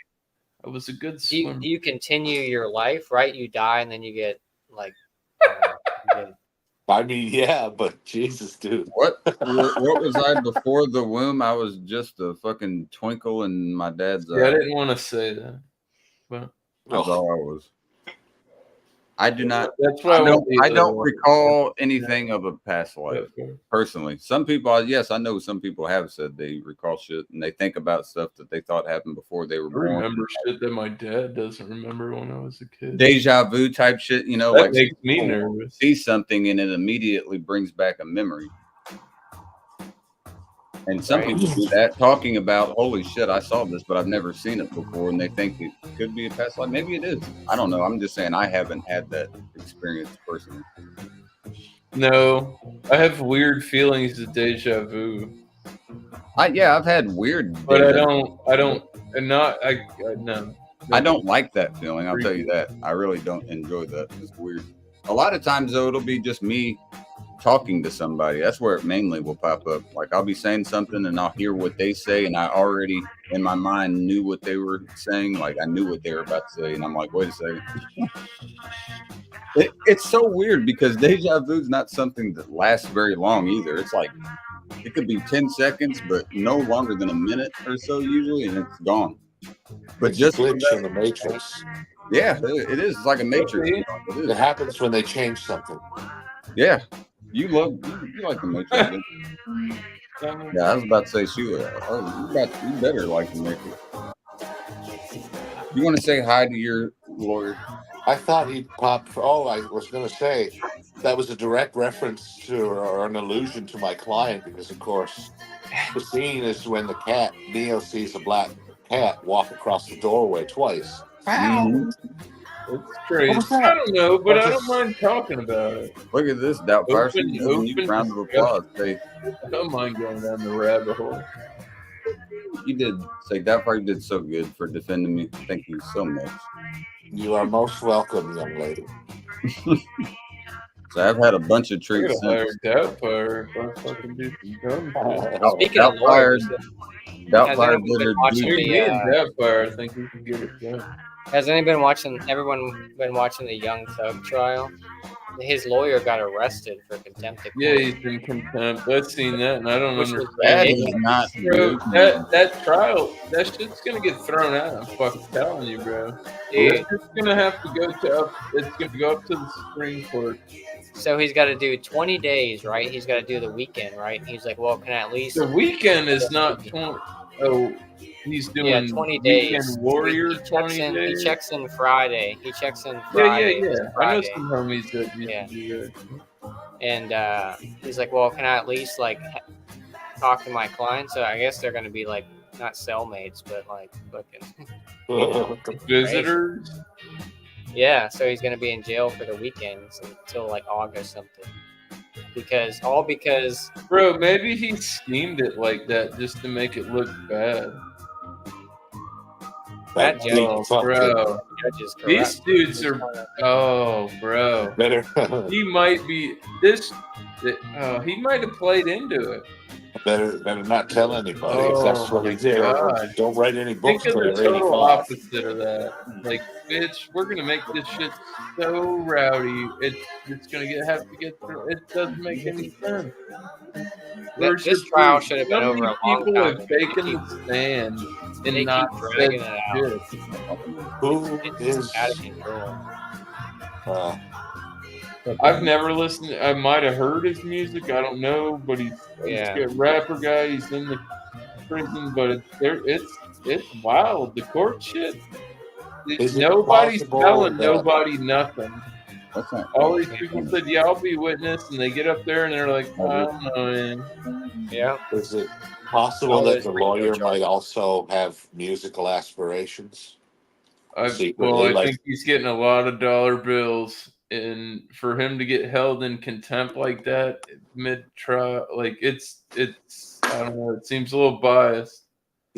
I was a good you swimmer. you continue your life, right? You die and then you get like I mean, yeah, but Jesus, dude. What was I before the womb? I was just a fucking twinkle in my dad's Yeah, I eye. didn't want to say that, but That's all I was. I do not. that's why I don't recall anything of a past life personally. Some people, yes, I know some people have said they recall shit and they think about stuff that they thought happened before they were I born. remember shit that my dad doesn't remember when I was a kid. Deja vu type shit, you know, That like makes me people nervous. see something and it immediately brings back a memory. And some Right. people do that, talking about, holy shit, I saw this, but I've never seen it before, and they think it could be a past life. Maybe it is. I don't know. I'm just saying I haven't had that experience personally. No, I have weird feelings of deja vu, I've had weird, but I deja- don't, and not, no. I don't like that feeling. I'll tell you that. I really don't enjoy that. It's weird. A lot of times, though, it'll be just me talking to somebody. That's where it mainly will pop up. Like I'll be saying something and I'll hear what they say, and I already in my mind knew what they were saying. Like I knew what they were about to say, and I'm like, wait a second. It's so weird because deja vu is not something that lasts very long either. It's like it could be 10 seconds, but no longer than a minute or so usually, and it's gone. But It's just a glitch in the matrix. yeah, it is. It's like a matrix. It It is. happens when they change something. Yeah, you like the matrix. don't you? Yeah, I was about to say Sheila. Oh, you better like the matrix. You want to say hi to your lawyer? I thought he'd pop. I was going to say that was a direct reference to or an allusion to my client because, of course, the scene is when the cat Neo sees a black cat walk across the doorway twice. Mhm. It's crazy. What was that? I don't know, but That's I a- don't mind talking about it. Look at this, Doubtfire. Open- She's giving you open a round of applause. Say, I don't mind going down the rabbit hole. you did. Say, Doubtfire, you did so good for defending me. Thank you so much. You are most welcome, young lady. So I've had a bunch of I treats gotta hire since. Doubtfire if I fucking do some dumb shit. Speaking of lawyers, Doubtfire anyone been did watching her Me due. and Doubtfire, I think we can get it done. has everyone been watching the Young Thug trial? His lawyer got arrested for contempt of Yeah, court. he's in contempt. I've seen that, and I don't Which was understand. That it. is not Bro, good. that trial, that shit's gonna get thrown out. I'm fucking telling you, bro. Dude. It's gonna have to go to it's gonna go up to the Supreme Court. So he's got to do 20 days, right? He's got to do the weekend, right? He's like, well, can I at least? The weekend is not 20. Oh, he's doing 20 Weekend days. Warrior He checks 20 in. days. He checks in Friday. He checks in Yeah, Friday. yeah. I know Friday. some homies that used Yeah. to do that. And he's like, well, can I at least like talk to my client? So I guess they're gonna be like not cellmates, but like fucking Visitors. yeah. So he's gonna be in jail for the weekends until like August something. Because Bro, maybe he schemed it like that just to make it look bad. that judge, Oh, bro. judge is corrupt. These dudes are. Oh, bro. Better. He might be this. He might have played into it. better not tell anybody if that's what he did. God. Don't write any books Think of till the you're total 85. opposite of that. Like, bitch, we're gonna make this shit so rowdy. It's gonna have to get through. It doesn't make any sense. Where's This your trial proof? should have been How over many a long people time have ago. taken the stand They and keep not said dragging it out. shit? Who It's is out of control. I've never listened. I might have heard his music. I don't know, but he's Yeah. a rapper guy. He's in the prison, but it's wild. The court shit. Is it Nobody's possible telling that- nobody nothing. That's not All these people said, "Yeah, I'll be witness," and they get up there and they're like, "I don't know, man." Yeah. Is it possible that the lawyer might also have musical aspirations? Secretly, I like- think he's getting a lot of dollar bills, and for him to get held in contempt like that mid trial, like it's I don't know. It seems a little biased.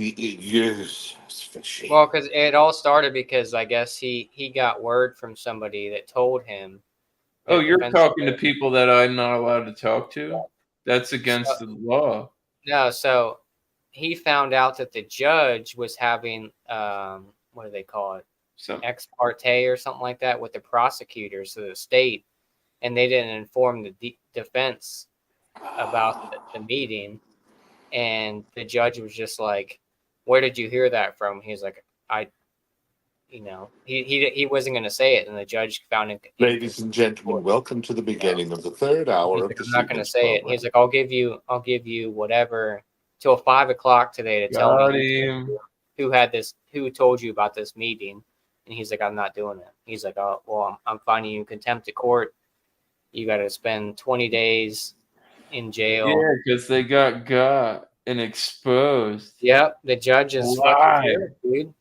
Yes, it's fishy. Well, because it all started because I guess he got word from somebody that told him. Oh, that you're defense talking to lawyer- people that I'm not allowed to talk to? That's against the law. No, so he found out that the judge was having what do they call it? So Ex parte or something like that with the prosecutors of the state, and they didn't inform the defense about the meeting, and the judge was just like, "Where did you hear that from?" He's like, he wasn't going to say it, and the judge found it. Ladies and gentlemen, welcome to the beginning of the third hour He's of like, the I'm not going to Sequence say it. program. He's like, I'll give you whatever till 5 o'clock today to tell got me him. who told you about this meeting. And he's like, I'm not doing it. He's like, oh, well, I'm finding you in contempt of court. You got to spend 20 days in jail. Yeah, because they got and exposed. Yep, the judge is Why? fucking weird, dude.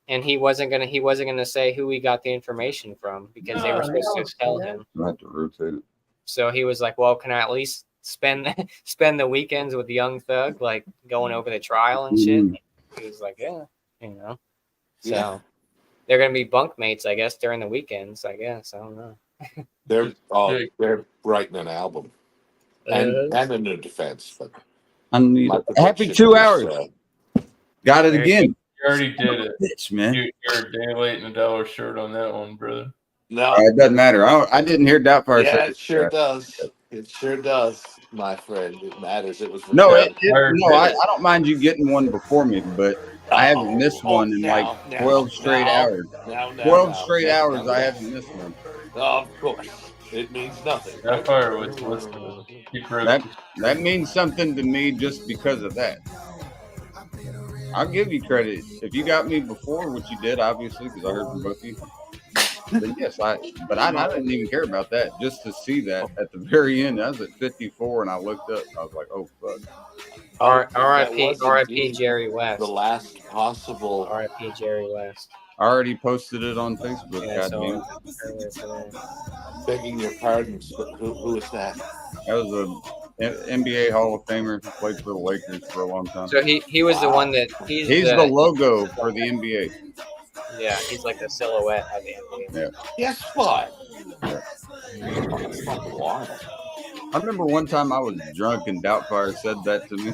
And he wasn't gonna say who he got the information from because they were No, supposed no, to tell him. I have to rotate it. So he was like, well, can I at least spend the weekends with Young Thug, like going over the trial and shit? He was like, yeah, So Yeah. they're gonna be bunkmates, I guess, during the weekends. I guess I don't know. They're writing an album and a new defense. But I need my a happy prediction 2 is, hours. Got it Hey, again. You already did it. Bitch, man. You're a day late and a dollar short on that one, brother. no, It doesn't matter. I didn't hear Doubtfire yeah, say it sure does. It sure does, my friend. It matters. It was No, recorded. I don't mind you getting one before me, but I haven't missed one in like 12 straight hours. 12 straight hours, I haven't missed one. Of course, it means nothing. That fire was listening. That means something to me just because of that. I'll give you credit. If you got me before, which you did, obviously, because I heard from both of you. Then yes, I didn't even care about that. Just to see that at the very end, I was at 54 and I looked up. I was like, oh, fuck. R.I.P. Jerry West. The last possible. R.I.P. Jerry West. I already posted it on Facebook. Yeah, goddamn. Begging your pardons, but who is that? That was a NBA Hall of Famer who played for the Lakers for a long time. So he was the one that He's the logo for the NBA. Yeah, he's like the silhouette of the NBA. Yeah. Guess what? I remember one time I was drunk and Doubtfire said that to me.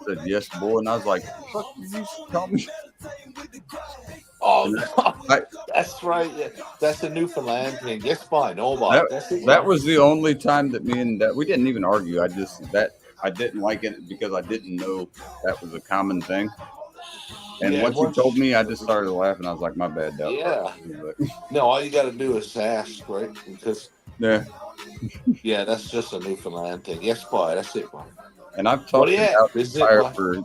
Said, yes, boy. And I was like, fuck did you call me? Oh, no. That's right. Yeah. That's a Newfoundland thing. Yes, fine. Oh, my. That was the only time that me and we didn't even argue. I didn't like it because I didn't know that was a common thing. And once you told me, I just started laughing. I was like, my bad, Doubtfire. Yeah. No, all you got to do is ask, right? Because yeah, that's just a Newfoundland thing. Yes, boy. That's it, boy. And I've talked to Doubtfire for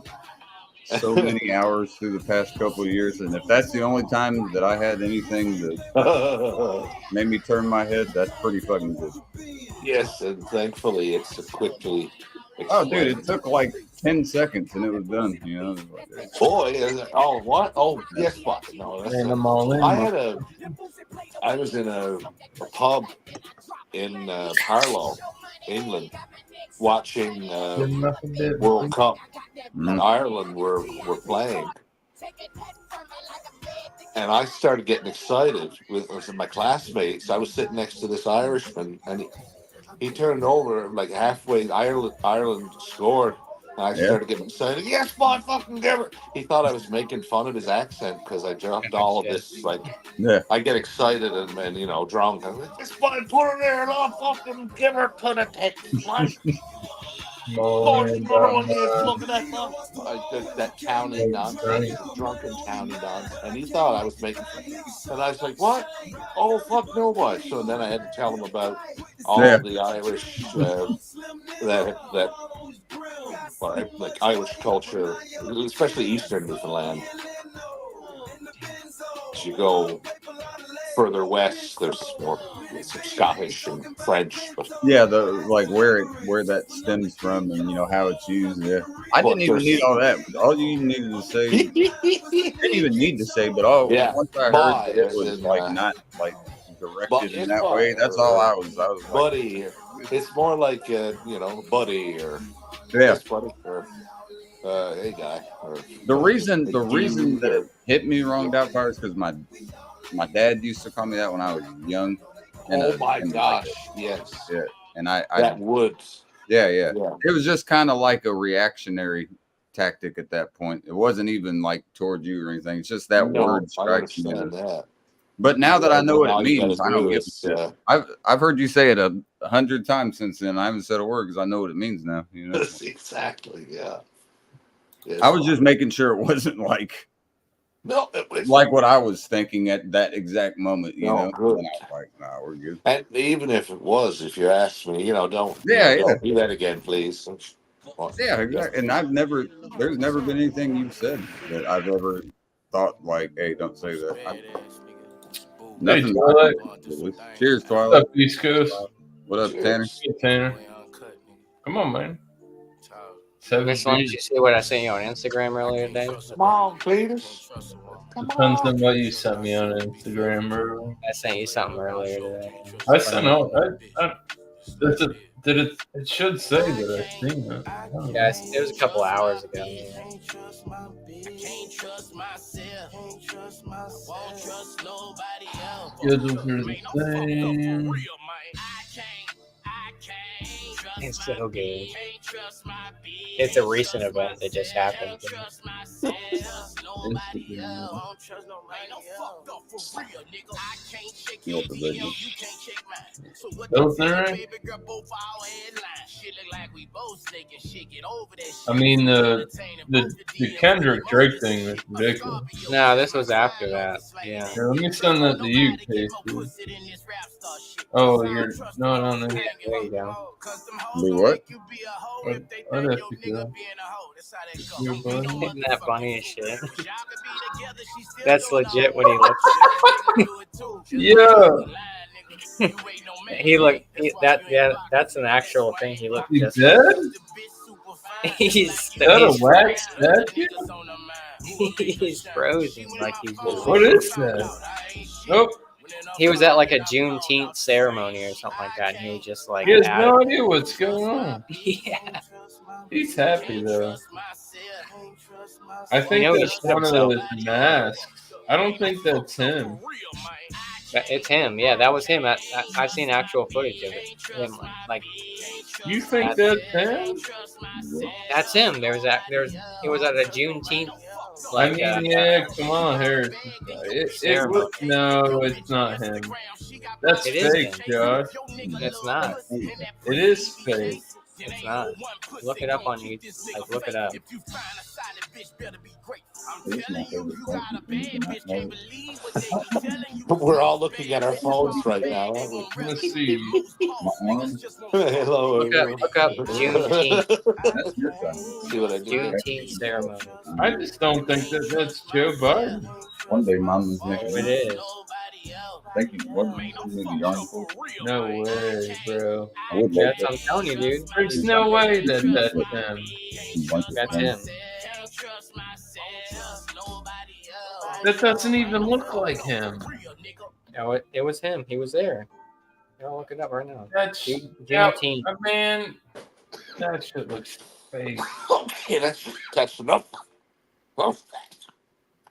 so many hours through the past couple of years, and if that's the only time that I had anything that made me turn my head, that's pretty fucking good. Yes, and thankfully it's quickly. Oh, dude, it took like 10 seconds and it was done. You know. Boy, oh what? Oh yes, but no. I was in a pub in Harlow, England, watching World Cup, and Ireland were playing, and I started getting excited with my classmates. I was sitting next to this Irishman, and he turned over like halfway. Ireland scored. And I started getting excited. Yes, boy, fucking give it. He thought I was making fun of his accent because I dropped all of this. Like, I get excited and drunk. I'm like, this boy, put her there, and I'll fucking give her to the Texas. Look at that. I did that counting nonsense, drunken counting nonsense, and he thought I was making fun. And I was like, what? Oh, fuck no, what? So then I had to tell him about all the Irish, like Irish culture, especially Eastern Newfoundland. As you go further west, there's more some Scottish and French, but where that stems from and how it's used. Yeah, I didn't even need all that. All you needed to say, didn't even need to say, but once I heard that it was not like directed in that way, that's all I was. I was like, buddy. It's more like buddy or buddy or hey guy. Or The reason dude, that it hit me wrong, Doubtfire, is because my dad used to call me that when I was young. oh my and gosh, yes. Yeah, and I That would. yeah. Yeah. It was just kind of like a reactionary tactic at that point. It wasn't even like towards you or anything. It's just that No, word I strikes me. understand that. But now that I know what All it you means, gotta I don't do give a is, shit. I've heard you say it 100 times since then. I haven't said a word because I know what it means now. You know, exactly. Yeah. I was just making sure it wasn't like no, it was like what I was thinking at that exact moment. You know, good. and I was like, nah, we're good. And even if it was, if you asked me, don't don't do that again, please. Yeah, exactly. And there's never been anything you've said that I've ever thought like, hey, don't say that. Nothing. Twilight. Cheers, What's Twilight. up, East Coast? What up, Tanner? Hey, Tanner. Come on, man. Miss Lynn, did you see what I sent you on Instagram earlier today? Come on, Cletus. Depends on what you sent me on Instagram, bro. I sent you something earlier today. I sent out. It should say that I've seen it. Yeah, it was a couple hours ago. Schedules are the same. It's so good. It's a recent event that just happened. I mean, the Kendrick Drake thing is ridiculous. No, this was after that. Yeah. Here, let me send that to you, Casey. Oh, you're not on there. There you go. Do what? I'd have to go. Isn't that funny as shit? That's legit what he looks like. Yeah. That's an actual thing. He looked He's just dead? He's a wax statue? He's frozen like he's just, What is that? Nope. He was at like a Juneteenth ceremony or something like that, and he was just like, He has no idea what's going on. Yeah. He's happy though. I think that's one of those masks. I don't think that's him. It's him. Yeah, that was him. I've seen actual footage of it. Him, like, you think that's him? That's him. He was at a Juneteenth. Like, I mean, yeah, come on, Harris. No, it's not him. That's fake, Josh. It's not. It is fake. It's not. Look it up on YouTube. Like, look it up. We're all looking at our phones right now, aren't we? Let's see. Hello. Look up Juneteenth. See what I do? Juneteenth ceremony. I just don't think that's Joe Biden. One day, Mom was making It is. Thank you. No way, bro. I would Yeah, like that's what I'm telling you, dude. There's no way that's him. That's him. That doesn't even look like him. No, it was him. He was there. I'll look it up right now. That's Juneteenth. man. That shit looks fake. Okay, that's enough. Well,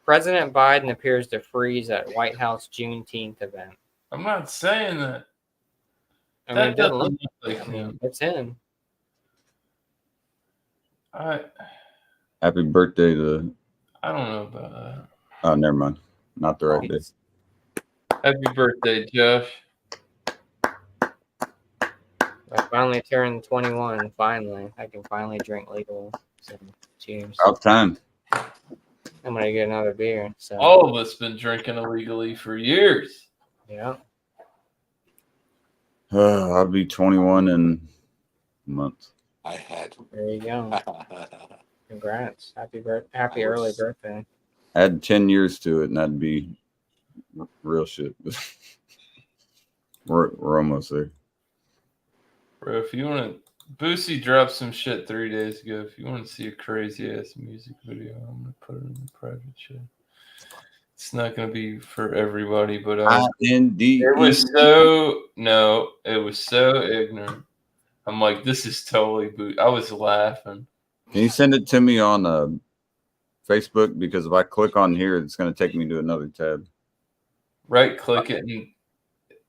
President Biden appears to freeze at White House Juneteenth event. I'm not saying that. I mean, That it doesn't doesn't look look like him. It's him. I Happy birthday to. don't know about that. Oh, never mind. Not the right day. Happy birthday, Josh. I finally turned 21. Finally, I can finally drink legal. So, cheers. About time. I'm gonna get another beer. So All of us been drinking illegally for years. yeah. I'll be 21 in a month. I had. There you go. Congrats. Happy early birthday. Add 10 years to it, and that'd be real shit. we're almost there. Bro, if you want to, Boosie dropped some shit 3 days ago. If you want to see a crazy ass music video, I'm going to put it in the private chat. It's not going to be for everybody, but IND. it was so ignorant. I'm like, this is totally I was laughing. Can you send it to me on Facebook? Because if I click on here, it's going to take me to another tab. Right click it and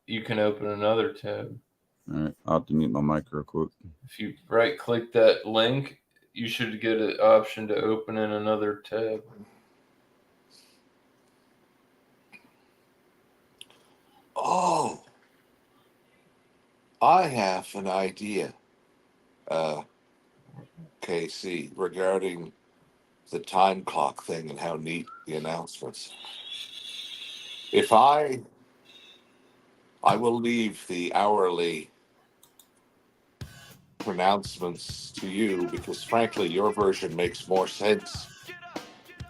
you can open another tab. All right, I'll have to mute my mic real quick. If you right click that link, you should get an option to open in another tab. Oh, I have an idea, KC, regarding the time clock thing and how neat the announcements. If I will leave the hourly pronouncements to you because, frankly, your version makes more sense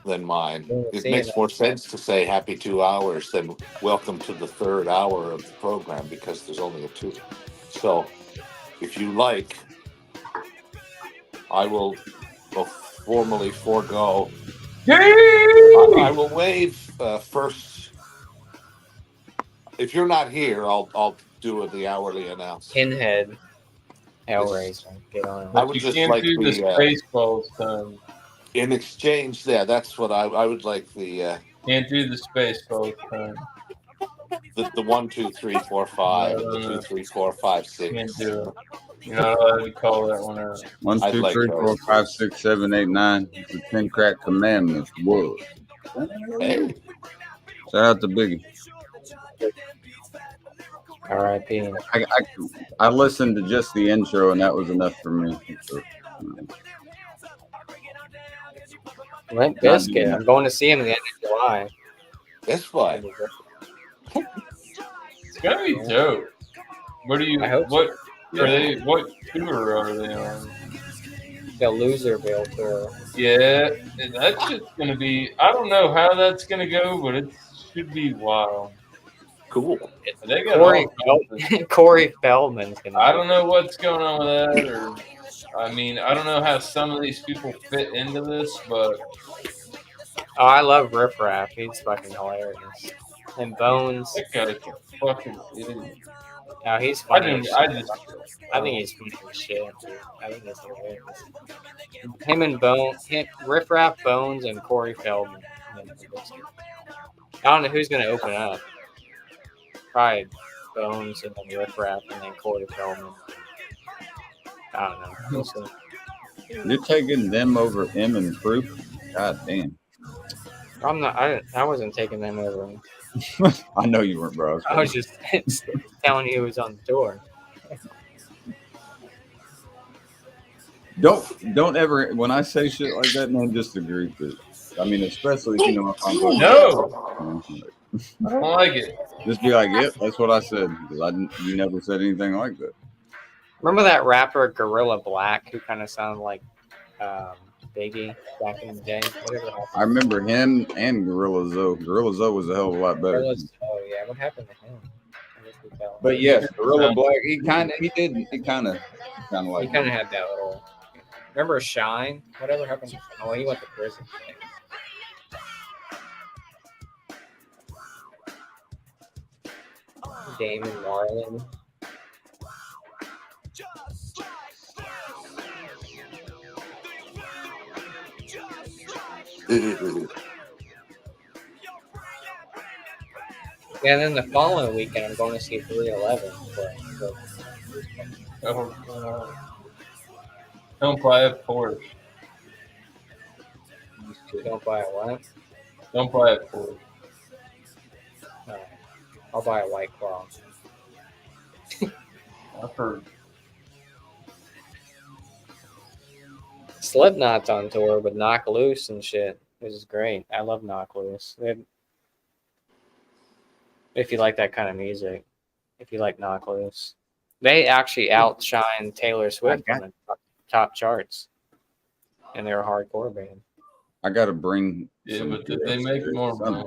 than mine. It makes more sense to say happy 2 hours than welcome to the third hour of the program because there's only a 2. So if you like, I will formally forego. I will waive first. If you're not here, I'll do the hourly announcement. Pinhead, Hellraiser, get on. I would You just can't like do the the Spaceballs time. in exchange. Yeah, that's what I would like the Can't do the Spaceballs time. the 1, 2, 3, 4, 5, and the 2, 3, 4, 5, 6. Can't do it. You're not allowed to call that one out. 1, I'd 2, like 3, those. 4, 5, 6, 7, 8, 9. The 10 crack commandments. Whoa. Hey, Shout out to Biggie. R.I.P. I listened to just the intro and that was enough for me. So, Limp Bizkit. I'm going to see him at the end of July. that's why. It's gonna be dope. What do you? I hope so. What are they? What tour are they on? The Loserville tour. Yeah, and that's just gonna be. I don't know how that's gonna go, but it should be wild. Cool. They got Corey, all kinds of- Corey Feldman's gonna. I don't know what's going on with that, or I mean, I don't know how some of these people fit into this, but Oh, I love Riff Raff. He's fucking hilarious. And Bones. that guy's a fucking idiot. Oh, he's I funny. didn't. I just. I think he's funny as shit. Dude. I think he's hilarious. Him and Riff Raff, Bones, and Corey Feldman. I don't know who's gonna open up. Probably Bones and then Riff Raff and then Corey Feldman. I don't know. We'll see. you're taking them over M and Proof? God damn. I'm not. I wasn't taking them over. I know you weren't, bro. I was just telling you who was on the tour. Don't ever when I say shit like that, man, just agree with it. I mean, especially if you know if I'm going. No, I don't like it. Just be like, yep, that's what I said. Because you never said anything like that. Remember that rapper Gorilla Black who kind of sounded like Biggie back in the day? Whatever happened. I remember him and Gorilla Zoe. Gorilla Zoe was a hell of a lot better. Oh yeah, what happened to him? I guess we fell. But yes, Gorilla Black, he kind of like. He kind of had that little. Remember Shine? Whatever happened? Oh, he went to prison. Damon Marlin. Yeah, and then the following weekend, I'm going to see 311. Don't buy a Porsche. Don't buy a what? Don't buy a Porsche. I'll buy a White Claw. I've heard. Slipknot's on tour with Knock Loose and shit. This is great. I love Knock Loose. If you like that kind of music, if you like Knock Loose, they actually outshine Taylor Swift on the top charts, and they're a hardcore band. I gotta bring. Yeah, but did they make more money?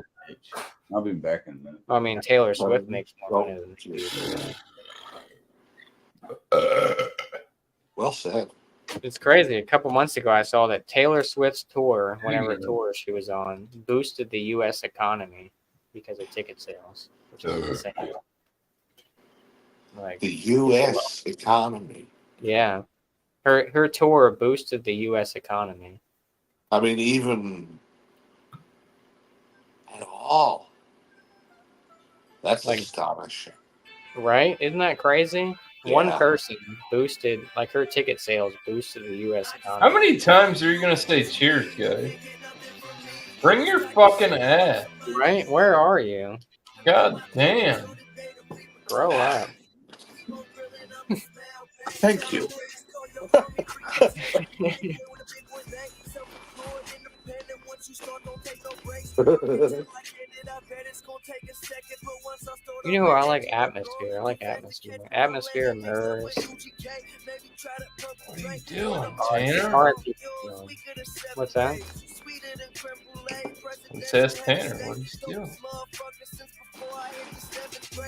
I'll be back in a minute. I mean, Taylor Swift makes more money than she does. Well said. It's crazy. A couple months ago, I saw that Taylor Swift's tour, whatever tour she was on, boosted the U.S. economy because of ticket sales, which is insane. Like The U.S. economy. Yeah, Her tour boosted the U.S. economy. I mean, even at all. That's Like- astonishing. Right? Isn't that crazy? One Yeah. person boosted, like her ticket sales boosted the U.S. economy. How many times are you gonna say cheers, guys? Bring your fucking ass. Right? Where are you? God damn. Grow up. Thank you. You know who I like? Atmosphere. I like Atmosphere. Atmosphere, Murs. What are you doing, Tanner? R.I.P. What's that? It says Tanner. What are you doing?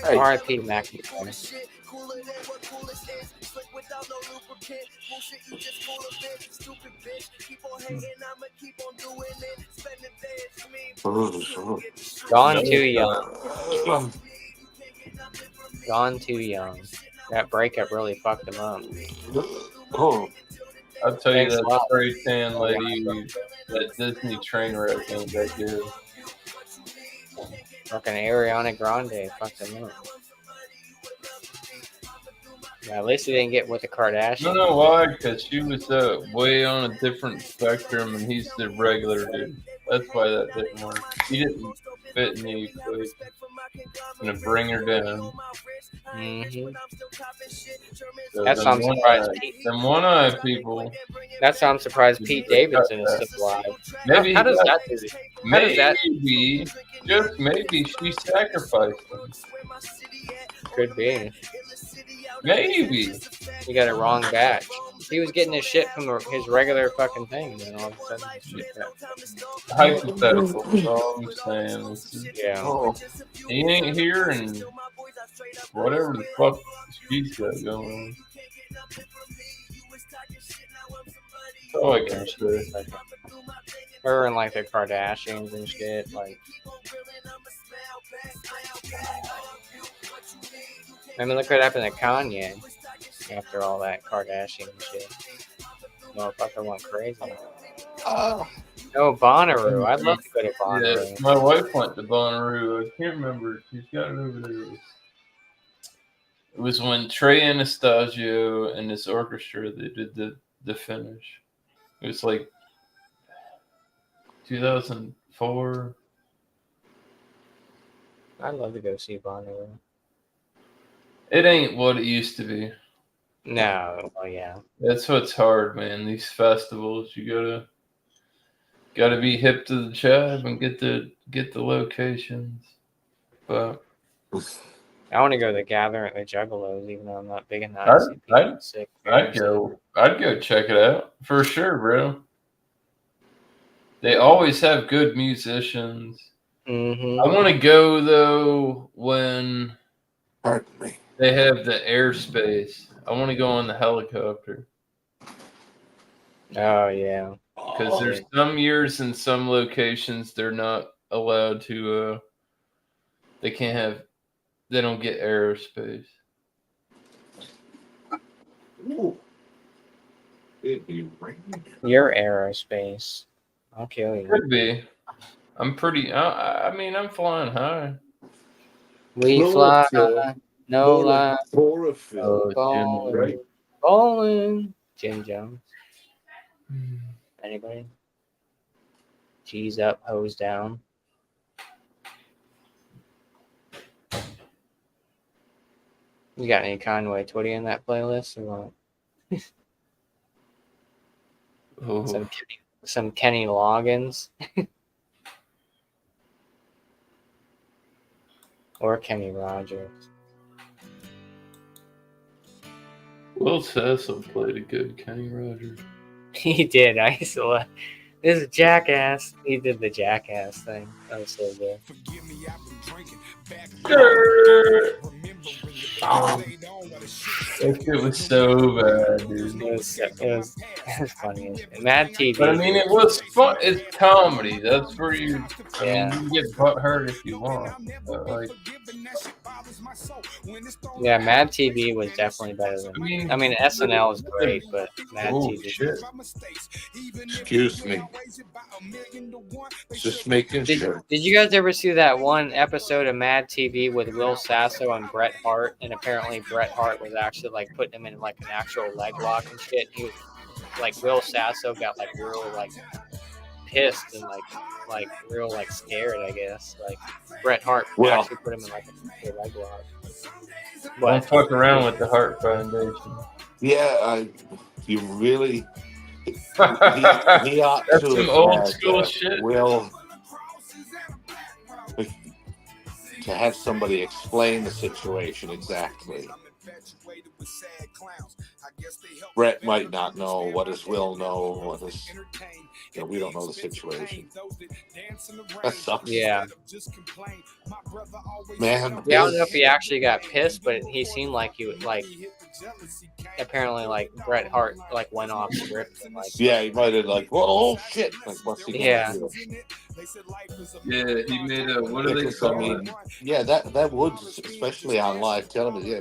Hey, R.I.P. McIntyre. Gone too young. Gone too young. That breakup really fucked him up. oh, I'll tell you Thanks a that lot. spray tan lady, that Disney train wreck ain't that good. Fucking Ariana Grande fucked him up. Yeah, at least he didn't get with the I Kardashians. don't know why, because she was way on a different spectrum, and he's the regular dude. That's why that didn't work. He didn't fit in the equation. Gonna bring her down. Mm-hmm. So That's why I'm surprised. Them one-eye people. That's why I'm surprised Pete Davidson is still alive. Maybe How does he that got- do? How does that Maybe, just maybe, she sacrificed him. could be? Maybe. You got a wrong batch. He was getting his shit from his regular fucking thing, and then all of a sudden, shit got- Hypothetical. That's all I'm saying. It's- yeah. oh, He ain't here, and whatever the fuck she's got going on. Oh, I can say. Her and like the Kardashians and shit, like. I mean, look what happened to Kanye after all that Kardashian shit. Motherfucker went crazy. oh. Oh, Bonnaroo. I'd love to go to Yeah, Bonnaroo. my wife went to Bonnaroo. I can't remember. She's got it over there. It was when Trey Anastasio and this orchestra, they did the finish. It was like 2004. I'd love to go see Bonnaroo. It ain't what it used to be. No, well, yeah. That's what's hard, man. These festivals, you gotta be hip to the jive and get the locations. But I want to go to the Gathering at the Juggalos, even though I'm not big enough. I'd go check it out for sure, bro. They always have good musicians. Mm-hmm. I want to go though when Pardon me. they have the airspace. I want to go on the helicopter Oh, yeah. because there's some years in some locations they're not allowed to. They don't get airspace. Ooh. It'd be raining. Your aerospace. I'll kill you. Could be. I'm pretty. I mean, I'm flying high. We fly, no lie. Chlorophyll. Oh, Jim, right? Bowling. Jim Jones. Anybody? G's up, hose down. You got any Conway Twitty in that playlist or what? Oh, Some Kenny Loggins. Or Kenny Rogers. Will Cecil played a good Kenny Rogers. He did. I used to love. This is Jackass. He did the Jackass thing. That was so good. Forgive me, I've been drinking. Back Grr. remembering That shit was so bad, dude. It was funny. Mad TV. But I mean, it was fun. It's comedy. That's where you. I mean, Yeah. you can get butt hurt if you want. But like, Yeah, Mad TV was definitely better than. I mean, SNL is great, but Mad oh TV. shit. Excuse me. Just making sure. Did you guys ever see that one episode of Mad TV with Will Sasso and Bret Hart? And apparently Bret Hart was actually like putting him in like an actual leg lock and shit. He was like Will Sasso got like real like pissed and like real like scared, I guess. Like Bret Hart actually put him in like a leg lock. Don't fuck around with the Hart Foundation. Yeah, you really. He ought That's to some have old had, school shit. Will, to have somebody explain the situation exactly. Brett might not know. What does Will know? What does we don't know the situation. That sucks. Yeah. Man. Yeah, I don't know if he actually got pissed, but he seemed like he would like. Apparently, like Bret Hart, like went off script. And, like, yeah, he might have like, well, oh shit! Like, what's he gonna do? Yeah, he made a. What do they call it? Yeah, that would, especially on live television. Yeah.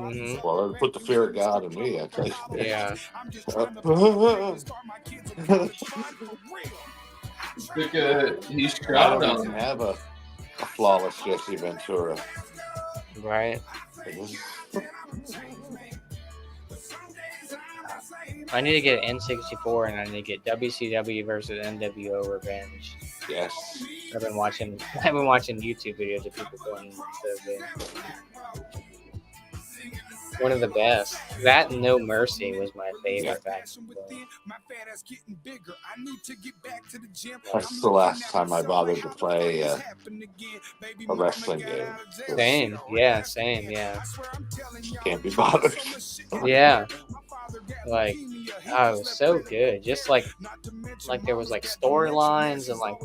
Mm-hmm. Well, it put the fear of God in me. I tell you. Yeah. He I shot don't him. even have a flawless Jesse Ventura. Right. I need to get N64 and I need to get WCW versus NWO Revenge. Yes. I've been watching YouTube videos of people going so good. One of the best. That and No Mercy was my favorite back in the day. That's the last time I bothered to play a wrestling game. Same, yeah. Can't be bothered. Yeah. Like, oh, it was so good. Just like there was like storylines and like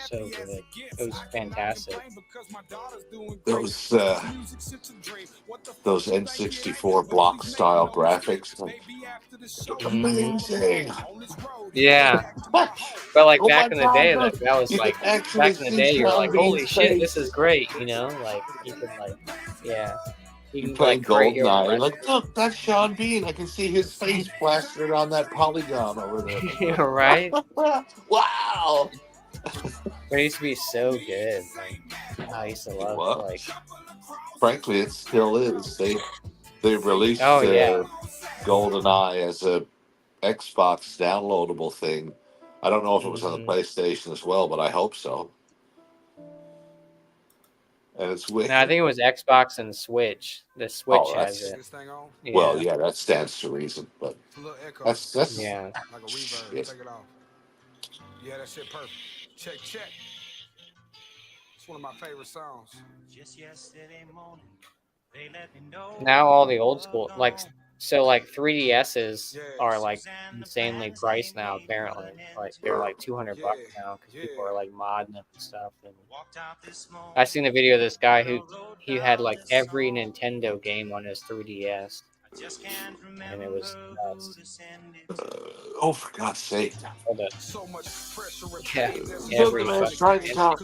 so good. It was fantastic. Those N64 block style graphics, like, amazing. Yeah, but like back in the day, that was like back in the day, you're like, holy shit, this is great, you know? Like you can like, yeah. You can playing like create your GoldenEye, own like, look, that's Sean Bean. I can see his face plastered on that polygon over there. Yeah, right? Wow. But it used to be so good. Like, I used to love What? like. Frankly, it still is. They released GoldenEye as a Xbox downloadable thing. I don't know if it was on the PlayStation as well, but I hope so. And it's wicked. No, I think it was Xbox and Switch. The Switch has it. Yeah. Well, yeah, that stands to reason, but that's yeah. Like a reverb. Shit. Take it off. Yeah, that shit perfect. Check. It's one of my favorite songs. Just yesterday morning, they let me know. Now all the old school like 3DSs are like insanely priced now. Apparently, like they're like $200 now because people are like modding them and stuff. And I seen a video of this guy who he had like every Nintendo game on his 3DS. And it was nuts. Oh, for God's sake. Hold it. So much pressure. Yeah, Every fucking talk.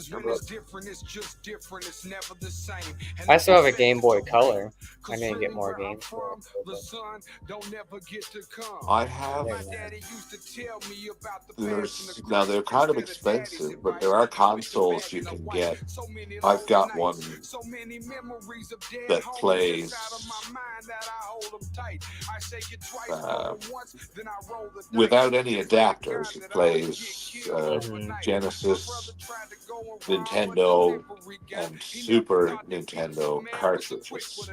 I still have a Game Boy Color. I need to get more games for it. I have. Now they're kind of expensive, but there are consoles you can get. I've got one that plays without any adapters. It plays Genesis, Nintendo, and Super Nintendo cartridges.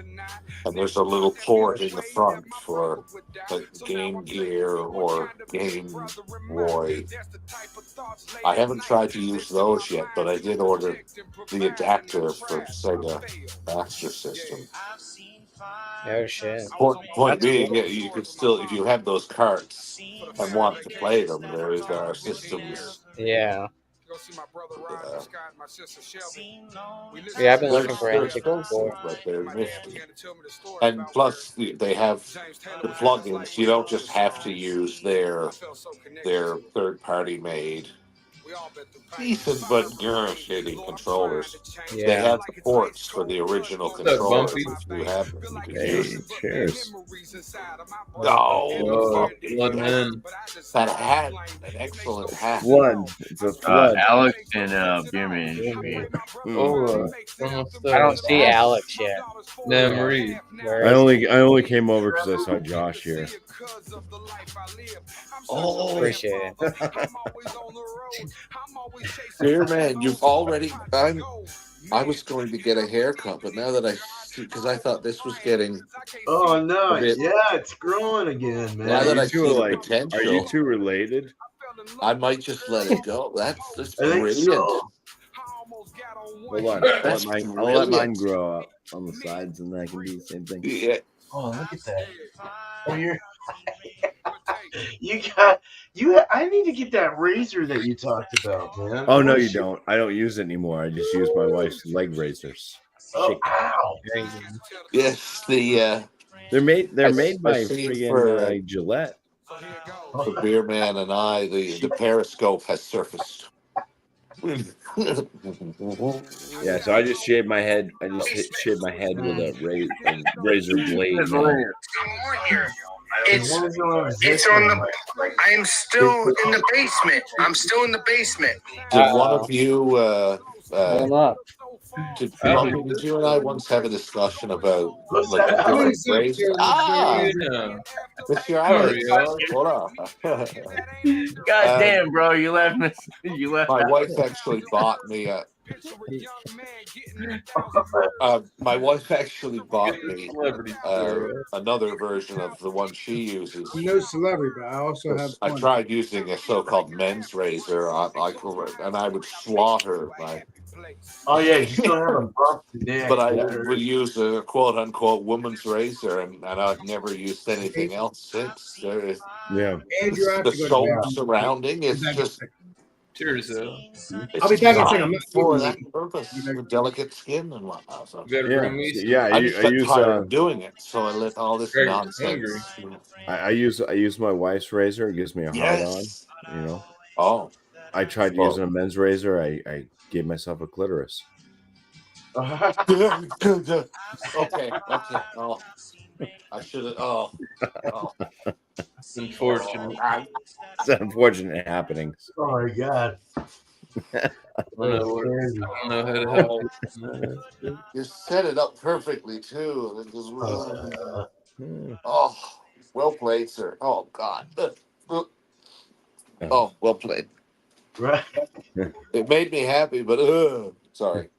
And there's a little port in the front for the Game Gear or Game Boy. I haven't tried to use those yet, but I did order the adapter for Sega Master System. Oh shit. Point being, yeah, you could still, if you have those carts and want to play them, there are systems. Yeah. go see my brother Roger Scott and my sister Shelby. Yeah, I've been They're, looking for they're Antics before. expensive, but they're nifty. And plus, they have the plugins. You don't just have to use their third-party made decent but shitty controllers. They Yeah. have the ports for the original up, controllers. Bumpy? If you have them, you can Hey, use them. cheers. Oh, No, blood man. that hat, an excellent hat. Flood. It's a flood. Alex and Beerman should be. Oh, almost I don't see Alex yet. Nah, Marie. Where I is only came over because I saw Josh here. Oh, Appreciate it. dear man, you've already. I was going to get a haircut, but now that because I thought this was getting. Oh no! A bit- Yeah, it's growing again, man. Now that I You see two the are potential, are you two related? I might just let it go. That's I think brilliant. so. Hold on. That's I'll let mine brilliant. grow up on the sides, and then I can do the same thing. Yeah. Oh, look at that! Oh, you're. I need to get that razor that you talked about, man. Oh no, you don't. I don't use it anymore. I just use my wife's leg razors. Oh, ow! Yes, the They're made I by see friggin' for- Gillette. beer man and I, the periscope has surfaced. Yeah, so I just shave my head. I just shave my head with a razor blade. It's on the. I'm still in the basement. I'm still in the basement. Did one of you, Hold up. did you and I once have a discussion about like the different phrases? Yeah. Mr. Alex, Mario. hold on. God damn, bro, you left me. You left. My wife actually bought me my wife actually bought me Celebrity. another version of the one she uses. No celebrity, but I also have. I tried using a so-called men's razor, and I would slaughter my. Oh yeah, you still have a bump neck. But I would use a quote-unquote woman's razor, and I've never used anything else since. There is Yeah. the soap surrounding is just. Cheers, though. I'll be back in a second. I'm not for sleeping. that purpose, for delicate skin and whatnot. So. You gotta Yeah. bring me some. Yeah. I just got use tired of doing it, so I let all this Very nonsense. I use my wife's razor. It gives me a hard Yes. on. You know. Oh. I tried using a men's razor. I gave myself a clitoris. Okay. Oh, I should have. Oh. It's unfortunate. It's unfortunate happenings. Oh my god! I don't know how to help you. You set it up perfectly too. It was, oh, well played, sir. Oh God. Oh, well played. Right. It made me happy, but sorry.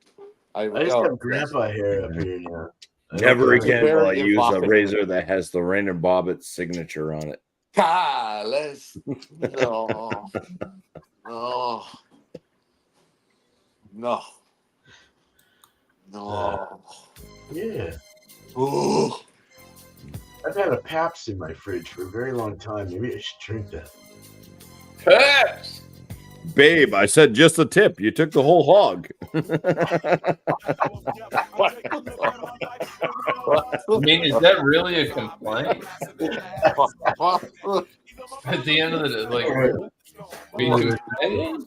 I just have grandpa hair up here now. Never again will I very use a evocative. razor that has the Rainer Bobbitt signature on it. Ah, let's. No. No. No. No. Yeah. Ooh. I've had a Pabst in my fridge for a very long time. Maybe I should drink that. Paps! Babe, I said just a tip. You took the whole hog. I mean, is that really a complaint? At the end of the day, like, be complaining?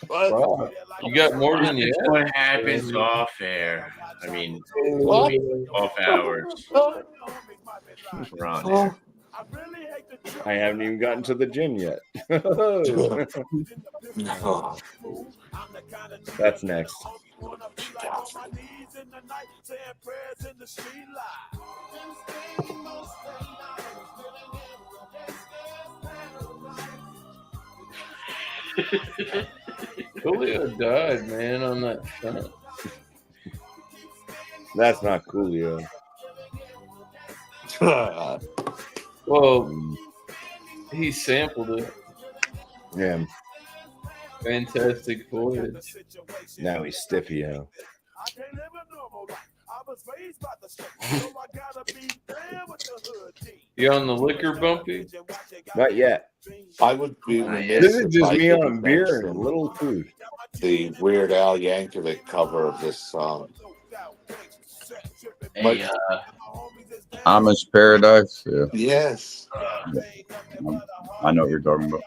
Wow. You got more than you That's had. what happens off air. I mean, What? off hours. We're on there. I haven't even gotten to the gin yet. No. That's next. Julio died, man, on that front. That's not Coolio. Well, he sampled it. Yeah. Fantastic voyage. Now he's Stiffio. You on the liquor, Bumpy? Not yet. I would be remiss This is if just I me didn't on beer mention and a little food. the Weird Al Yankovic cover of this song. Hey, Amish Paradise. Yeah. Yes. I know what you're talking about.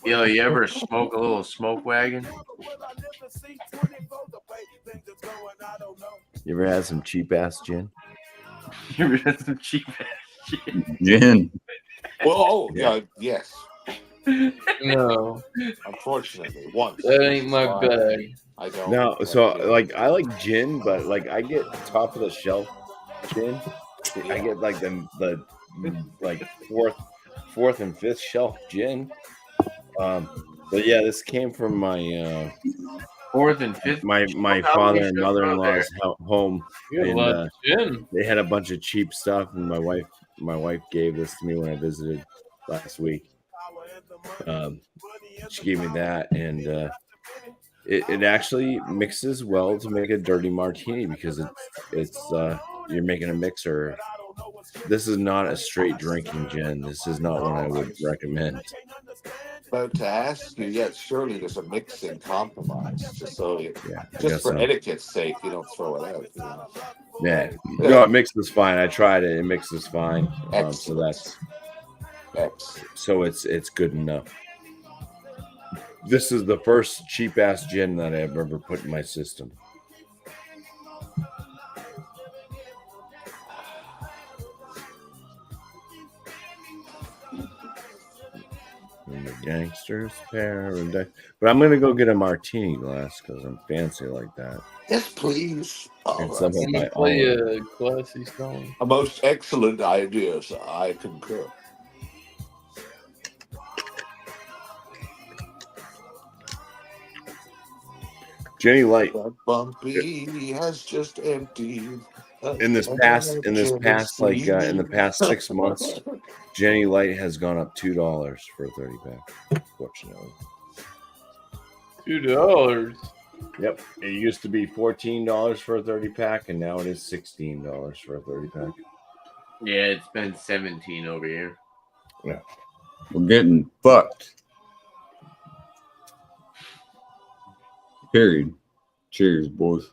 yo, you ever smoke a little smoke wagon? You ever had some cheap ass gin? You ever had some cheap ass shit? Gin. Well, oh, yeah, yes. No, Unfortunately, once. that ain't my bag. I don't. No, so like I like gin, but like I get top of the shelf gin. I get like the like fourth and fifth shelf gin. But yeah, this came from my fourth and fifth. My father and mother-in-law's home. And, gin. they had a bunch of cheap stuff, and my wife gave this to me when I visited last week. She gave me that, and it actually mixes well to make a dirty martini because it's you're making a mixer. This is not a straight drinking gin. This is not one I would recommend. But to ask you, yes, surely there's a mixing compromise, just so you, I just guess for so. etiquette's sake, you don't throw it out. You know? Yeah, no, it mixes fine. I tried it. It mixes fine. So that's so it's good enough. This is the first cheap ass gin that I've ever put in my system. In the gangster's paradise. But I'm gonna go get a martini glass because I'm fancy like that. Yes, please. And some of Can you my play own. a classy song? A most excellent ideas. I concur. Jenny Light. Bumpy has just emptied. In this past in the past 6 months, Jenny Light has gone up $2 for a 30 pack. Fortunately, $2. Yep, it used to be $14 for a 30 pack, and now it is $16 for a 30 pack. Yeah, it's been 17 over here. Yeah, We're getting fucked. Period. Cheers, boys.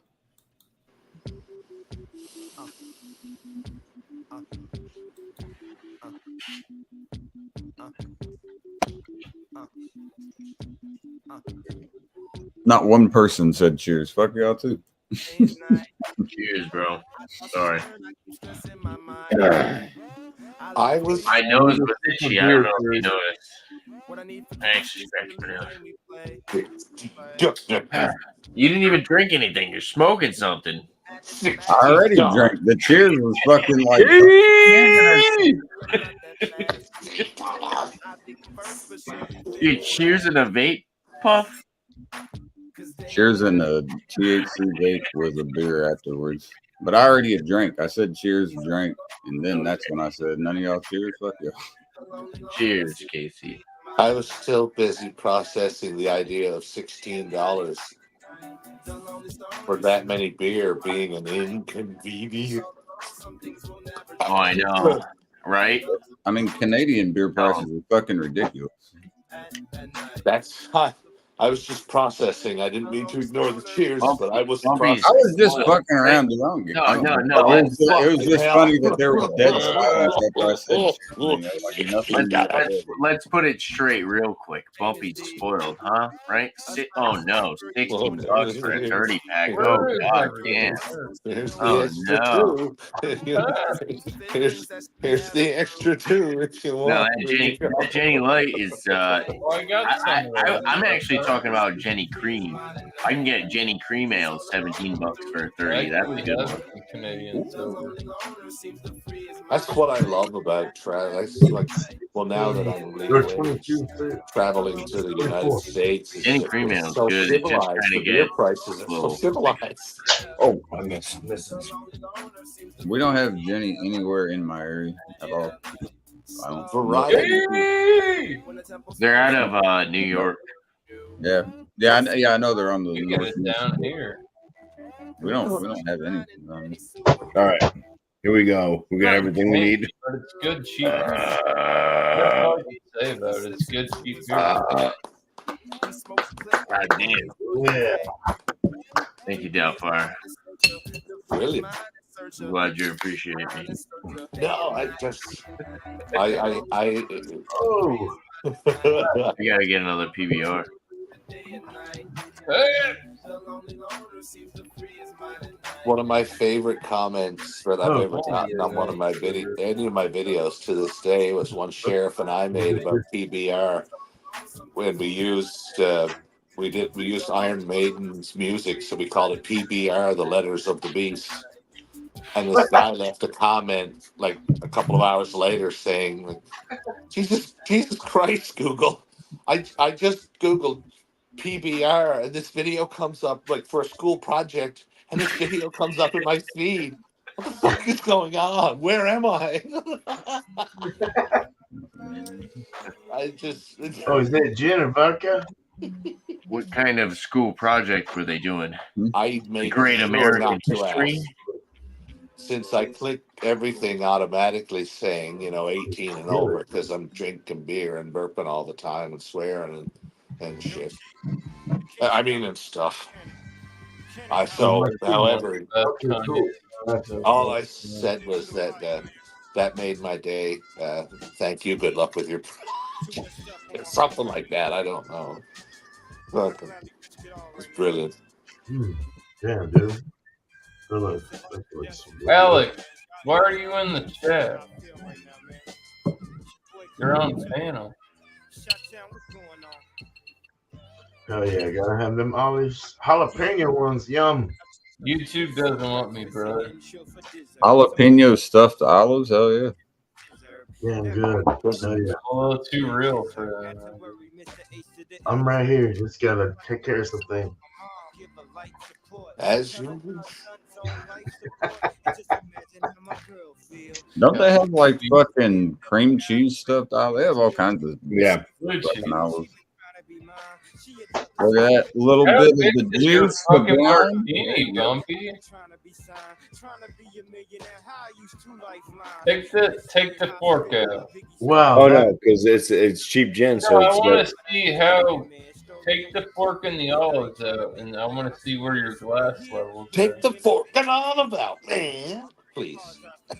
Not one person said cheers. Fuck y'all too. Cheers, bro. Sorry. I was. My nose was itchy. I don't know if you noticed. Thanks, you didn't even drink anything. You're smoking something. I already drank. The cheers was fucking like. You cheers in a vape puff? Cheers and a THC vape with a beer afterwards. But I already had drank. I said cheers, drank, and then that's when I said, none of y'all cheers? Fuck you. Cheers, Casey. I was still busy processing the idea of $16 for that many beer being an inconvenience. Oh, I know. Right? I mean, Canadian beer prices are fucking ridiculous. That's I was just processing. I didn't mean to ignore the cheers, but I was processing. I was just fucking around the wrong. No. It was just funny that there was dead silence after I said, you know, like nothing. Let's put it straight real quick. Bumpy's spoiled, huh? Right? Oh no, $16 for a 30 pack. Oh god damn. Oh no. Here's the extra two if you want. No, that Jenny Light is I'm actually talking about Jenny Cream. I can get Jenny Cream Ale $17 for a 30. That's a good one. Canadian silver. That's what I love about travel. Like, well, now that I'm legally traveling to the United States, Jenny Cream Ale is so good. It's just civilized. trying to The beer get prices are so civilized. Oh, I miss. We don't have Jenny anywhere in my area at all. I don't. Variety. They're out of New York. Yeah, I know they're on the You get it down here. We don't have anything on. All right, here we go. We got everything we need. But it's good cheap. That's all I can say about it. It's good cheap beer. God damn. Yeah. Thank you, Delphire. Really? I'm glad you appreciate me. No, I Oh. I gotta get another PBR. One of my favorite comments that I've ever gotten on one of my any of my videos to this day was one Sheriff and I made about PBR when we used Iron Maiden's music, so we called it PBR, the letters of the beast. And this guy left a comment like a couple of hours later saying, Jesus Christ, Google. I just Googled PBR and this video comes up like for a school project and this video comes up in my feed. What the fuck is going on? Where am I? Oh, is that gin or vodka? What kind of school project were they doing? I The made Great sure American not to History. ask. Since I click everything automatically saying, 18 and over, because I'm drinking beer and burping all the time and swearing and shit. I mean, and stuff. However, all I said was that that made my day. Thank you. Good luck with your project. Something like that. I don't know. But it's brilliant. Damn, dude. Alec, why are you in the chat? You're on panel. Oh yeah, gotta have them olives. Jalapeno ones, yum. YouTube doesn't want me, brother. Jalapeno stuffed olives. Hell yeah. Damn good. Oh, yeah. A little too real for that. I'm right here. Just gotta take care of something. As you Don't they have like fucking cream cheese stuffed olives? They have all kinds of stuffing olives. Look at that little How bit of big the is your juice. fucking the wine. martini, Bumpy? Take the fork out. Wow. Oh no, because it's cheap gin, so No, I it's want good. to see how. Take the fork and the olives out, and I want to see where your glass level. take the fork and olive out, man. Please.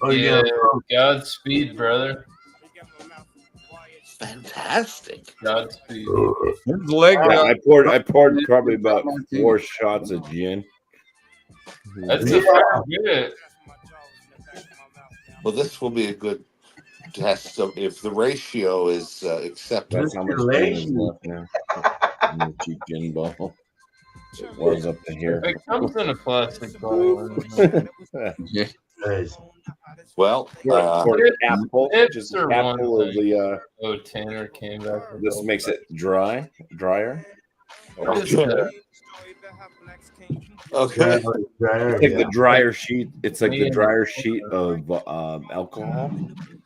Yeah, Godspeed, brother. Fantastic. Godspeed. His leg Yeah, out. I poured probably about 4 shots of gin. That's a fair bit. Well, this will be a good test of if the ratio is acceptable. That's how much gin is left now. In the cheap gin bottle. It was up to here. It comes in a plastic bottle. Yeah. Well, for a capful, It's just a or capful one of the. Oh, Tanner came back. with This those. makes it drier. What is that? Okay. It's like the drier sheet. It's like the drier sheet of alcohol.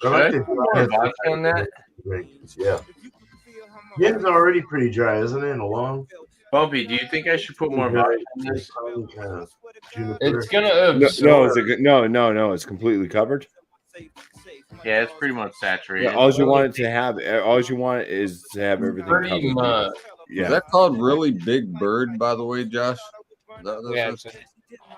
I like Should I put more vodka in that? Yeah. Gin's already pretty dry, isn't it? Along. Bumpy, do you think I should put more vodka in this? It's gonna No, absorb. no, it's completely covered. Yeah, it's pretty much saturated. Yeah, all you want it to have, all you want is to have everything Pretty covered. much. Is Yeah. that called Really Big Bird, by the way, Josh? Yeah,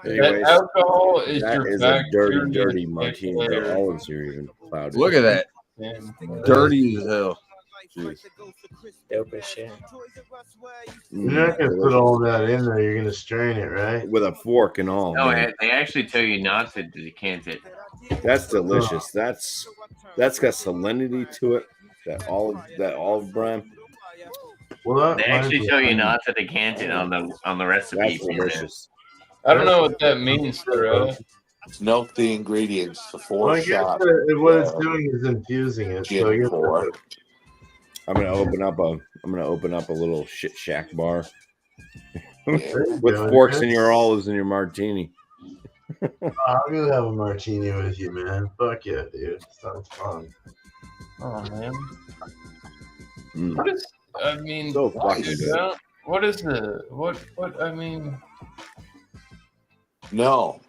Anyways, that alcohol is that your is a dirty, bacteria dirty martini. flavor. The olives are even clouded. Look at that. Yeah. Dirty as hell. Jeez. Dope as shit. You're not gonna put all that in there. You're gonna strain it, right? With a fork and all. No, man. they actually tell you not to decant it. That's delicious. That's got salinity to it. That olive brine. Well, They actually tell you not to decant it on the recipe. That's delicious. I don't know what that means, bro. Note the ingredients. The Well, I 4 guess shot. what it's doing is infusing it. So I Gin guess 4. I'm gonna open up a little shit shack bar Yeah. with Yeah, forks in that's- your olives and your martini. I'm gonna have a martini with you, man. Fuck yeah, dude. Sounds fun. Oh man. Mm. What is? I mean, So fucking good. what is the what? I mean, No.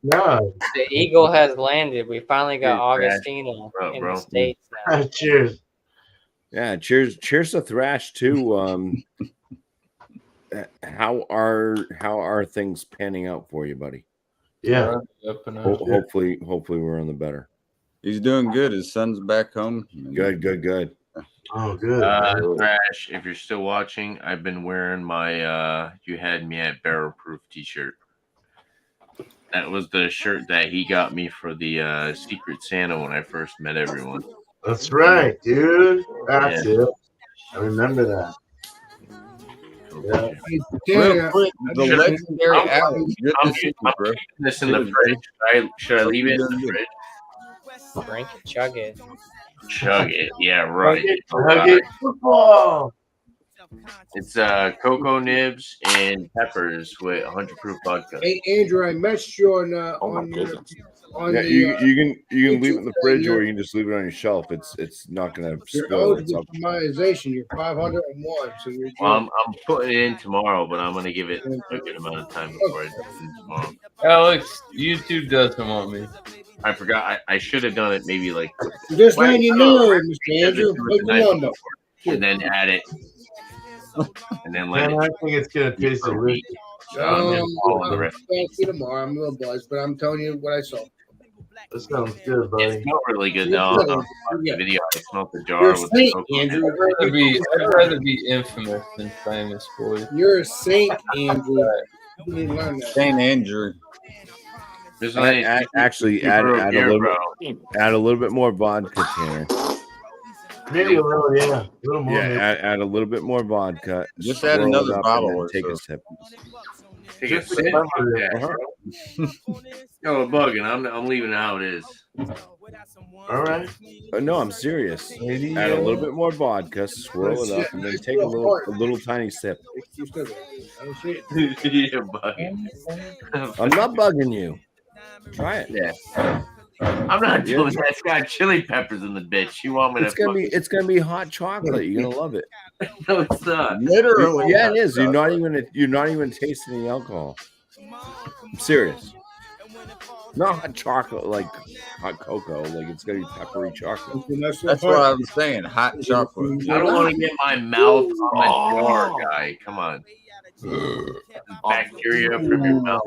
No. The eagle has landed. We finally got Cheers, Augustino Thrash. in the States now. Cheers. Yeah, cheers to Thrash too. How are things panning out for you, buddy? Yeah. Hopefully we're on the better. He's doing good. His son's back home. Good. Oh, good. Thrash, if you're still watching, I've been wearing my "You Had Me at Barrel Proof" T-shirt. That was the shirt that he got me for the Secret Santa when I first met everyone. That's right, dude. That's it. I remember that. Yeah. Real quick, the legendary Alex. Good to see you, bro. Keeping this in the fridge. Should I leave it in the fridge? Drink it, chug it. Chug it. Yeah, right. Chug it. Football. It's cocoa nibs and peppers with 100 proof vodka. Hey Andrew, I messaged you on Yeah, the, you can leave it in the fridge, your- or you can just leave it on your shelf. It's not gonna You're spoil. It's eligible up. for monetization. You're 501. So you're Well, I'm putting it in tomorrow, but I'm gonna give it a good amount of time before I do it tomorrow. Alex, YouTube doesn't want me. I forgot. I should have done it maybe like. just letting you know, Mr. Because Andrew. it was Put the the night number. before, and then add it, and then let Man, I it. think it's gonna taste delicious. And then follow the rest. I'll see tomorrow. I'm a little buzzed, but I'm telling you what I saw. That sounds good, buddy. It smelled really good though. Yeah. On the video, I smelled the jar You're with a the saint, cocoa. Andrew. I'd rather be infamous than famous, boy. You're a saint, Andrew. You need to learn that. St. Andrew. There's Actually, add a little bit more vodka, Tanner. Maybe a little, yeah. A little more. Yeah, maybe. add a little bit more vodka. Just add swirl it another up, bottle and then or take so. a sip. Take a Just sip. remember Yeah. No, bugging. I'm leaving it how it is. All right. No, I'm serious. Add a little bit more vodka, swirl it up, and then take a little tiny sip. You still got it. I don't see it. You're bugging. I'm not bugging you. Try it. Yeah. I'm not doing that. It's got chili peppers in the bitch. You want me It's to? gonna be hot chocolate. You're gonna love it. No, it's not. Literally. Yeah, it is. You're not even tasting the alcohol. I'm serious. Not hot chocolate like hot cocoa. Like it's gonna be peppery chocolate. That's That's what I was saying. Hot chocolate. I don't want to get my mouth on the jar, guy. Come on. Bacteria from your mouth.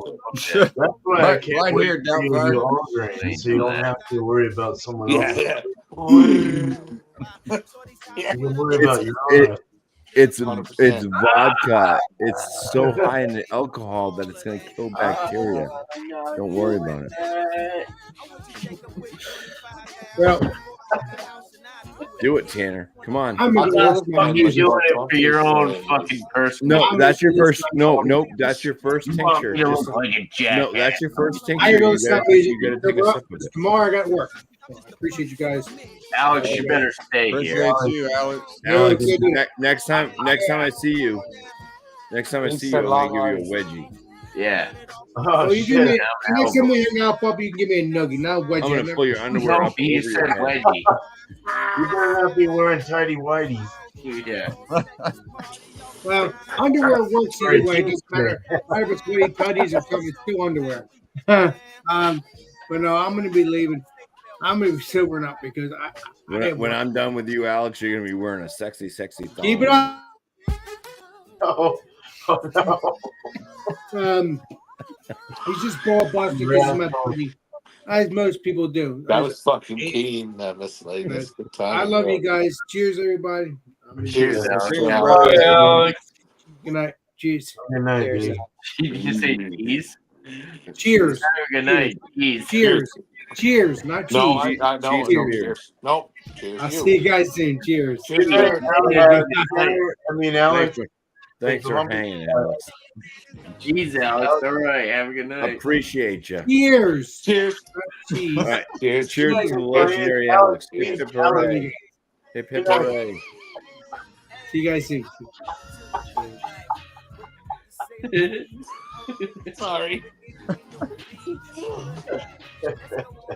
That's why I Right- can't right wait here, to down give by- you all grain, so you don't have to worry about someone else. Yeah. You can worry about your own. It's 100%. vodka. It's so high in the alcohol that it's gonna kill bacteria. Don't worry about it. Well, Do it, Tanner. Come on. I'm I'm gonna not ask my fucking music. doing it for your own fucking personal. No, that's your first. No, that's your first You want tincture. me to Just- look like a jackass. no, that's your first tincture. I You don't gotta, stop music. you gotta take a sip of it. Tomorrow I got work. So I appreciate you guys. Alex, you better stay here. Appreciate you, Alex. Alex, Yeah, good. next time I see you, I'm gonna give you a wedgie. Yeah. Oh, you give me, shit. next time we hang out, puppy, you can give me a nugget, not a wedgie. I'm gonna pull your underwear No, up he over said your head. wedgie. You better not be wearing tidy whities. Yeah. Well, underwear works either way. It doesn't matter if it's sweaty putties or something. It's still underwear. But no, I'm going to be leaving. I'm going to be sobering up because When I'm done with you, Alex, you're gonna be wearing a sexy thong. keep it on. Oh no. He's just ball busting. This is my buddy, as most people do. That was fucking keen, Miss Ladies. Good time. I love you guys. Cheers, everybody. Cheers, Alex. Alex. Good night. Cheers. Good night, Cheers. dude. Did you say cheese? Cheers. Good night. Cheese. Cheers. Cheers, not cheese. No, I know. Cheers. Nope. Cheers. I'll see you guys soon. Cheers. Cheers. I mean, Alex. Thanks for hanging, Alex. Cheese, Alex. All right. Have a good night. Appreciate you. Cheers. Cheers. Cheese. All right. Cheers. Cheers to the legendary Alex. Hip hip hooray. Hip hip hooray. See you guys soon. Sorry.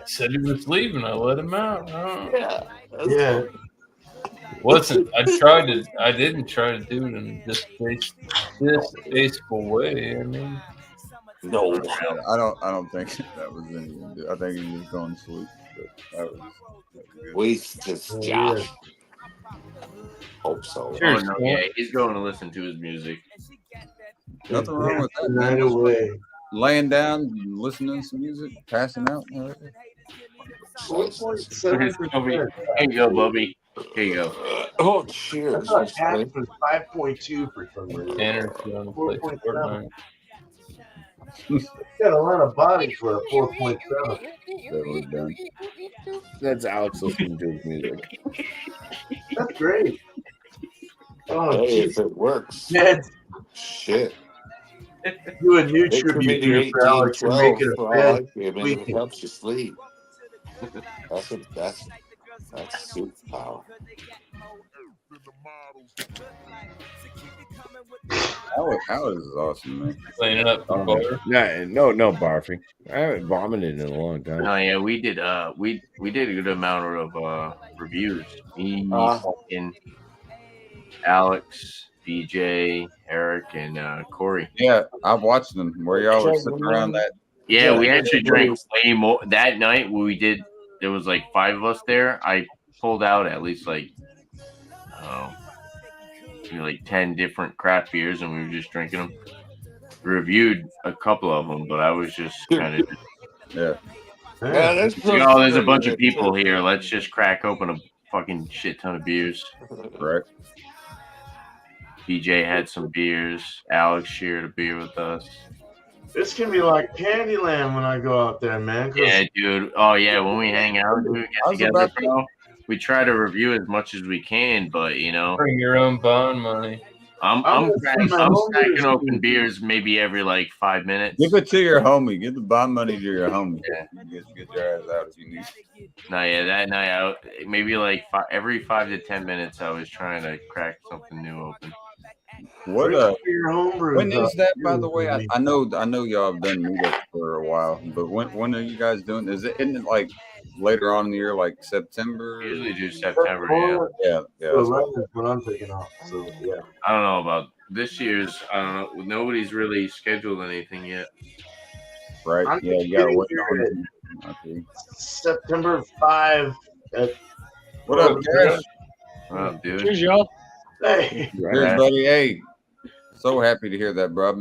Said he was leaving. I let him out. Yeah. Yeah. wasn't. I didn't try to do it in this distasteful way. I mean, No. I don't think that was anything. I think he was going to sleep. But that was good. Wasted Josh. Hope so. Oh, no, yeah, he's going to listen to his music. Nothing wrong with that. Right away. Laying down, listening to some music, passing out. Here you go, Bubby. Here you go. Oh, cheers. I thought Pat was 5.2 for some reason. Tanner's going to play Fortnite. Got a lot of body for a 4.7. That was done. That's Alex listening to his music. That's great. Oh, Hey, geez. if it works. Ned, Shit. do a new It could tribute be here for Alex and make it a for all bed. I care. Maybe it helps you sleep. That's superpower. Alex is awesome, man. Cleaning up the bar. No barfing. I haven't vomited in a long time. Oh yeah, we did. We did a good amount of reviews. Me, fucking Alex, BJ, Eric, and Corey. Yeah, I've watched them where y'all were sitting around that. Yeah, we actually drank way more that night. When we did, there was like 5 of us there. I pulled out at least like, like 10 different craft beers, and we were just drinking them. Reviewed a couple of them, but I was just kind of. Yeah. Yeah, there's a bunch of people here. Let's just crack open a fucking shit ton of beers. Right. BJ had some beers. Alex shared a beer with us. This can be like Candyland when I go out there, man. 'cause Yeah, dude. Oh yeah, when we hang out, dude, get together, bro. We try to review as much as we can, but bring your own bond money. I'm cracking open beers maybe every like 5 minutes. Give it to your homie. Give the bond money to your homie. Yeah. Get your ass out if you need. No, yeah, that night out, maybe like every 5 to 10 minutes, I was trying to crack something new open. What your homebrew? when is that, by the way? I know y'all have done meetups for a while, but when are you guys doing? Isn't it like later on in the year, like September? Usually do September, yeah. Yeah. So that's what I'm taking off. So yeah. I don't know about this year's. I don't know. Nobody's really scheduled anything yet. Right. I'm Yeah, you gotta wait thinking on September 5. What up, Cash? What up, dude? Cheers, y'all. Hey. Cheers, buddy. Hey, so happy to hear that, bro. I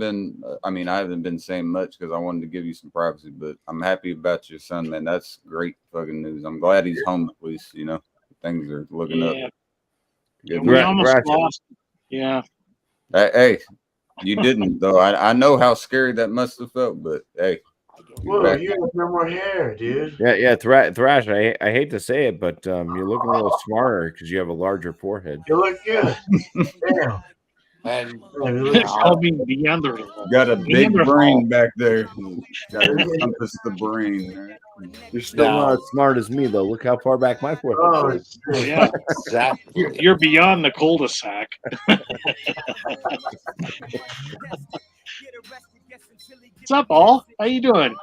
haven't been saying much because I wanted to give you some privacy, but I'm happy about your son, man. That's great fucking news. I'm glad he's home at least. Things are looking up. Yeah, Good we news. almost lost. Yeah. Hey, you didn't though. I know how scary that must have felt, but hey. Whoa, you have no more hair, dude. Yeah. Thrash. I hate to say it, but you're looking a little smarter because you have a larger forehead. You look good. Damn. And I'll be Neanderthal. Got a big brain back there. Got to encompass the brain. You're still not as smart as me, though. Look how far back my forehead is. Yeah, exactly. You're beyond the cul-de-sac. What's up, Paul? How you doing?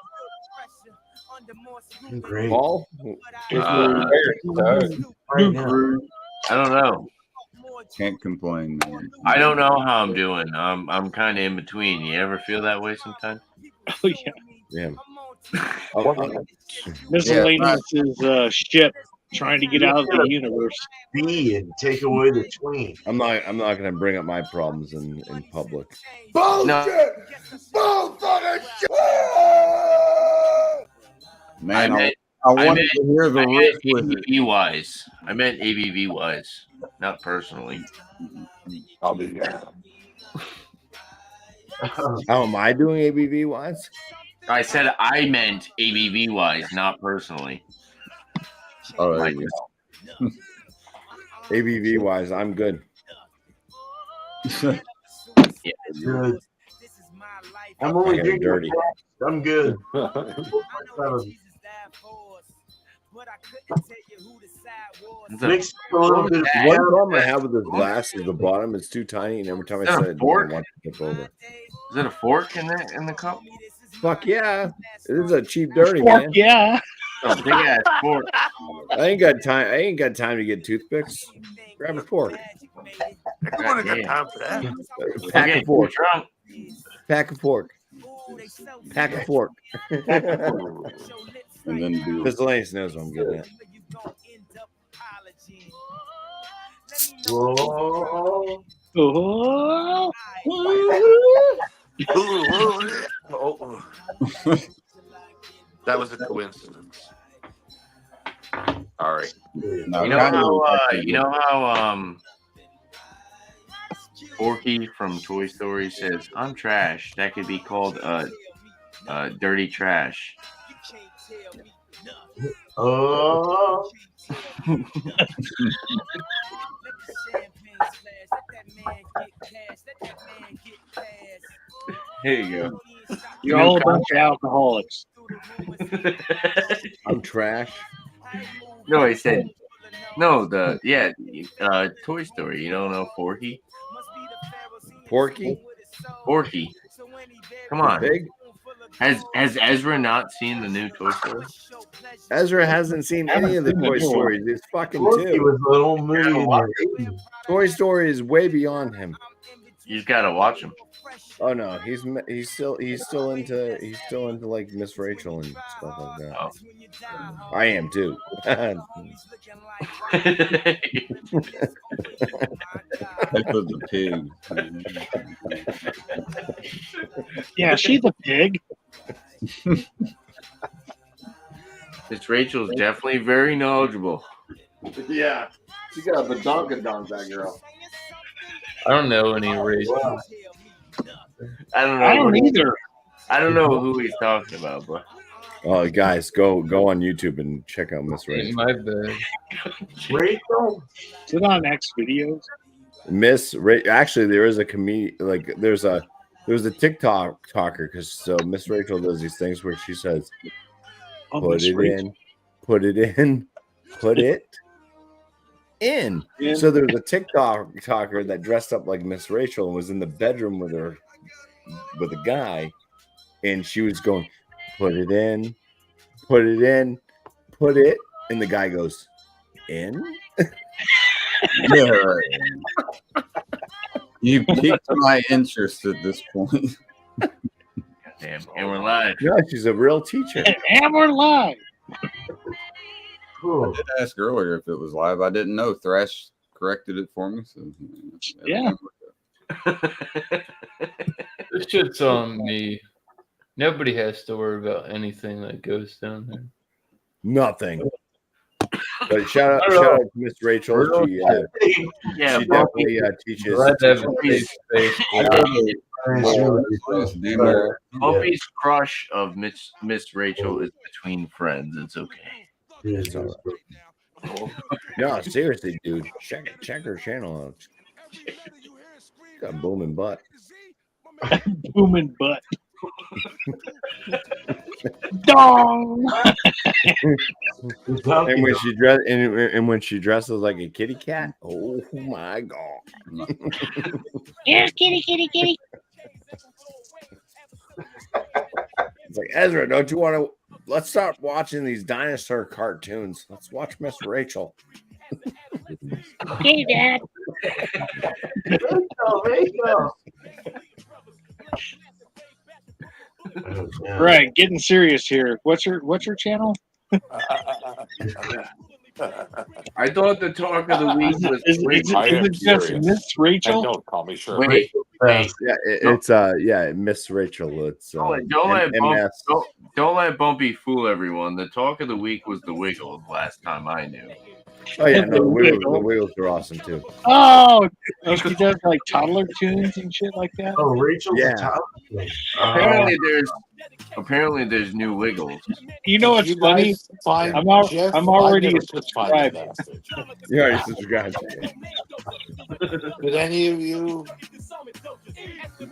Great. Paul? Right now. I don't know. Can't complain, man. I don't know how I'm doing. I'm kind of in between. You ever feel that way sometimes? Oh yeah. Yeah. Miscellaneous is ship trying to get out of the universe. Be and take away the tween. I'm not going to bring up my problems in public. Bullshit! Bullfucking shit! Man, I I wanted meant- to hear the I riff meant with it. ABV wise. I meant ABV wise, not personally. I'll be here. How am I doing ABV wise? I said I meant ABV wise, not personally. Oh, there Like, you go. ABV wise, I'm good. yeah, Good. I'm only I got drinking dirty. I'm good. Mix a little bit of One problem I have with this glass is the bottom is too tiny, and every time I Is that a set it down, fork? I want to tip over. Is it a fork in the cup? Fuck yeah! It is a cheap dirty, Fork, man. yeah. A big ass fork. I ain't got time. I ain't got time to get toothpicks. Grab a fork. Nobody got time for that. Pack a fork. Drunk. Pack a fork. Pack a fork. And then do Miscellaneous knows what I'm getting at. Whoa. Oh. Oh. That was a coincidence. All right. No, You know how Forky from Toy Story says, "I'm trash." That could be called dirty trash. Oh. Here you go. You're all a bunch of alcoholics. I'm trash. No, he said no. Toy Story. You don't know Forky? Porky? Forky. Come on. Big? Has Ezra not seen the new Toy Story? Ezra hasn't seen any of the Toy Stories. It's fucking Forky two. was a little movie. Toy Story is way beyond him. You just gotta watch them. Oh no, he's still into like Miss Rachel and stuff like that. Oh. I am too. That was the pig. Yeah, she's a pig. Miss Rachel's definitely very knowledgeable. Yeah, she got a badonkadonk, that girl. I don't know any races. I don't know. I don't either. I don't know who he's talking about, but Oh, guys, go on YouTube and check out Miss Rachel. My bad. Rachel? Is it on X videos? Actually, there is a comedian. Like, there's a TikTok talker because so Miss Rachel does these things where she says, "Put it in, put it in, put it in." So there's a TikTok talker that dressed up like Miss Rachel and was in the bedroom with a guy, and she was going, "Put it in, put it in, put it," and the guy goes, "In." Yeah, right. You piqued my interest at this point. damn, and we're live. Yeah, she's a real teacher. And we're live. I did ask earlier if it was live. I didn't know. Thrash corrected it for me. So Yeah. This shit's on me. Nobody has to worry about anything that goes down there. Nothing. But shout out to Miss Rachel. She definitely teaches. Bumpy's crush of Miss Rachel is between friends. It's okay. It's all right. No, seriously, dude. Check her channel out. Got booming butt. Booming butt. Dong. And when she dress and when she dresses like a kitty cat, oh my god! Here's kitty. It's like, Ezra, don't you want to? Let's start watching these dinosaur cartoons. Let's watch Miss Rachel. Hey, Dad. Rachel. Right, getting serious here. What's her channel? I thought the talk of the week was Is it just Miss Rachel? And don't call me Shirley. Wait. Yeah, it's Miss Rachel. It's Don't let Bumpy fool everyone. The talk of the week was the Wiggles last time I knew. Oh yeah, no, the Wiggles are awesome too. Oh, she does like toddler tunes and shit like that. Oh, Rachel's Yeah. a toddler. Apparently there's new Wiggles. You know what's funny? I'm already subscribed. You already subscribed. Did any of you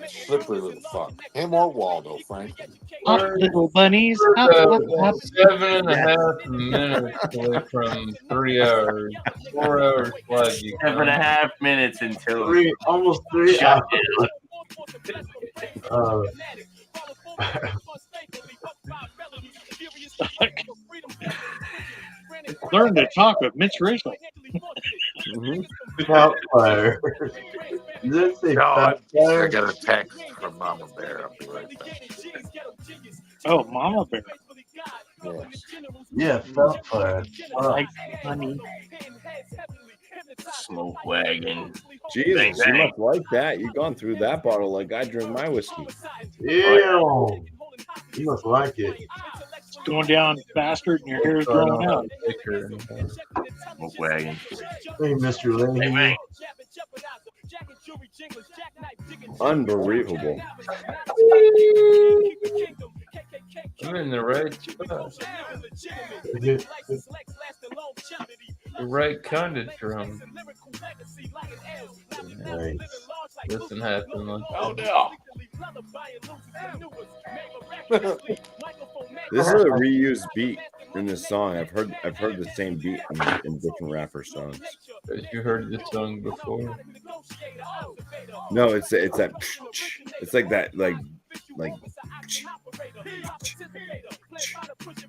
slippery little fuck? Him or Waldo, frankly? Up, little bunnies. Up, up, up. 7.5 minutes away from 3 hours. 4 hours live. 7.5 minutes until Almost 3 shut hours. down. Learn to talk with Mitch Rachel. Fire. Did it say No, I fire? got a text from Mama Bear. I'll be right back. Oh, Mama Bear. Yeah, fire. Like honey. Smoke wagon. Jesus, Bang, you bang. must like that. You've gone through that bottle like I drink my whiskey. Ew. You must like it. It's going down faster than your hair is growing out. Smoke wagon. Hey, Mr. Leahy. Bang, bang. Unbelievable. I'm in the right spot. The right kind of drum. Nice. Doesn't happen like Oh no. This is a reused beat in this song. I've heard the same beat in different rapper songs. Have you heard this song before? No, it's that it's like that like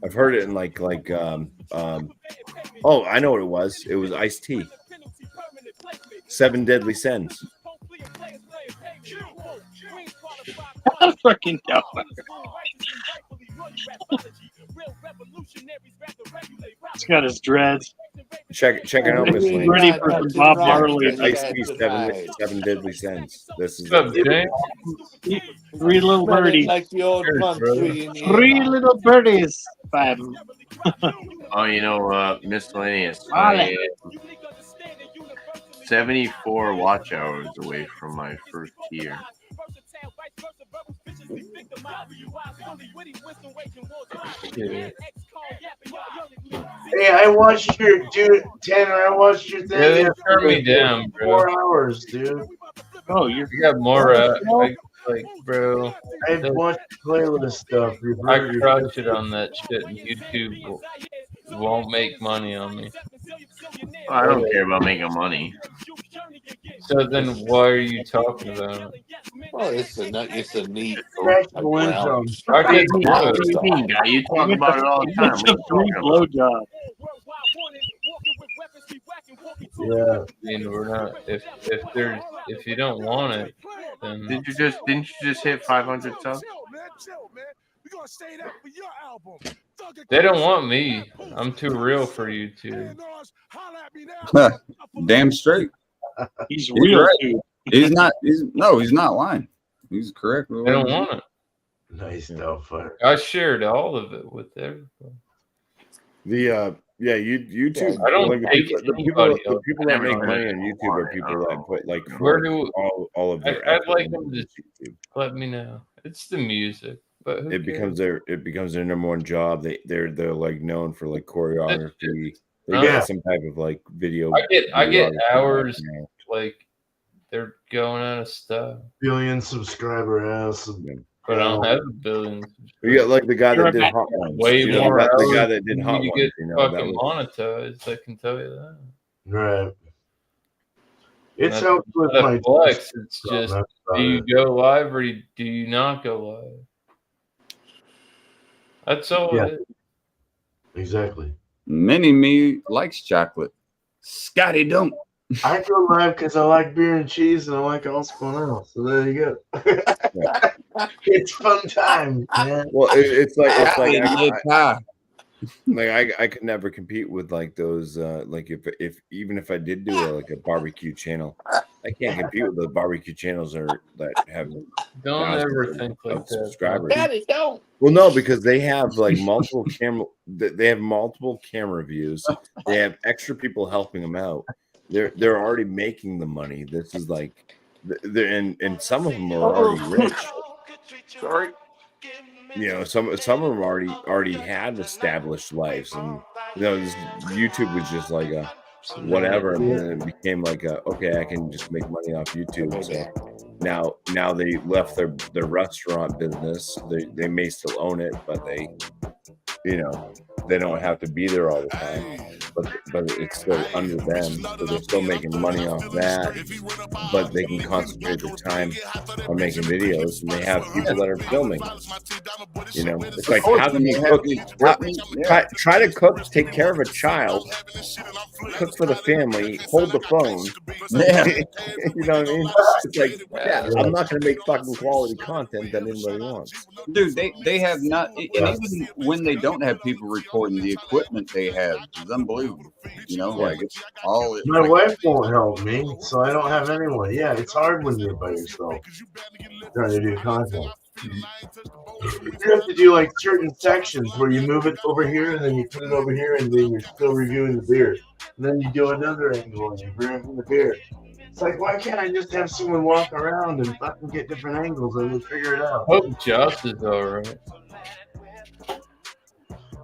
I've heard it in oh, I know what it was. It was Ice-T. 7 Deadly Sins. I fucking know. He's got his dreads. Check it out, Miss Lane. Ready for some Bob Marley. Ice-T 7 Deadly Sins. This is What's up, James? Three little birdies. Like the old country. Three little birdies. Five. Oh, you know, miscellaneous. Marley. 74 watch hours away from my first tier. Hey, I watched your dude, Tanner. I watched your thing. Yeah, they yesterday turned me for down, bro. 4 hours, dude. Oh, You got more, like, bro. I watched playlist stuff. I crush it on that shit, and YouTube won't make money on me. I don't care about making money. So then, why are you talking about it? Well, it's a neat. I can do it. Guy, you talk about it all the time. It's a free blowjob. Yeah, I mean, we're not. If you don't want it, then didn't you just hit 500 subs? They don't want me. I'm too real for YouTube. Damn straight. He's real. Right. He's not lying. He's correct. They don't want it. Nice stuff. I shared all of it with everybody. YouTube. I don't like, take the people that make money on YouTube are people that put like all of their I'd like them to let me know. It's the music, but it becomes their number one job. They're like known for like choreography. They get some type of like video. I get hours like they're going out of stuff. Billion subscriber ass. But I don't have a billion. You got like the guy that did Hot Ones. Way more hours. The guy that did Hot Ones. Get that fucking was, monetized. I can tell you that. Right. It's helped with my flex. It's just, do you go live or do you not go live? That's all it is. Exactly. Mini me likes chocolate. Scotty don't. I go live because I like beer and cheese and I like all fun else. So there you go. It's fun time, man. Well, it's like I could never compete with like those like if even if I did do like a barbecue channel, I can't compete with the barbecue channels that have don't ever think like that. Subscribers. Daddy, don't. Well, no, because they have like multiple camera views. They have extra people helping them out. They're already making the money. This is like, and some of them are already rich. Sorry. You know, some of them already had established lives, and you know, YouTube was just like a whatever, and then it became like a okay, I can just make money off YouTube. So now they left their restaurant business. They may still own it, but they don't have to be there all the time. But but it's still under them, so they're still making money off that. But they can concentrate their time on making videos, and they have people that are filming. You know, it's like, how can you cook? Try to cook, take care of a child, cook for the family, hold the phone. Yeah. You know what I mean? It's like, yeah, I'm not going to make fucking quality content that anybody wants. Dude, they have not, and even when they don't have people recording, the equipment they have is unbelievable. You know, like it's all. My wife won't help me, so I don't have anyone. Yeah, it's hard when you're by yourself trying to do content. You have to do like certain sections where you move it over here and then you put it over here and then you're still reviewing the beer. And then you do another angle and you're reviewing the beer. It's like, why can't I just have someone walk around and fucking get different angles and we'll figure it out? Hope Josh is all right.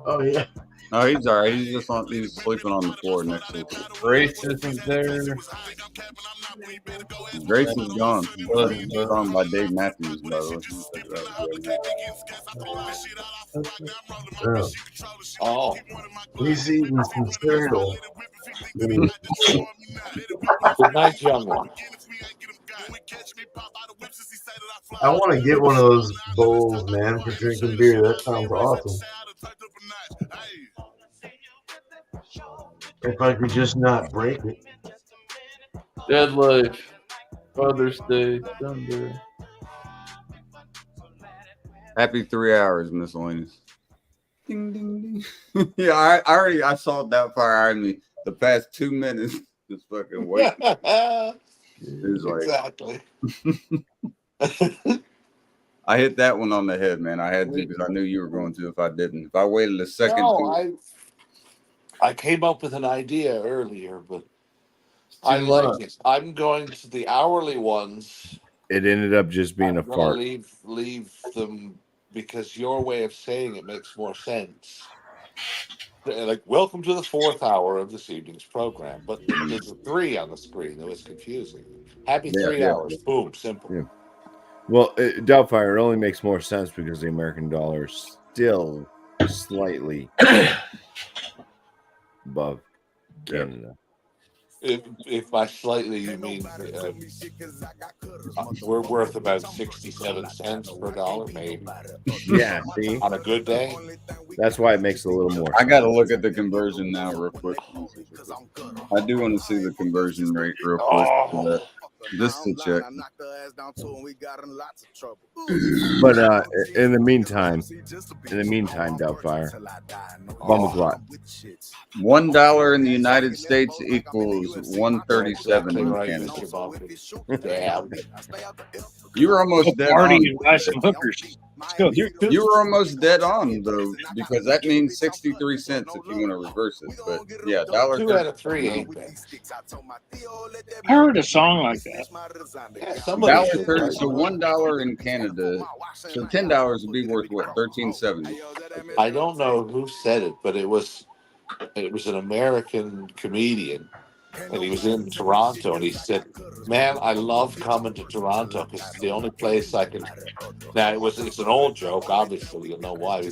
Oh, yeah. No, he's all right. He's just he's sleeping on the floor next to us. Grace isn't there. Grace is gone. He's gone by Dave Matthews, by the way. Oh. He's eating some cereal. Good night, young one. I want to get one of those bowls, man, for drinking beer. That sounds awesome. If I could just not break it. Dead Life. Father's Day. Sunday. Happy 3 hours, miscellaneous. Ding, ding, ding. Yeah, I saw Doubtfire in me the past 2 minutes. Just fucking wait. It was like, Exactly. I hit that one on the head, man. I had to because I knew you were going to if I didn't. If I waited a second. No, I came up with an idea earlier, but I like it. I'm going to the hourly ones. It ended up just being a I'm gonna fart. leave them because your way of saying it makes more sense. Like, welcome to the 4th hour of this evening's program, but there's a 3 on the screen. That was confusing. Happy 3 hours. Boom. Simple. Yeah. Well, Doubtfire, it only makes more sense because the American dollar is still slightly above Canada. If by slightly you mean we're worth about 67 cents per dollar, maybe. Yeah, see? On a good day. That's why it makes a little more. I got to look at the conversion now real quick. I do want to see the conversion rate real quick. Just to check. But in the meantime, Doubtfire, Bumbleclot. $1 in the United States equals 137 in Canada. Damn. You were almost dead Party on. and buy some hookers. Let's go. You were almost dead on though, because that means 63 cents if you want to reverse it. But yeah, $1. 2 out of 3 ain't bad. I heard a song like that. Yeah, somebody should, $1.30, right? so $1 in Canada, so $10 would be worth what? $13.70. I don't know who said it, but it was an American comedian, and he was in Toronto, and he said, "Man, I love coming to Toronto because it's the only place I can." Now it's an old joke, obviously, you'll know why.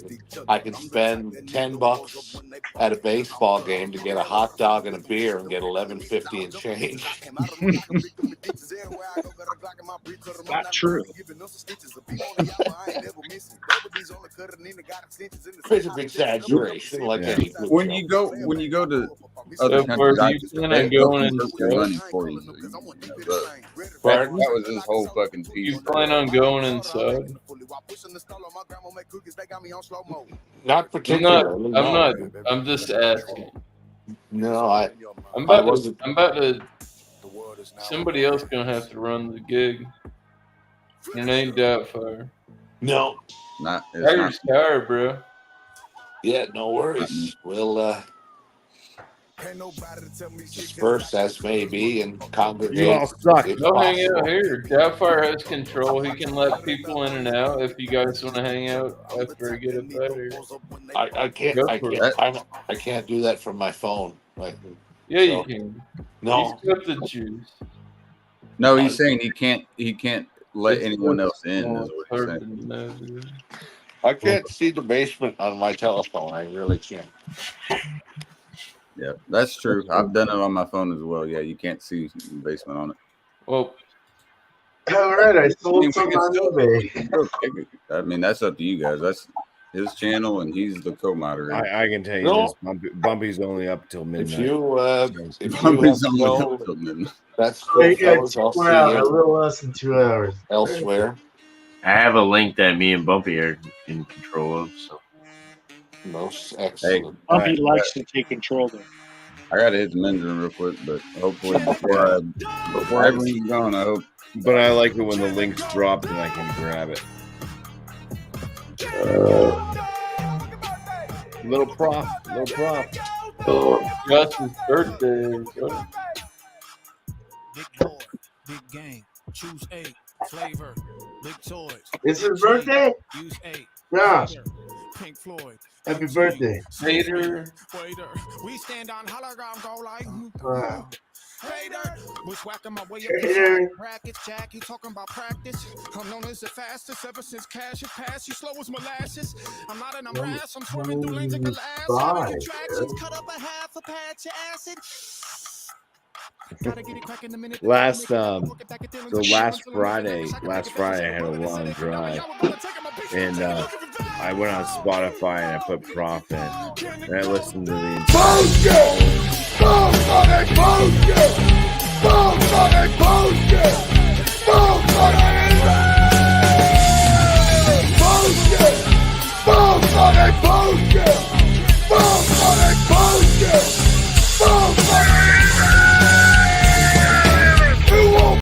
I can spend $10 at a baseball game to get a hot dog and a beer and get $11.50 in change. Not true. It's an exaggeration, like any good When joke. you go to other countries, they money for you. That was his whole fucking piece. You plan on going inside? Not particularly. I'm not. I'm just asking. No, I'm about to. Somebody else gonna have to run the gig. It ain't Doubtfire. No. Tiger's tired, bro. Yeah, no worries. We'll disperse as may be and congregate. You all suck. if Go hang out possible. here. Doubtfire has control. He can let people in and out if you guys want to hang out after I get up out of here. I can't. Go I for can't. it. I can't do that from my phone. Like, Yeah, you so- can. No. He's got the juice. No, he's saying he can't let anyone else in. Is what he's saying. I can't see the basement on my telephone. I really can't. Yeah, that's true. I've done it on my phone as well. Yeah, you can't see the basement on it. Well, all right, I sold some on eBay. I mean, that's up to you guys. That's his channel, and he's the co-moderator. I can tell you No. this. Bumpy's only up till midnight. If you have Bumpy's to only go, up till midnight. that's They cool, got fellas. I'll 2 see hours, a you little less than 2 hours. elsewhere. I have a link that me and Bumpy are in control of. So Most excellent. Bumpy likes to take control there. I gotta hit the men's room real quick, but hopefully before everyone's gone, I hope. But I like it when the links drop and I can grab it. Little prop. Justin's birthday. Big boy, big game. Choose 8. Flavor. Big toys. It's his birthday? Use 8. Yeah. Pink Floyd. Happy birthday. Later. Waiter. We stand on hologram go like. Wow. Waiter. Bushwhacking my way Waiter. up. Brackets, Jack. You talking about practice? I'm known as the fastest ever since cash is passed. You slow as molasses. I'm not an ass. I'm swerving through lanes like a lass. Bye. Contractions. Cut up a half a patch of acid. Last Friday I had a long drive, and I went on Spotify and I put Prof in, and I listened to the Bullshit!